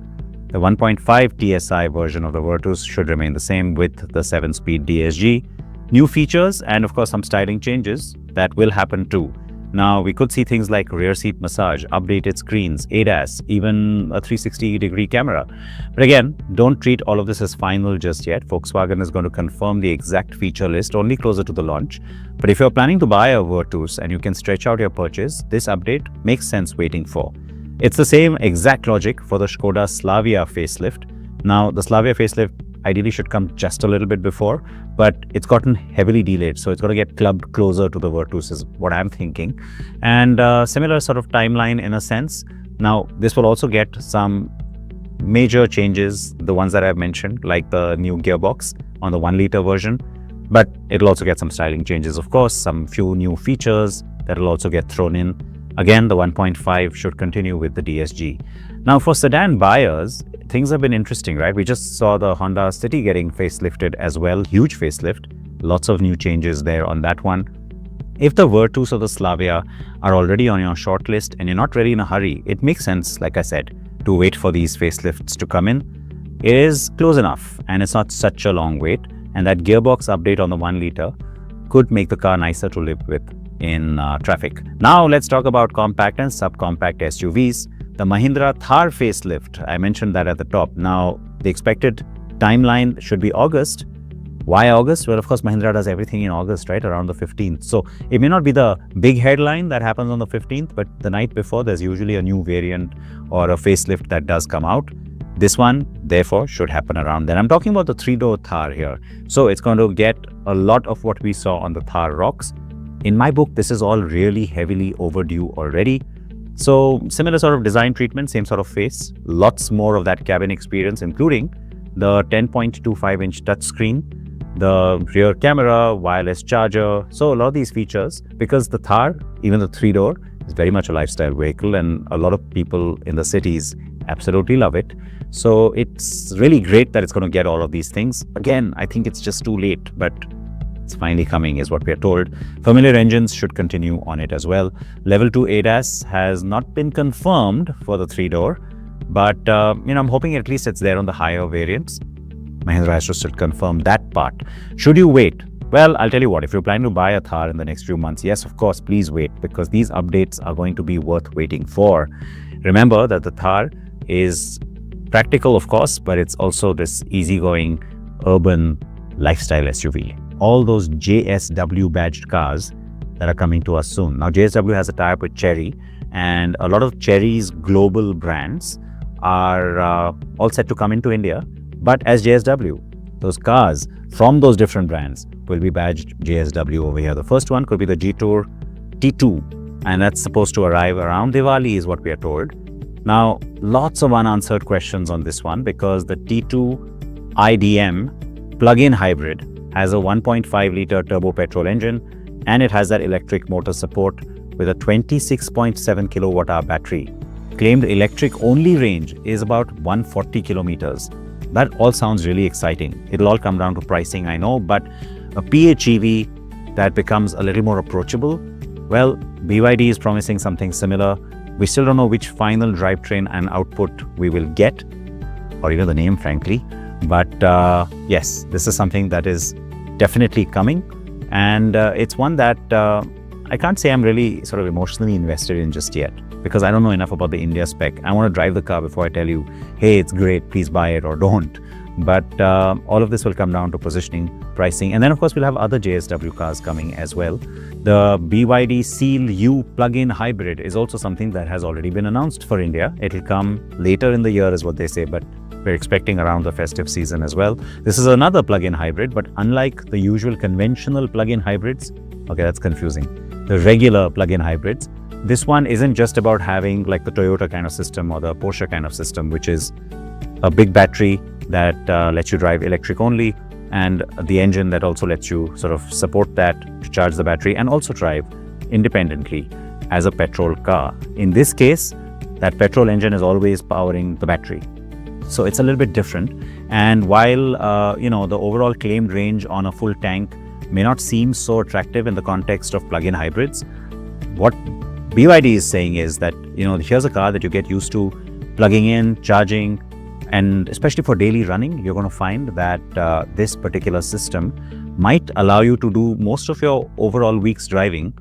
The 1.5 TSI version of the Virtus should remain the same with the 7-speed DSG. New features and of course some styling changes that will happen too. Now, we could see things like rear seat massage, updated screens, ADAS, even a 360-degree camera. But again, don't treat all of this as final just yet. Volkswagen is going to confirm the exact feature list only closer to the launch. But if you're planning to buy a Virtus and you can stretch out your purchase, this update makes sense waiting for. It's the same exact logic for the Škoda Slavia facelift. Now, the Slavia facelift ideally should come just a little bit before, but it's gotten heavily delayed, so it's going to get clubbed closer to the Virtus is what I'm thinking. And similar sort of timeline in a sense. Now, this will also get some major changes, the ones that I've mentioned, like the new gearbox on the 1-liter version, but it'll also get some styling changes, of course, some few new features that will also get thrown in. Again, the 1.5 should continue with the DSG. Now, for sedan buyers, things have been interesting, right? We just saw the Honda City getting facelifted as well. Huge facelift. Lots of new changes there on that one. If the Virtus or the Slavia are already on your shortlist and you're not really in a hurry, it makes sense, like I said, to wait for these facelifts to come in. It is close enough and it's not such a long wait. And that gearbox update on the 1 liter could make the car nicer to live with in traffic. Now let's talk about compact and subcompact SUVs. The Mahindra Thar facelift, I mentioned that at the top. Now the expected timeline should be August. Why August? Well, of course, Mahindra does everything in August, right? Around the 15th. So it may not be the big headline that happens on the 15th, but the night before, there's usually a new variant or a facelift that does come out. This one, therefore, should happen around then. I'm talking about the 3-door Thar here. So it's going to get a lot of what we saw on the Thar Rocks. In my book, this is all really heavily overdue already. So similar sort of design treatment, same sort of face, lots more of that cabin experience, including the 10.25-inch touchscreen, the rear camera, wireless charger. So a lot of these features, because the Thar, even the 3-door, is very much a lifestyle vehicle and a lot of people in the cities absolutely love it. So it's really great that it's going to get all of these things. Again, I think it's just too late, but it's finally coming is what we are told. Familiar engines should continue on it as well. Level 2 ADAS has not been confirmed for the 3-door, but I'm hoping at least it's there on the higher variants. Mahindra has to still confirm that part. Should you wait? Well, I'll tell you what, if you're planning to buy a Thar in the next few months, yes, of course, please wait, because these updates are going to be worth waiting for. Remember that the Thar is practical, of course, but it's also this easygoing urban lifestyle SUV. All those JSW badged cars that are coming to us soon. Now, JSW has a tie-up with Chery, and a lot of Chery's global brands are all set to come into India. But as JSW, those cars from those different brands will be badged JSW over here. The first one could be the G-Tour T2, and that's supposed to arrive around Diwali is what we are told. Now, lots of unanswered questions on this one because the T2 IDM plug-in hybrid has a 1.5-liter turbo petrol engine and it has that electric motor support with a 26.7 kilowatt-hour battery. Claimed electric-only range is about 140 kilometers. That all sounds really exciting. It'll all come down to pricing, I know, but a PHEV that becomes a little more approachable, well, BYD is promising something similar. We still don't know which final drivetrain and output we will get, or even the name, frankly. But yes, this is something that is definitely coming. And it's one that I can't say I'm really sort of emotionally invested in just yet, because I don't know enough about the India spec. I want to drive the car before I tell you, hey, it's great, please buy it or don't. But all of this will come down to positioning, pricing, and then of course we'll have other JSW cars coming as well. The BYD Seal U plug-in hybrid is also something that has already been announced for India. It'll come later in the year is what they say, but we're expecting around the festive season as well. This is another plug-in hybrid, but unlike the usual conventional plug-in hybrids, okay, that's confusing, the regular plug-in hybrids, this one isn't just about having like the Toyota kind of system or the Porsche kind of system, which is a big battery that lets you drive electric only, and the engine that also lets you sort of support that to charge the battery and also drive independently as a petrol car. In this case, that petrol engine is always powering the battery. So it's a little bit different. And while, the overall claimed range on a full tank may not seem so attractive in the context of plug-in hybrids, what BYD is saying is that, here's a car that you get used to plugging in, charging, and especially for daily running, you're going to find that this particular system might allow you to do most of your overall week's driving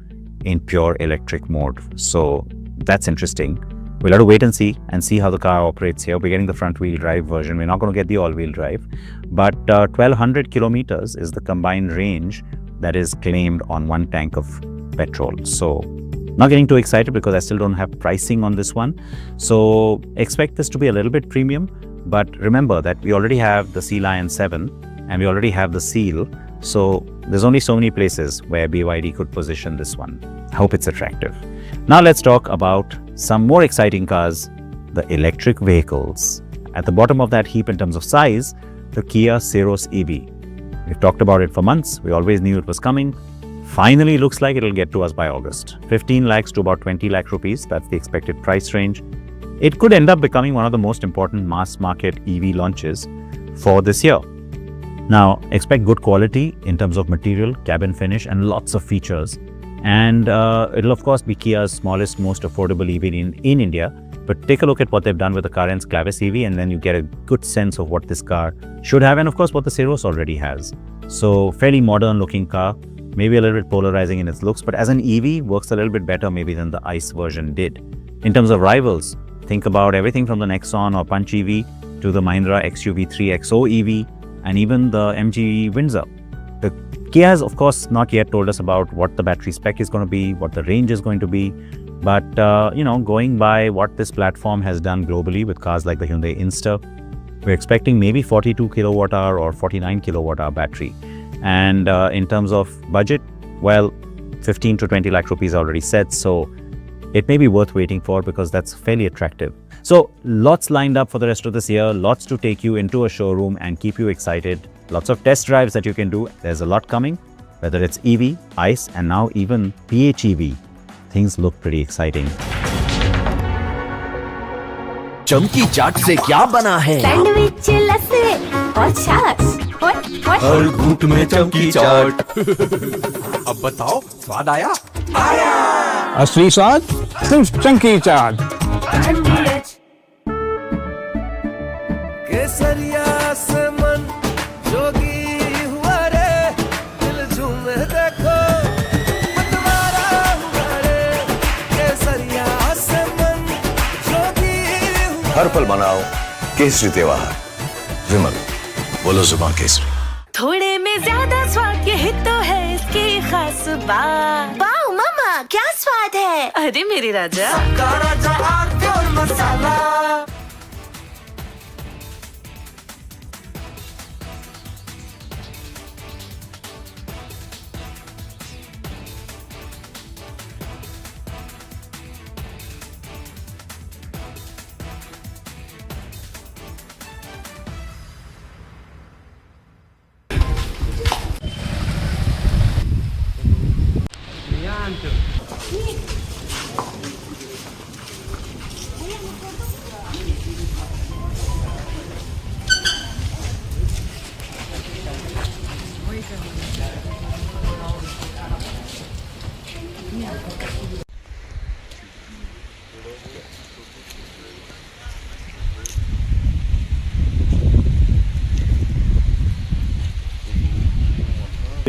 in pure electric mode. So that's interesting. We'll have to wait and see how the car operates here. We're getting the front-wheel drive version. We're not going to get the all-wheel drive. But 1,200 kilometers is the combined range that is claimed on one tank of petrol. So not getting too excited because I still don't have pricing on this one. So expect this to be a little bit premium. But remember that we already have the Sea Lion 7 and we already have the Seal. So there's only so many places where BYD could position this one. I hope it's attractive. Now let's talk about some more exciting cars, the electric vehicles. At the bottom of that heap in terms of size, the Kia Ceros EV. We've talked about it for months. We always knew it was coming. Finally, looks like it'll get to us by August. 15 lakhs to about 20 lakh rupees, that's the expected price range. It could end up becoming one of the most important mass market EV launches for this year. Now, expect good quality in terms of material, cabin finish, and lots of features. And it'll of course be Kia's smallest, most affordable EV in India. But take a look at what they've done with the Carens Clavis EV, and then you get a good sense of what this car should have, and of course what the Ceros already has. So fairly modern looking car, maybe a little bit polarizing in its looks, but as an EV works a little bit better maybe than the ICE version did. In terms of rivals, think about everything from the Nexon or Punch EV to the Mahindra XUV3 XO EV and even the MG Windsor. The Kia has of course not yet told us about what the battery spec is going to be, what the range is going to be, but going by what this platform has done globally with cars like the Hyundai Insta, we're expecting maybe 42 kilowatt hour or 49 kilowatt hour battery. And in terms of budget, well, 15 to 20 lakh rupees already set, so it may be worth waiting for because that's fairly attractive. So lots lined up for the rest of this year, lots to take you into a showroom and keep you excited, lots of test drives that you can do. There's a lot coming, whether it's EV, ICE, and now even PHEV. Things look pretty exciting. चमकी चाट से क्या बना है? Sandwich, लस्सी और छाछ। हर घूंट में चमकी चाट। अब बताओ, स्वाद आया? आया। असली स्वाद सिर्फ चमकी चाट। केसरिया से मन जोगी हुआ रे, दिल झूमे देखो मतवारा हुआ रे, केसरिया से मन जोगी हुआ। हर पल मनाओ केसरी त्योहार। विमल, बोलो जुबान केसरी। थोड़े में ज्यादा स्वाद, यही तो है इसकी खास बात। वाओ मामा, क्या स्वाद है? अरे मेरी राजा, सबका राजा आरती मसाला।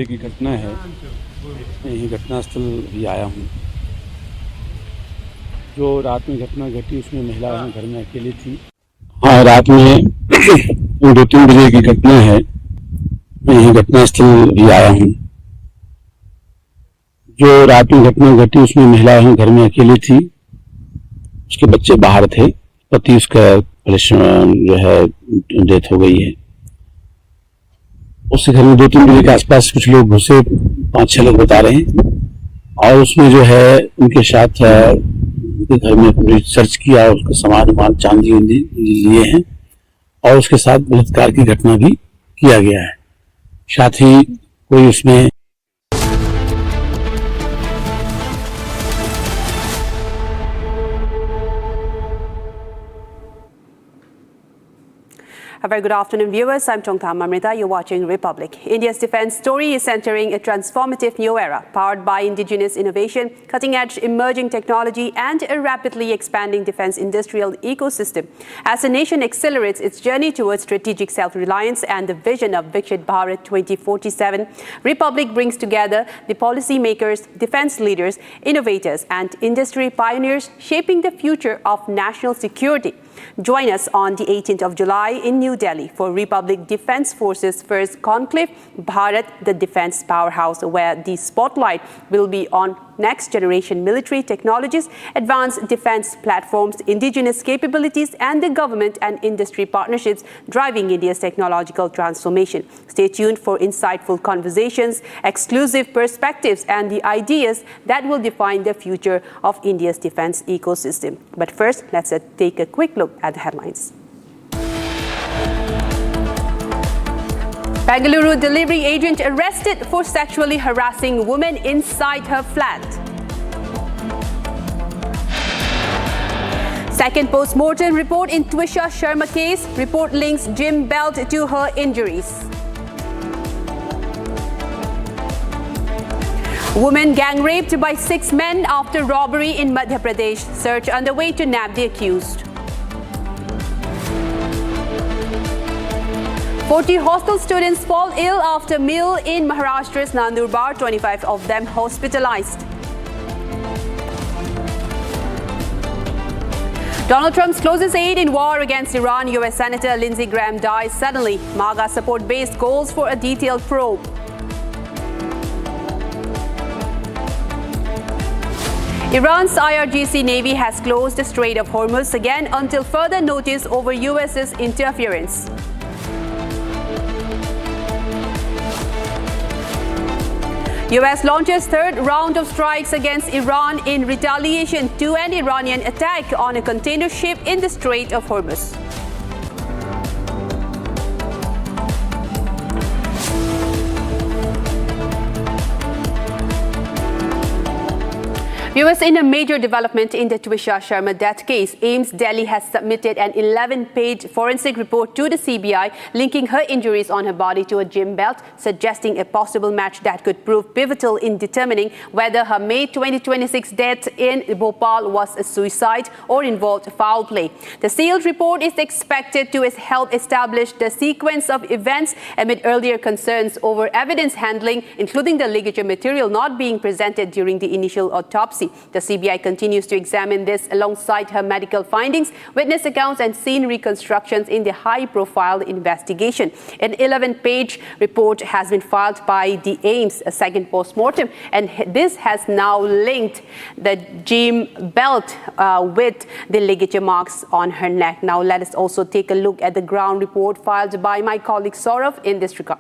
की घटना है, यही घटनास्थल भी आया हूँ। जो रात में घटना घटी उसमें महिला घर में अकेली थी। हाँ, रात में 2-3 बजे की घटना है, यही घटनास्थल भी आया हूँ। जो रात में घटना घटी उसमें महिला घर में अकेली थी, उसके बच्चे बाहर थे, पति उसका जो है डेथ हो गई है। उसके घर में 2-3 बजे के आसपास कुछ लोग घुसे, 5-6 लोग बता रहे हैं, और उसमें जो है उनके साथ उनके घर में पूरी सर्च किया, उसका सामान चांदी लिए हैं और उसके साथ बलात्कार की घटना भी किया गया है। साथ ही कोई उसमें A very good afternoon, viewers. I'm Chongtham Amrita. You're watching Republic. India's defense story is entering a transformative new era, powered by indigenous innovation, cutting-edge emerging technology, and a rapidly expanding defense industrial ecosystem. As the nation accelerates its journey towards strategic self-reliance and the vision of Viksit Bharat 2047, Republic brings together the policymakers, defense leaders, innovators, and industry pioneers shaping the future of national security. Join us on the 18th of July in New Delhi for Republic Defense Forces' first conclave, Bharat, the Defense Powerhouse, where the spotlight will be on next-generation military technologies, advanced defense platforms, indigenous capabilities, and the government and industry partnerships driving India's technological transformation. Stay tuned for insightful conversations, exclusive perspectives, and the ideas that will define the future of India's defense ecosystem. But first, let's take a quick look at the headlines. Bengaluru delivery agent arrested for sexually harassing woman inside her flat. Second post-mortem report in Twisha Sharma case. Report links gym belt to her injuries. Woman gang raped by 6 men after robbery in Madhya Pradesh. Search underway to nab the accused. 40 hostel students fall ill after meal in Maharashtra's Nandurbar, 25 of them hospitalized. Donald Trump's closest aide in war against Iran, US Senator Lindsey Graham, dies suddenly. MAGA support base calls for a detailed probe. Iran's IRGC Navy has closed the Strait of Hormuz again until further notice over US's interference. US launches third round of strikes against Iran in retaliation to an Iranian attack on a container ship in the Strait of Hormuz. Viewers, in a major development in the Twisha Sharma death case, AIIMS Delhi has submitted an 11-page forensic report to the CBI linking her injuries on her body to a gym belt, suggesting a possible match that could prove pivotal in determining whether her May 2026 death in Bhopal was a suicide or involved foul play. The sealed report is expected to help establish the sequence of events amid earlier concerns over evidence handling, including the ligature material not being presented during the initial autopsy. The CBI continues to examine this alongside her medical findings, witness accounts and scene reconstructions in the high-profile investigation. An 11-page report has been filed by the AIIMS, a second post-mortem, and this has now linked the gym belt with the ligature marks on her neck. Now let us also take a look at the ground report filed by my colleague Saurav in this regard.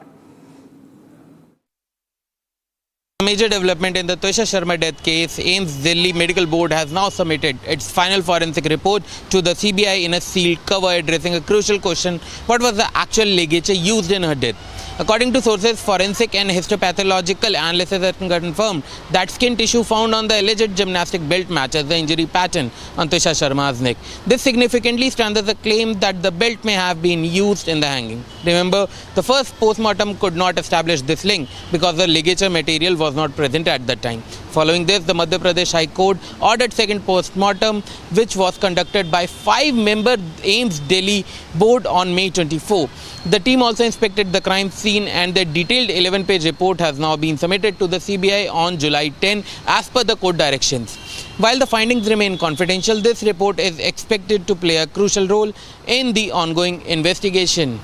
A major development in the Twisha Sharma death case, AIIMS Delhi Medical Board has now submitted its final forensic report to the CBI in a sealed cover, addressing a crucial question: what was the actual ligature used in her death? According to sources, forensic and histopathological analysis has confirmed that skin tissue found on the alleged gymnastic belt matches the injury pattern on Twisha Sharma's neck. This significantly strengthens the claim that the belt may have been used in the hanging. Remember, the first postmortem could not establish this link because the ligature material was not present at that time. Following this, the Madhya Pradesh High Court ordered second post-mortem, which was conducted by 5-member AIIMS Delhi board on May 24. The team also inspected the crime scene, and the detailed 11-page report has now been submitted to the CBI on July 10 as per the court directions. While the findings remain confidential, this report is expected to play a crucial role in the ongoing investigation.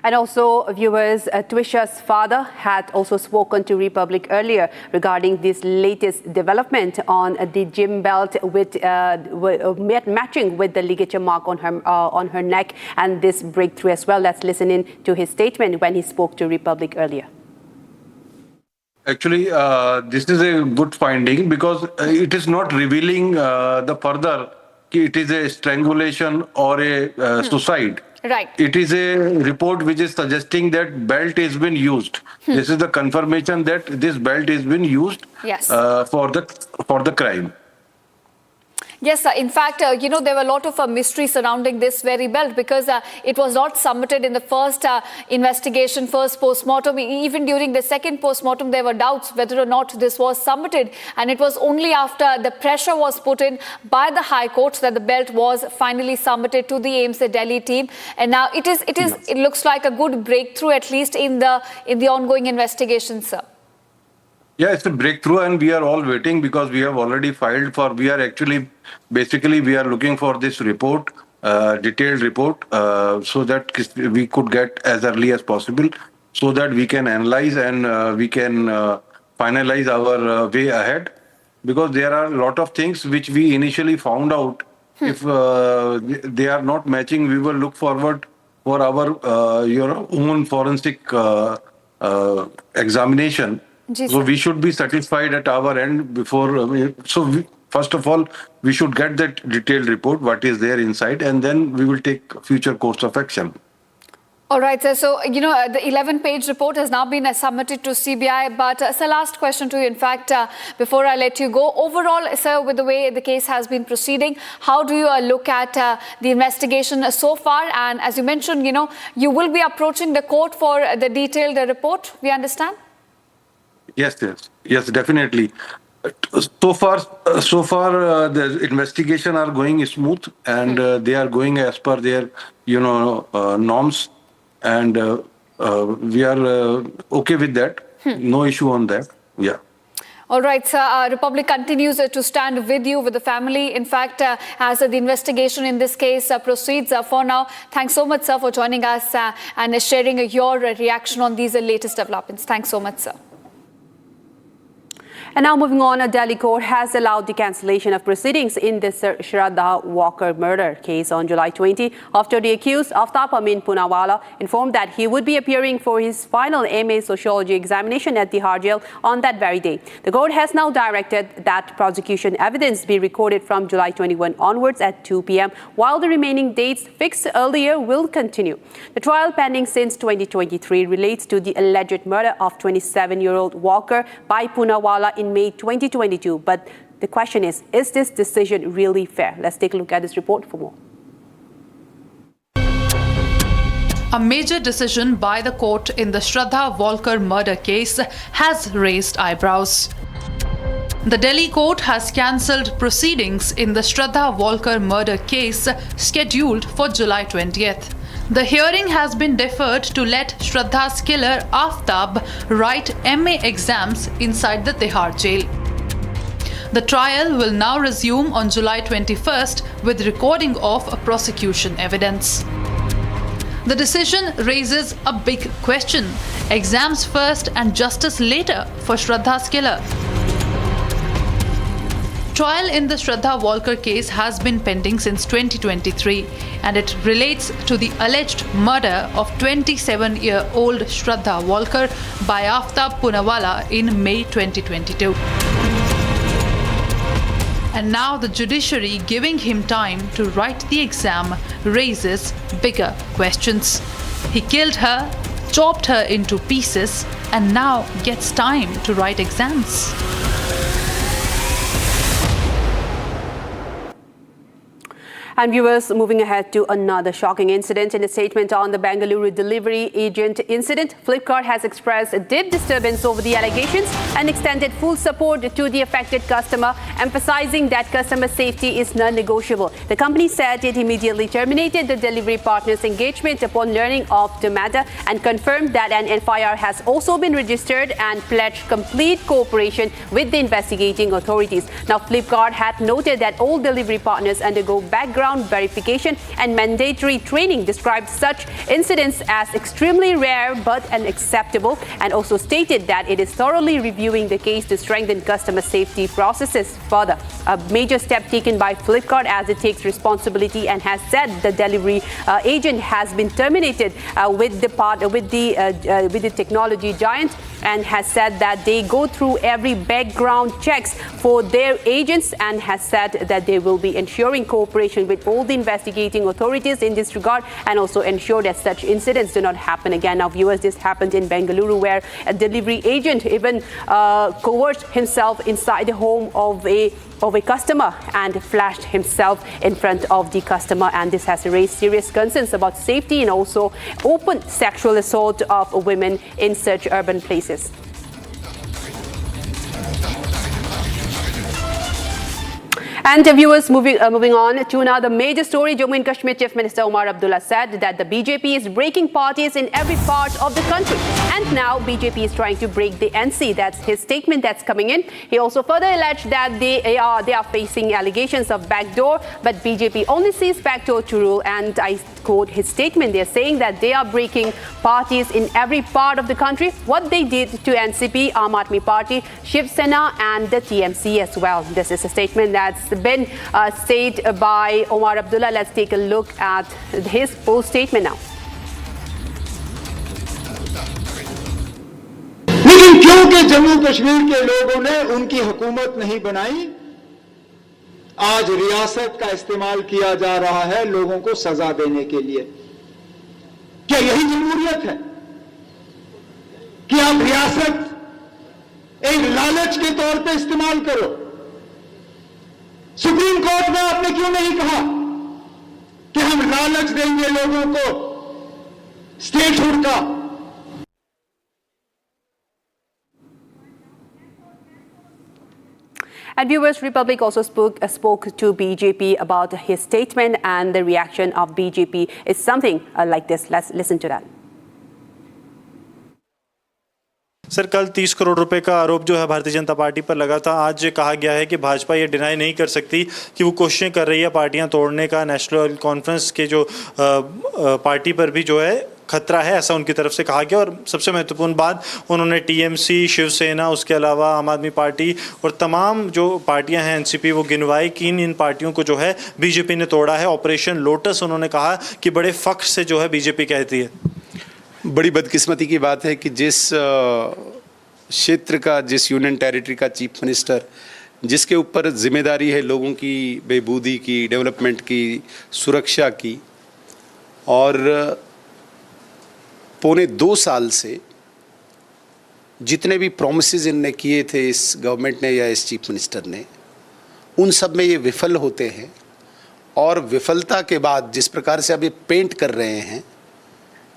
And also, viewers, Twisha's father had also spoken to Republic earlier regarding this latest development on the gym belt with matching with the ligature mark on her neck, and this breakthrough as well. Let's listen in to his statement when he spoke to Republic earlier. Actually, this is a good finding because it is not revealing the further it is a strangulation or a suicide. Right. It is a report which is suggesting that belt has been used. This is the confirmation that this belt has been used for the crime. Yes, sir. In fact, there were a lot of mystery surrounding this very belt because it was not submitted in the first investigation, first post-mortem. Even during the second post-mortem, there were doubts whether or not this was submitted. And it was only after the pressure was put in by the High Court that the belt was finally submitted to the AIIMS Delhi team. And now it looks like a good breakthrough, at least in the ongoing investigation, sir. Yeah, it's a breakthrough, and we are all waiting because we have already filed for. We are looking for this report, detailed report, so that we could get as early as possible, so that we can analyze and we can finalize our way ahead. Because there are a lot of things which we initially found out. If they are not matching, we will look forward for our own forensic examination. So we should be satisfied at our end before. first of all, we should get that detailed report, what is there inside, and then we will take future course of action. All right, sir. So, the 11-page report has now been submitted to CBI. But, sir, last question to you. In fact, before I let you go, overall, sir, with the way the case has been proceeding, how do you look at the investigation so far? And as you mentioned, you will be approaching the court for the detailed report, we understand? Yes, definitely. So far, the investigation are going smooth, and they are going as per their, norms. And we are okay with that. No issue on that. Yeah. All right, sir. Republic continues to stand with you, with the family. In fact, as the investigation in this case proceeds for now, thanks so much, sir, for joining us and sharing your reaction on these latest developments. Thanks so much, sir. And now moving on, a Delhi court has allowed the cancellation of proceedings in the Shraddha Walkar murder case on July 20 after the accused Aaftab Poonawala informed that he would be appearing for his final M.A. sociology examination at the Tihar jail on that very day. The court has now directed that prosecution evidence be recorded from July 21 onwards at 2 p.m. while the remaining dates fixed earlier will continue. The trial pending since 2023 relates to the alleged murder of 27-year-old Walkar by Poonawala in May 2022. But the question is this decision really fair? Let's take a look at this report for more. A major decision by the court in the Shraddha Walkar murder case has raised eyebrows. The Delhi court has cancelled proceedings in the Shraddha Walkar murder case scheduled for July 20th. The hearing has been deferred to let Shraddha's killer Aaftab write M.A. exams inside the Tihar jail. The trial will now resume on July 21st with recording of prosecution evidence. The decision raises a big question: exams first and justice later for Shraddha's killer. Trial in the Shraddha Walkar case has been pending since 2023, and it relates to the alleged murder of 27-year-old Shraddha Walkar by Aaftab Poonawala in May 2022. And now the judiciary giving him time to write the exam raises bigger questions. He killed her, chopped her into pieces, and now gets time to write exams. And viewers, moving ahead to another shocking incident. In a statement on the Bengaluru delivery agent incident, Flipkart has expressed deep disturbance over the allegations and extended full support to the affected customer, emphasizing that customer safety is non-negotiable. The company said it immediately terminated the delivery partner's engagement upon learning of the matter and confirmed that an FIR has also been registered and pledged complete cooperation with the investigating authorities. Now, Flipkart had noted that all delivery partners undergo background verification and mandatory training, described such incidents as extremely rare but unacceptable, and also stated that it is thoroughly reviewing the case to strengthen customer safety processes further. A major step taken by Flipkart as it takes responsibility and has said the delivery agent has been terminated with the technology giant, and has said that they go through every background checks for their agents, and has said that they will be ensuring cooperation with all the investigating authorities in this regard, and also ensure that such incidents do not happen again. Now, viewers, this happened in Bengaluru, where a delivery agent even coerced himself inside the home of a customer and flashed himself in front of the customer, and this has raised serious concerns about safety and also open sexual assault of women in such urban places. And viewers, moving on to another major story. Jammu and Kashmir Chief Minister Omar Abdullah said that the BJP is breaking parties in every part of the country. And now BJP is trying to break the NC. That's his statement that's coming in. He also further alleged that they are facing allegations of backdoor, but BJP only sees backdoor to rule. And I quote his statement. They're saying that they are breaking parties in every part of the country. What they did to NCP, Aam Aadmi Party, Shiv Sena and the TMC as well. This is a statement that's been said by Omar Abdullah. Let's take a look at his full statement now. लेकिन क्योंकि जम्मू कश्मीर के लोगों ने उनकी हुकूमत नहीं बनाई, आज रियासत का इस्तेमाल किया जा रहा है लोगों को सजा देने के लिए। क्या यही जमहूरियत है कि आप रियासत एक लालच के तौर पे इस्तेमाल करो? सुप्रीम कोर्ट ने आपने क्यों नहीं कहा कि हम लालच देंगे लोगों को स्टेटहुड का? And viewers, Republic also spoke to BJP about his statement, and the reaction of BJP is something like this. Let's listen to that. Sir, कल 30 करोड़ रुपए का आरोप जो है भारतीय जनता पार्टी पर लगा था। आज कहा गया है कि भाजपा ये डिनाई नहीं कर सकती कि वो कोशिशें कर रही है पार्टियां तोड़ने का। नेशनल कॉन्फ्रेंस के जो पार्टी पर भी जो है खतरा है, ऐसा उनकी तरफ से कहा गया। और सबसे महत्वपूर्ण बात, उन्होंने टीएमसी, शिवसेना, उसके अलावा आम आदमी पार्टी और तमाम जो पार्टियां हैं एनसीपी, वो गिनवाई कि इन पार्टियों को जो है बीजेपी ने तोड़ा है। ऑपरेशन लोटस उन्होंने कहा कि बड़े फख्र से जो है बीजेपी कहती है। बड़ी बदकिस्मती की बात है कि जिस क्षेत्र का, जिस यूनियन टेरिटरी का चीफ मिनिस्टर, जिसके ऊपर जिम्मेदारी है लोगों की बेहबूदी की, डेवलपमेंट की, सुरक्षा की, और पौने 2 साल से जितने भी प्रोमिसेस इनने किए थे इस गवर्नमेंट ने या इस चीफ मिनिस्टर ने, उन सब में ये विफल होते हैं। और विफलता के बाद जिस प्रकार से अब ये पेंट कर रहे हैं,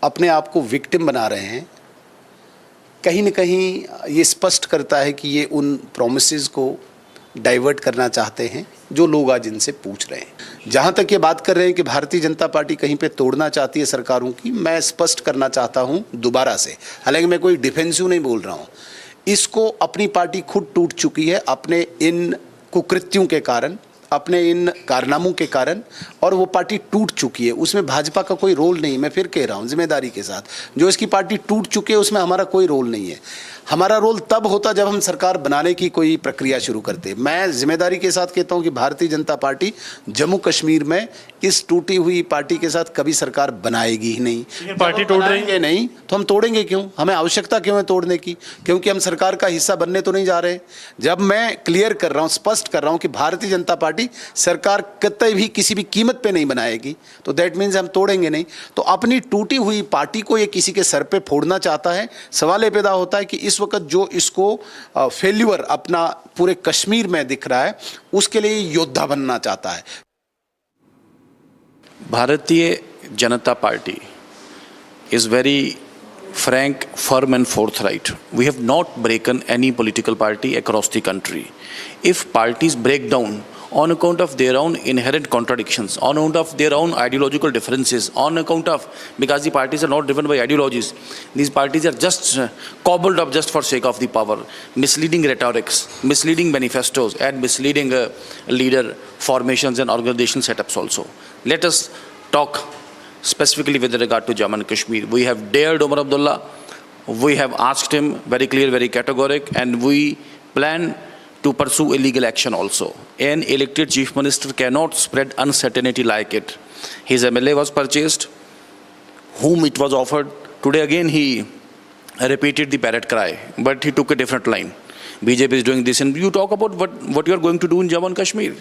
अपने आप को विक्टिम बना रहे हैं, कहीं न कहीं ये स्पष्ट करता है कि ये उन प्रोमिसेस को डाइवर्ट करना चाहते हैं जो लोग आज इनसे पूछ रहे हैं। जहाँ तक ये बात कर रहे हैं कि भारतीय जनता पार्टी कहीं पे तोड़ना चाहती है सरकारों की, मैं स्पष्ट करना चाहता हूँ दोबारा से, हालांकि मैं कोई डिफेंसिव नहीं बोल रहा हूँ, इसको अपनी पार्टी खुद टूट चुकी है अपने इन कुकृत्यों के कारण, अपने इन कारनामों के कारण, और वो पार्टी टूट चुकी है। उसमें भाजपा का कोई रोल नहीं। मैं फिर कह रहा हूँ जिम्मेदारी के साथ, जो इसकी पार्टी टूट चुकी है उसमें हमारा कोई रोल नहीं है। हमारा रोल तब होता जब हम सरकार बनाने की कोई प्रक्रिया शुरू करते। मैं जिम्मेदारी के साथ कहता हूँ कि भारतीय जनता पार्टी जम्मू कश्मीर में इस टूटी हुई पार्टी के साथ कभी सरकार बनाएगी ही नहीं। पार्टी तोड़ रही है नहीं तो हम तोड़ेंगे क्यों? हमें आवश्यकता क्यों है तोड़ने की? क्योंकि हम सरकार का हिस्सा बनने तो नहीं जा रहे। जब मैं क्लियर कर रहा हूँ, स्पष्ट कर रहा हूँ कि भारतीय जनता पार्टी सरकार कतई भी किसी भी कीमत पे नहीं बनाएगी, तो दैट मीन्स हम तोड़ेंगे नहीं। तो अपनी टूटी हुई पार्टी को ये किसी के सर पे फोड़ना चाहता है। सवाल ये पैदा होता है कि इस वक्त जो इसको फेल्यूर अपना पूरे कश्मीर में दिख रहा है, उसके लिए योद्धा बनना चाहता है। Bharatiya Janata party is very frank, firm and forthright. We have not broken any political party across the country. If parties break down on account of their own inherent contradictions, on account of their own ideological differences, on account of, because the parties are not driven by ideologies, these parties are just cobbled up just for sake of the power, misleading rhetorics, misleading manifestos and misleading leader formations and organization setups also. Let us talk specifically with regard to Jammu and Kashmir. We have dared Omar Abdullah, we have asked him very clear, very categoric, and we plan to pursue illegal action also. An elected chief minister cannot spread uncertainty like it. His MLA was purchased, whom it was offered. Today again he repeated the parrot cry, but he took a different line. BJP is doing this, and you talk about what you are going to do in Jammu and Kashmir.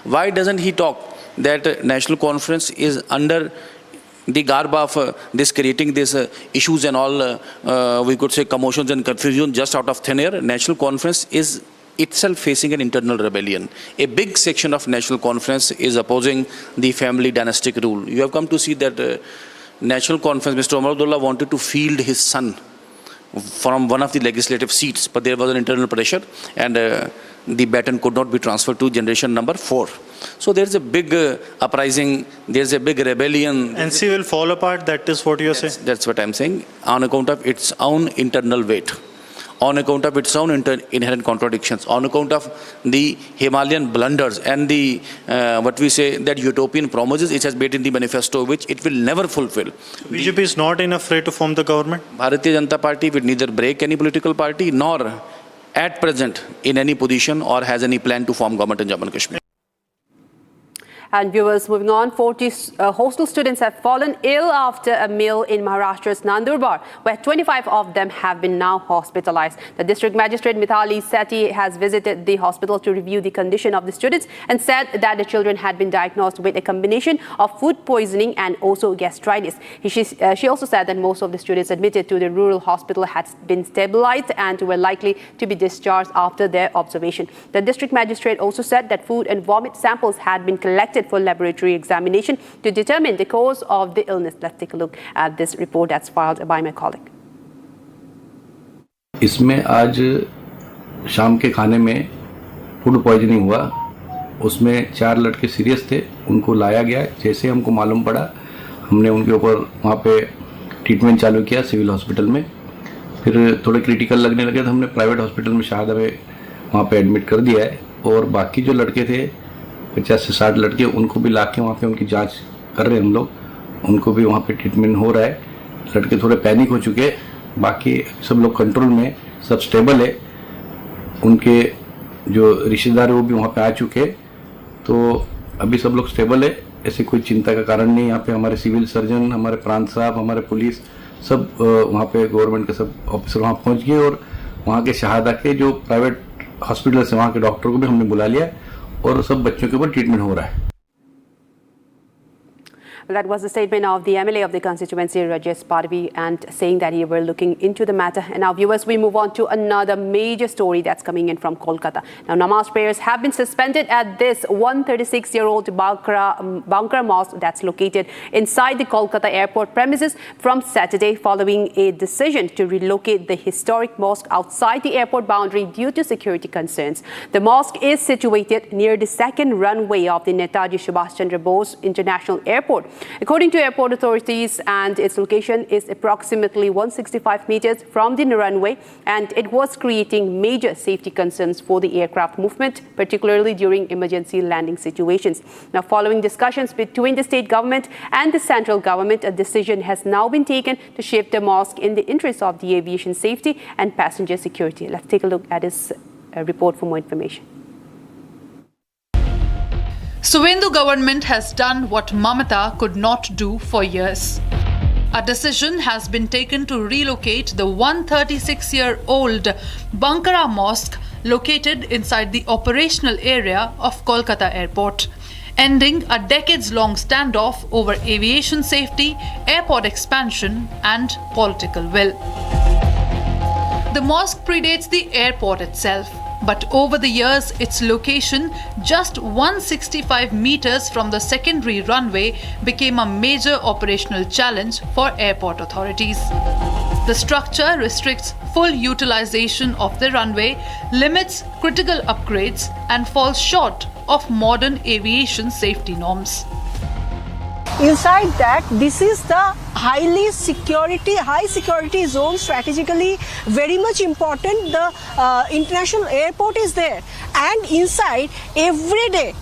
Why doesn't he talk that national conference is under the garb of this creating these issues and all, we could say commotions and confusion just out of thin air? National conference is itself facing an internal rebellion. A big section of national conference is opposing the family dynastic rule. You have come to see that national conference, Mr. Omar Abdullah wanted to field his son from one of the legislative seats, but there was an internal pressure and the baton could not be transferred to generation number 4. So there's a big uprising, there's a big rebellion. NC will fall apart, that is what you're saying? That's what I'm saying, on account of its own internal weight, on account of its own inherent contradictions, on account of the Himalayan blunders and the, what we say, that utopian promises it has made in the manifesto, which it will never fulfill. BJP is not in a fray to form the government? Bharatiya Janata Party will neither break any political party nor at present in any position or has any plan to form government in Jammu and Kashmir. And viewers, moving on, 40 hostel students have fallen ill after a meal in Maharashtra's Nandurbar, where 25 of them have been now hospitalized. The district magistrate Mithali Sethi has visited the hospital to review the condition of the students and said that the children had been diagnosed with a combination of food poisoning and also gastritis. She also said that most of the students admitted to the rural hospital had been stabilized and were likely to be discharged after their observation. The district magistrate also said that food and vomit samples had been collected for laboratory examination to determine the cause of the illness. Let's take a look at this report that's filed by my colleague. इसमें आज शाम के खाने में food poisoning हुआ। उसमें 4 लड़के serious थे, उनको लाया गया। जैसे हमको मालूम पड़ा, हमने उनके ऊपर वहाँ पे ट्रीटमेंट चालू किया सिविल हॉस्पिटल में। फिर थोड़े क्रिटिकल लगने लगे तो हमने प्राइवेट हॉस्पिटल में शारदा में वहाँ पे एडमिट कर दिया है। और बाकी जो लड़के थे 50 से 60 लड़के, उनको भी लाके वहाँ पे उनकी जांच कर रहे हैं हम लोग। उनको भी वहाँ पे ट्रीटमेंट हो रहा है। लड़के थोड़े पैनिक हो चुके, बाकी सब लोग कंट्रोल में, सब स्टेबल है। उनके जो रिश्तेदार है वो भी वहाँ पे आ चुके, तो अभी सब लोग स्टेबल है। ऐसे कोई चिंता का कारण नहीं। यहाँ पे हमारे सिविल सर्जन, हमारे प्रांत साहब, हमारे पुलिस सब वहाँ पे गवर्नमेंट के सब ऑफिसर वहाँ पहुँच गए। और वहाँ के शहादा के जो प्राइवेट हॉस्पिटल से वहाँ के डॉक्टर को भी हमने बुला लिया और सब बच्चों के ऊपर ट्रीटमेंट हो रहा है। That was the statement of the MLA of the constituency, Rajesh Parvi, and saying that he were looking into the matter. And now, viewers, we move on to another major story that's coming in from Kolkata. Now, namaz prayers have been suspended at this 136-year-old Bankra mosque that's located inside the Kolkata airport premises from Saturday, following a decision to relocate the historic mosque outside the airport boundary due to security concerns. The mosque is situated near the second runway of the Netaji Subhash Chandra Bose International Airport. According to airport authorities, and its location is approximately 165 meters from the runway, and it was creating major safety concerns for the aircraft movement, particularly during emergency landing situations. Now, following discussions between the state government and the central government, a decision has now been taken to shift the mosque in the interest of the aviation safety and passenger security. Let's take a look at this report for more information. Suvendu government has done what Mamata could not do for years. A decision has been taken to relocate the 136-year-old Bankara Mosque located inside the operational area of Kolkata Airport, ending a decades-long standoff over aviation safety, airport expansion and political will. The mosque predates the airport itself, but over the years, its location, just 165 meters from the secondary runway, became a major operational challenge for airport authorities. The structure restricts full utilization of the runway, limits critical upgrades, and falls short of modern aviation safety norms. Inside that, this is the high security zone, strategically very much important. The international airport is there, and inside every day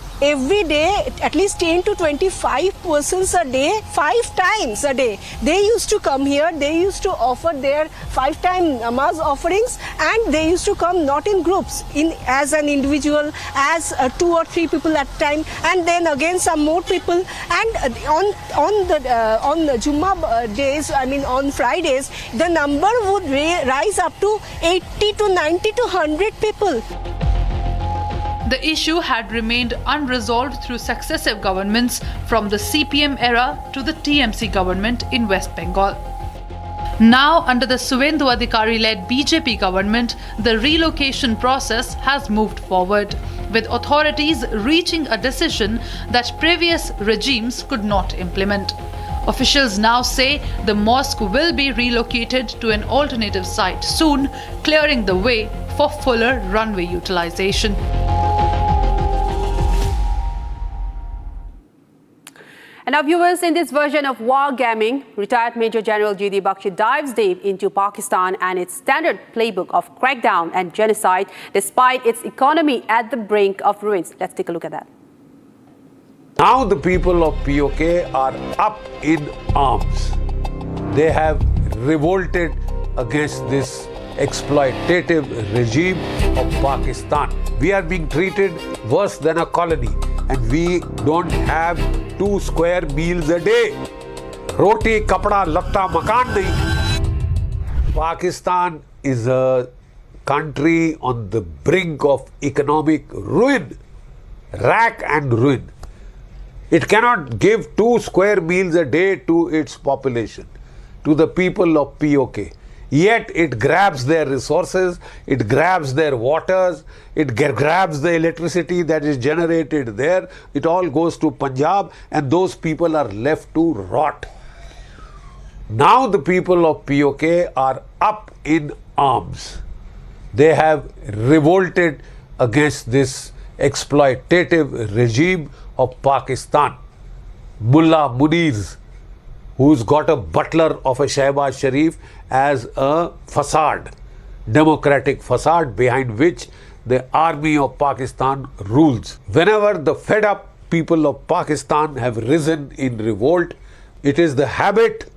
at least 10 to 25 persons a day, 5 times a day, they used to come here. They used to offer their 5-time namaz offerings, and they used to come not in groups, as an individual, as 2 or 3 people at a time, and then again some more people. And on the Jummah days, I mean on Fridays, the number would rise up to 80 to 90 to 100 people. The issue had remained unresolved through successive governments from the CPM era to the TMC government in West Bengal. Now, under the Suvendu Adhikari-led BJP government, the relocation process has moved forward, with authorities reaching a decision that previous regimes could not implement. Officials now say the mosque will be relocated to an alternative site soon, clearing the way for fuller runway utilization. And now, viewers, in this version of War Gaming, retired Major General G.D. Bakshi dives deep into Pakistan and its standard playbook of crackdown and genocide, despite its economy at the brink of ruins. Let's take a look at that. Now the people of POK are up in arms. They have revolted against this exploitative regime of Pakistan. We are being treated worse than a colony. and we don't have 2 square meals a day. Roti, kapda, latta, makan nahi. Pakistan is a country on the brink of economic ruin, rack and ruin. It cannot give 2 square meals a day to its population, to the people of POK. Yet it grabs their resources, it grabs their waters, it grabs the electricity that is generated there. It all goes to Punjab, and those people are left to rot. Now the people of POK are up in arms. They have revolted against this exploitative regime of Pakistan. Mullah Munirs, who's got a butler of a Shehbaz Sharif as a facade, democratic facade behind which the army of Pakistan rules. Whenever the fed up people of Pakistan have risen in revolt, it is the habit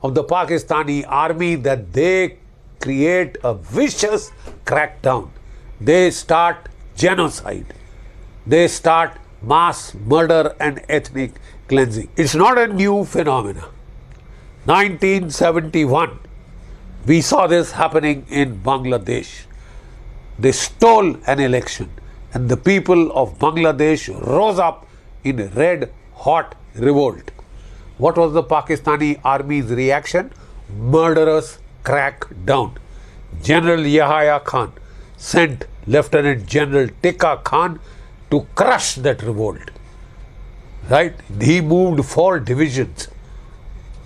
of the Pakistani army that they create a vicious crackdown. They start genocide. They start mass murder and ethnic cleansing. It's not a new phenomenon. 1971, we saw this happening in Bangladesh. They stole an election and the people of Bangladesh rose up in red hot revolt. What was the Pakistani army's reaction? Murderous crackdown. General Yahya Khan sent Lieutenant General Tikka Khan to crush that revolt. Right? He moved 4 divisions.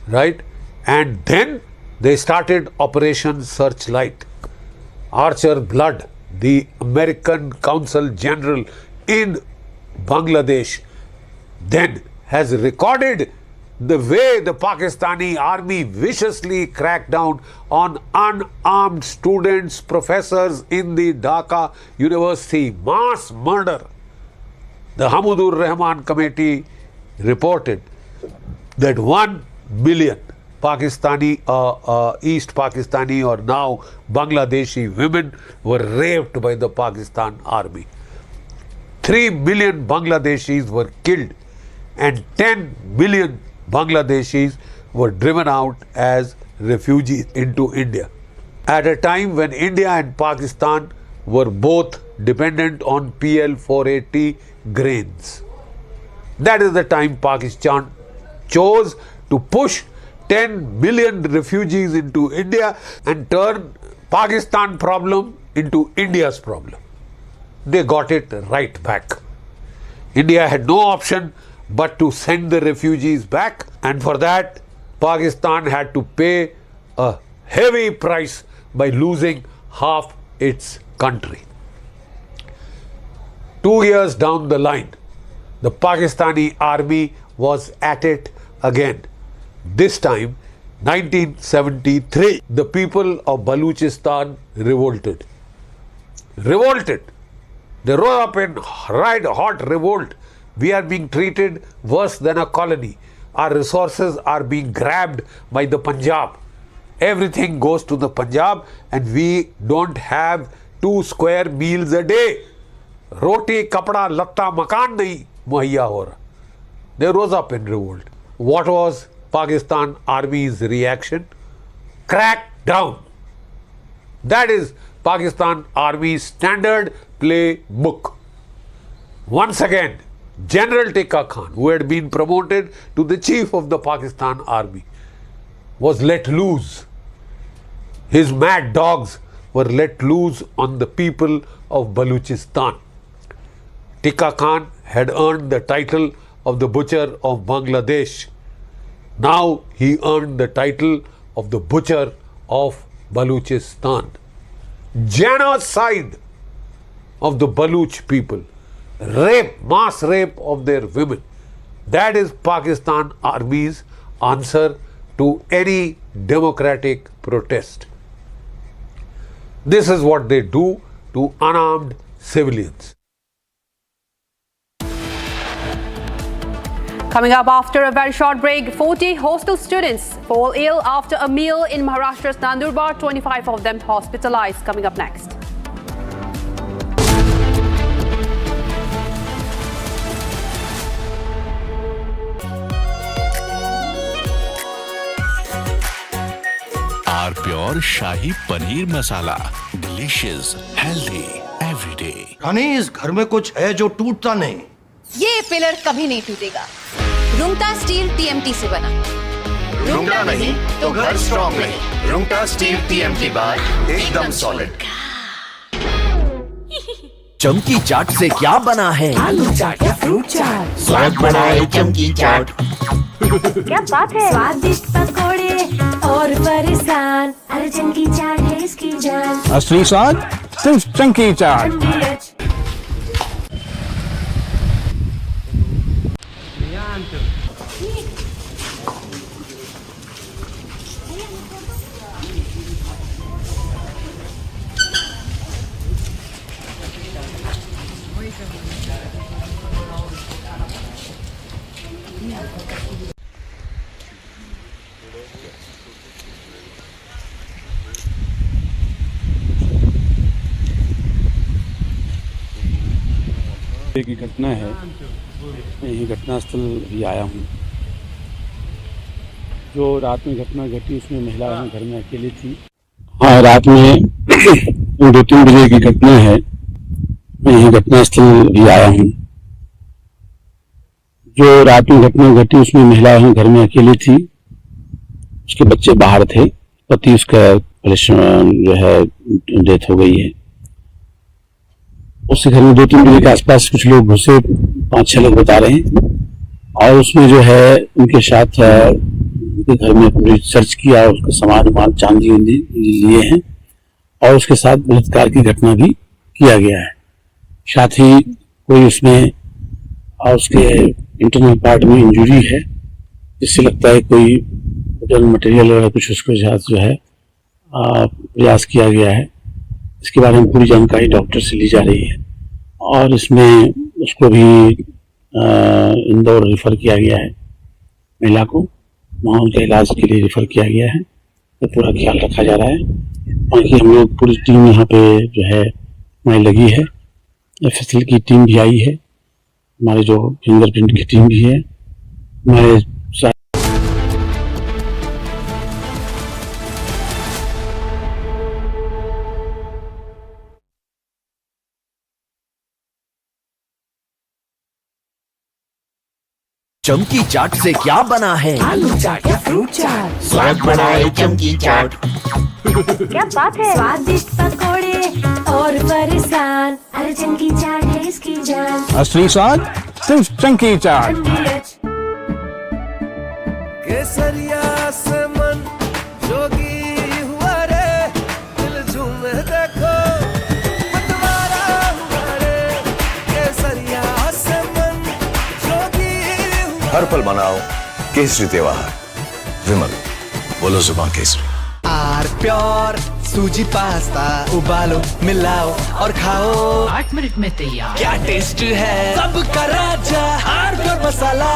Right? And then they started Operation Searchlight. Archer Blood, the American Consul General in Bangladesh, then has recorded the way the Pakistani army viciously cracked down on unarmed students, professors in the Dhaka University. Mass murder. The Hamudur Rahman Committee reported that 1 million Pakistani, East Pakistani or now Bangladeshi women were raped by the Pakistan army. 3 million Bangladeshis were killed and 10 million Bangladeshis were driven out as refugees into India. At a time when India and Pakistan were both dependent on PL 480 grains. That is the time Pakistan chose to push 10 million refugees into India and turn Pakistan problem into India's problem. They got it right back. India had no option but to send the refugees back, and for that Pakistan had to pay a heavy price by losing half its country. 2 years down the line, the Pakistani army was at it again. This time, 1973, the people of Baluchistan revolted. They rose up in red hot revolt. We are being treated worse than a colony. Our resources are being grabbed by the Punjab. Everything goes to the Punjab and we don't have 2 square meals a day. Roti, kapda, latta, makan nahi muhayya ho raha. They rose up in revolt. What was Pakistan Army's reaction? Crackdown. That is Pakistan Army's standard playbook. Once again, General Tikka Khan, who had been promoted to the chief of the Pakistan Army, was let loose. His mad dogs were let loose on the people of Baluchistan. Tikka Khan had earned the title of the butcher of Bangladesh. Now he earned the title of the butcher of Baluchistan. Genocide of the Baluch people. Rape, mass rape of their women. That is Pakistan Army's answer to any democratic protest. This is what they do to unarmed civilians. Coming up after a very short break, 40 hostel students fall ill after a meal in Maharashtra's Nandurbar, 25 of them hospitalized. Coming up next. Shahi paneer masala, delicious, healthy, everyday. Rani, इस घर में कुछ है जो टूटता नहीं। ये pillar कभी नहीं टूटेगा। रुंगटा स्टील TMT से बना। रुंगटा नहीं तो घर स्ट्रॉन्ग नहीं। रुंगटा स्टील TMT बार एकदम सॉलिड। चमकी चाट से क्या बना है? आलू चाट या फ्रूट चाट, स्वाद बनाए चमकी चाट। क्या बात है? स्वादिष्ट पकोड़े और फरसान, अरे चमकी चाट है इसकी जान। असली स्वाद सिर्फ चमकी चाट। की घटना है, मैं यही घटनास्थल भी आया हूँ। जो रात में घटना घटी उसमें महिला घर में अकेली थी। हाँ, रात में 2-3 बजे की घटना है, मैं यही घटनास्थल भी आया हूँ। जो रात में घटना घटी उसमें महिला घर में अकेली थी, उसके बच्चे बाहर थे, पति उसका जो है डेथ हो गई है। उसके घर में 2-3 बजे के आसपास कुछ लोग घुसे, 5-6 लोग बता रहे हैं, और उसमें जो है उनके साथ उनके घर में पूरी सर्च किया और उसका सामान चांदी लिए हैं, और उसके साथ बलात्कार की घटना भी किया गया है। साथ ही कोई उसमें और उसके इंटरनल पार्ट में इंजरी है, जिससे लगता है कोई मटेरियल वगैरह कुछ उसके साथ जो है प्रयास किया गया है। इसके बारे में पूरी जानकारी डॉक्टर से ली जा रही है, और इसमें उसको भी इंदौर रेफर किया गया है, महिला को वहाँ उनके इलाज के लिए रेफर किया गया है। तो पूरा ख्याल रखा जा रहा है। बाकी हम लोग पूरी टीम यहाँ पे जो है हमारी लगी है, FSL की टीम भी आई है, हमारे जो फिंगरप्रिंट की टीम भी है, हमारे चमकी चाट से क्या बना है? आलू चाट या फ्रूट चाट, स्वाद बनाए चमकी चाट। क्या बात है? स्वादिष्ट पकोड़े और फरसान, अरे चमकी चाट है इसकी जान। असली स्वाद सिर्फ चमकी चाट। केसरिया से मन जोगी हुआ रे, दिल झूमे देखो मतवारा हुआ रे। केसरिया से मन जोगी हुआ। हर पल मनाओ केसरी त्योहार। विमल, बोलो जुबान केसरी। आर प्योर सूजी पास्ता, उबालो मिलाओ और खाओ, 8 मिनट में तैयार। क्या टेस्ट है, सबका राजा आर प्योर मसाला।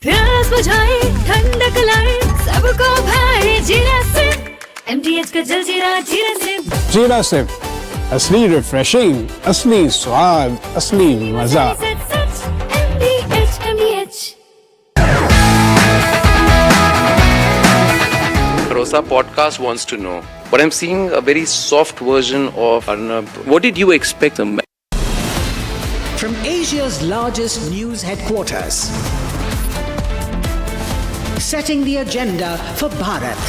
प्यास बुझाए, ठंडक लाए, सबको भाए जीरा सिप, MTH का जलजीरा जीरा सिप। जीरा सिप, असली रिफ्रेशिंग, असली स्वाद, असली मजा। MTH। Rosa podcast wants to know, but I'm seeing a very soft version of Arnab. What did you expect? From Asia's largest news headquarters, setting the agenda for Bharat.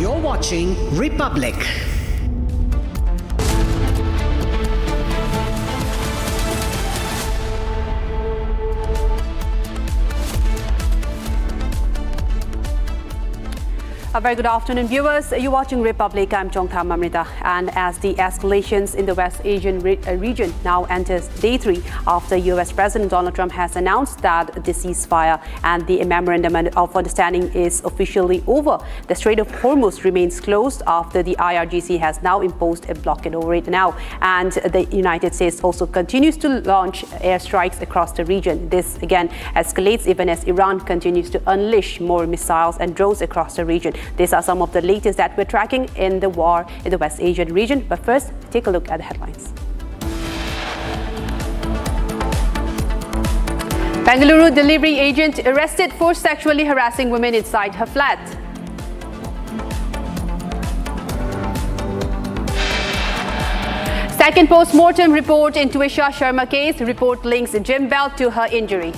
You're watching Republic. A very good afternoon, viewers. You're watching Republic. I'm Chongtham Amrita. And as the escalations in the West Asian region now enters day 3 after US President Donald Trump has announced that the ceasefire and the memorandum of understanding is officially over. The Strait of Hormuz remains closed after the IRGC has now imposed a blockade over it now. And the United States also continues to launch airstrikes across the region. This again escalates even as Iran continues to unleash more missiles and drones across the region. These are some of the latest that we're tracking in the war in the West Asian region. But first, take a look at the headlines. Bengaluru delivery agent arrested for sexually harassing women inside her flat. Second post-mortem report in Tuisha Sharma case. Report links Jim Bell to her injuries.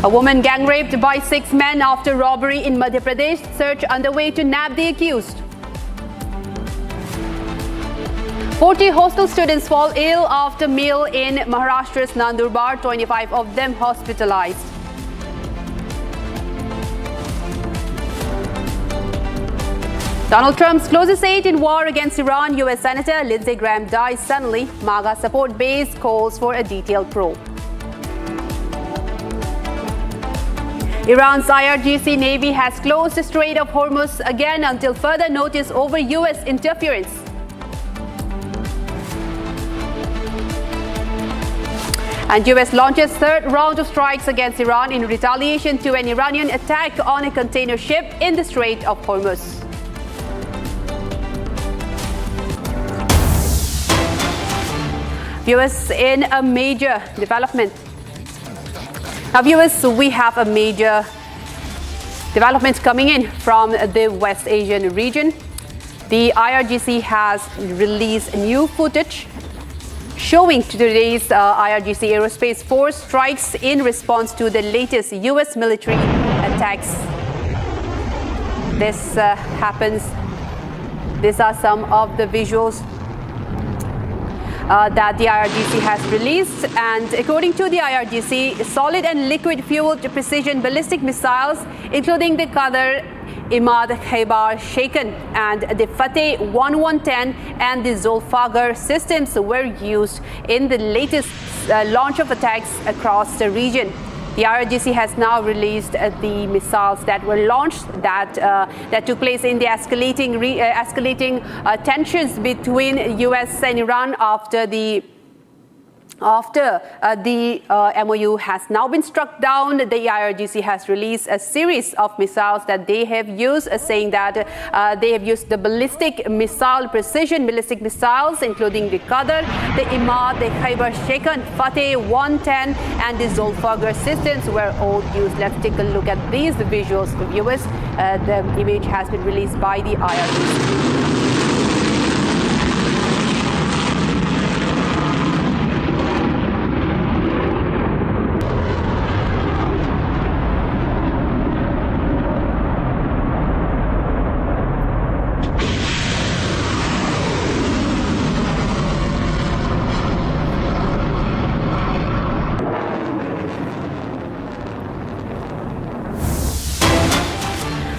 A woman gang raped by 6 men after robbery in Madhya Pradesh. Search underway to nab the accused. 40 hostel students fall ill after meal in Maharashtra's Nandurbar, 25 of them hospitalized. Donald Trump's closest aide in war against Iran, US Senator Lindsey Graham dies suddenly. MAGA support base calls for a detailed probe. Iran's IRGC Navy has closed the Strait of Hormuz again until further notice over US interference. And US launches third round of strikes against Iran in retaliation to an Iranian attack on a container ship in the Strait of Hormuz. Viewers, in a major development. Now, viewers, we have a major development coming in from the West Asian region. The IRGC has released new footage showing today's IRGC Aerospace Force strikes in response to the latest US military attacks. This happens. These are some of the visuals that the IRGC has released, and according to the IRGC, solid and liquid fueled precision ballistic missiles, including the Qadar, Imad Khaybar Shaken and the Fateh 1110 and the Zulfagar systems were used in the latest launch of attacks across the region. The IRGC has now released the missiles that were launched that took place in the escalating tensions between US and Iran after the MOU has now been struck down. The IRGC has released a series of missiles that they have used, saying that they have used the precision ballistic missiles, including the Qadar, the Imad, the Khaybar Shaken, Fateh 110, and the Zulfagar systems were all used. Let's take a look at these visuals, viewers. The image has been released by the IRGC.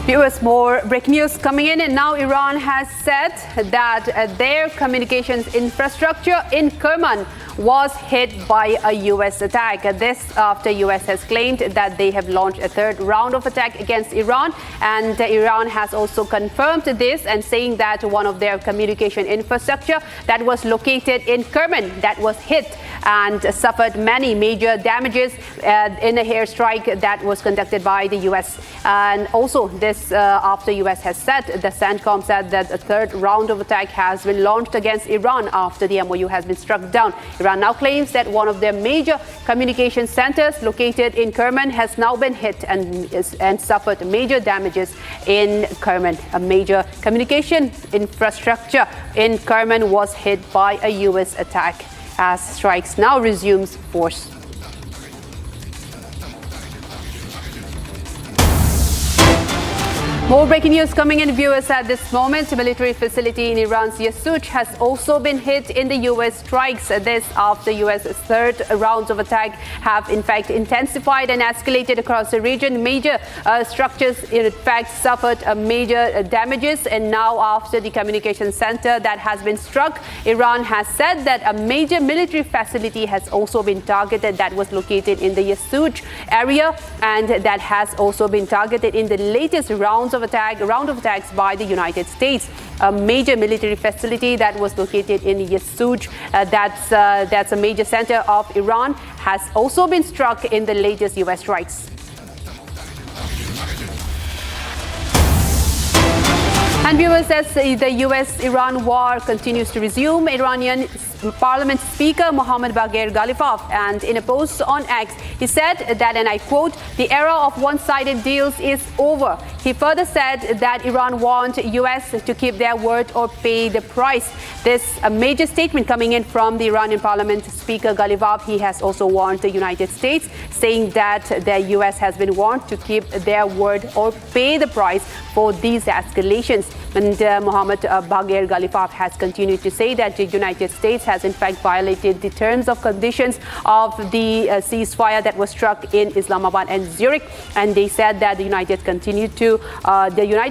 Viewers, more breaking news coming in, and now Iran has said that their communications infrastructure in Kerman was hit by a US attack. This after US has claimed that they have launched a third round of attack against Iran, and Iran has also confirmed this and saying that one of their communication infrastructure that was located in Kerman that was hit and suffered many major damages in a airstrike that was conducted by the US. And also this after US has said, the CENTCOM said that a third round of attack has been launched against Iran after the MOU has been struck down. Iran now claims that one of their major communication centers located in Kerman has now been hit and suffered major damages in Kerman. A major communication infrastructure in Kerman was hit by a US attack as strikes now resumes force. More breaking news coming in, viewers, at this moment. A military facility in Iran's Yasouj has also been hit in the U.S. strikes. This after U.S.'s third rounds of attack have in fact intensified and escalated across the region. Major structures in fact suffered major damages, and now after the communication center that has been struck, Iran has said that a major military facility has also been targeted that was located in the Yasouj area, and that has also been targeted in the latest round of attacks by the United States. A major military facility that was located in Yasouj, that's a major center of Iran, has also been struck in the latest U.S. strikes. And viewers, as the U.S.-Iran war continues to resume, Iranian Parliament Speaker Mohammad Bagher Ghalibaf, and in a post on X, he said that, and I quote, "The era of one-sided deals is over." He further said that Iran wants U.S. to keep their word or pay the price. This a major statement coming in from the Iranian Parliament Speaker Ghalibaf. He has also warned the United States, saying that the U.S. has been warned to keep their word or pay the price for these escalations. And Mohammad Bagher Ghalibaf has continued to say that the United States has in fact violated the terms of conditions of the ceasefire that was struck in Islamabad and Zurich, and they said that the United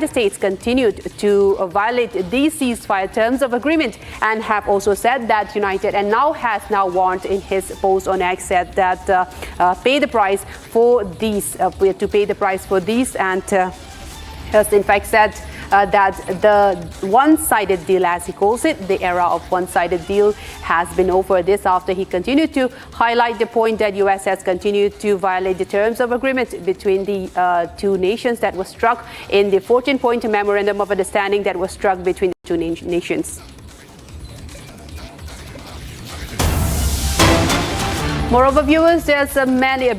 States continued to violate these ceasefire terms of agreement, and have also said that United and has warned in his post on X, said that pay the price for these, to pay the price for these, and has in fact said that the one-sided deal, as he calls it, the era of one-sided deal has been over. This after he continued to highlight the point that U.S. has continued to violate the terms of agreement between the two nations that was struck in the 14-point memorandum of understanding that was struck between the two nations. Moreover, viewers, there's a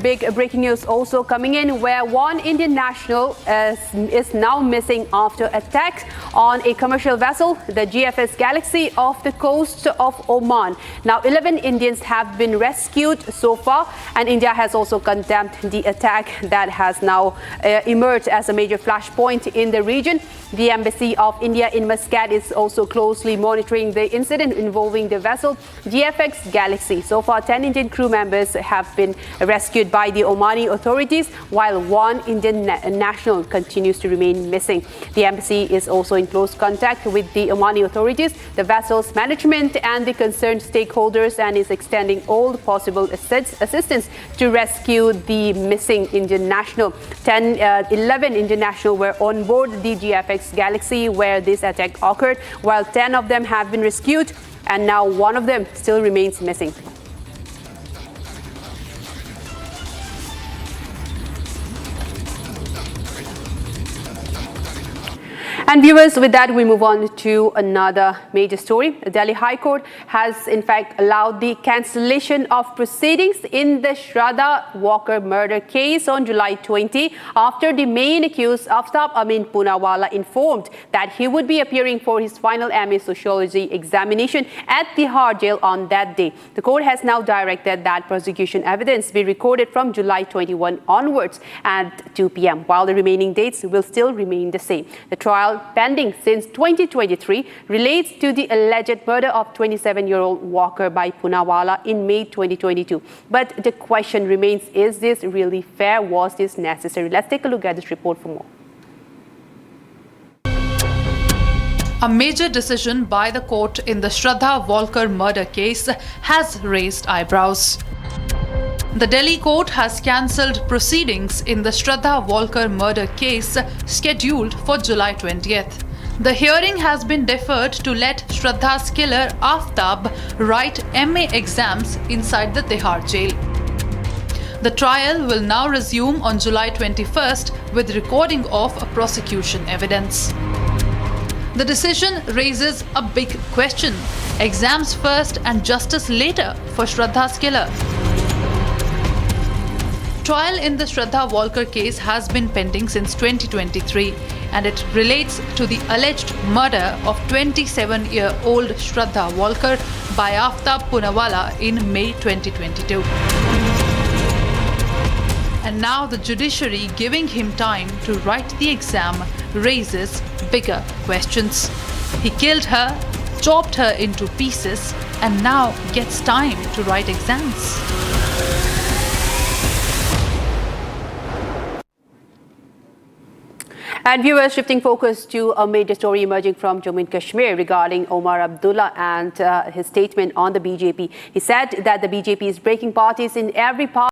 big breaking news also coming in, where one Indian national is now missing after attack on a commercial vessel, the GFS Galaxy, off the coast of Oman. Now, 11 Indians have been rescued so far, and India has also condemned the attack that has now emerged as a major flashpoint in the region. The Embassy of India in Muscat is also closely monitoring the incident involving the vessel GFX Galaxy. So far, 10 Indian crew members have been rescued by the Omani authorities, while one Indian national continues to remain missing. The embassy is also in close contact with the Omani authorities, the vessel's management, and the concerned stakeholders, and is extending all possible assistance to rescue the missing Indian national. 11 Indian nationals were on board the GFX Galaxy where this attack occurred, while 10 of them have been rescued, and now one of them still remains missing. And viewers, with that, we move on to another major story. The Delhi High Court has in fact allowed the cancellation of proceedings in the Shraddha Walkar murder case on July 20 after the main accused, Aaftab Poonawala, informed that he would be appearing for his final M.A. sociology examination at the Tihar jail on that day. The court has now directed that prosecution evidence be recorded from July 21 onwards at 2 p.m., while the remaining dates will still remain the same. The trial, pending since 2023, relates to the alleged murder of 27-year-old Walker by Poonawala in May 2022. But the question remains, is this really fair? Was this necessary? Let's take a look at this report for more. A major decision by the court in the Shraddha Walkar murder case has raised eyebrows. The Delhi court has cancelled proceedings in the Shraddha Walkar murder case scheduled for July 20th. The hearing has been deferred to let Shraddha's killer Aaftab write M.A. exams inside the Tihar jail. The trial will now resume on July 21st with recording of prosecution evidence. The decision raises a big question: exams first and justice later for Shraddha's killer. Trial in the Shraddha Walkar case has been pending since 2023, and it relates to the alleged murder of 27-year-old Shraddha Walkar by Aaftab Poonawala in May 2022. And now the judiciary giving him time to write the exam raises bigger questions. He killed her, chopped her into pieces, and now gets time to write exams. And viewers, shifting focus to a major story emerging from Jammu and Kashmir regarding Omar Abdullah and his statement on the BJP. He said that the BJP is breaking parties in every part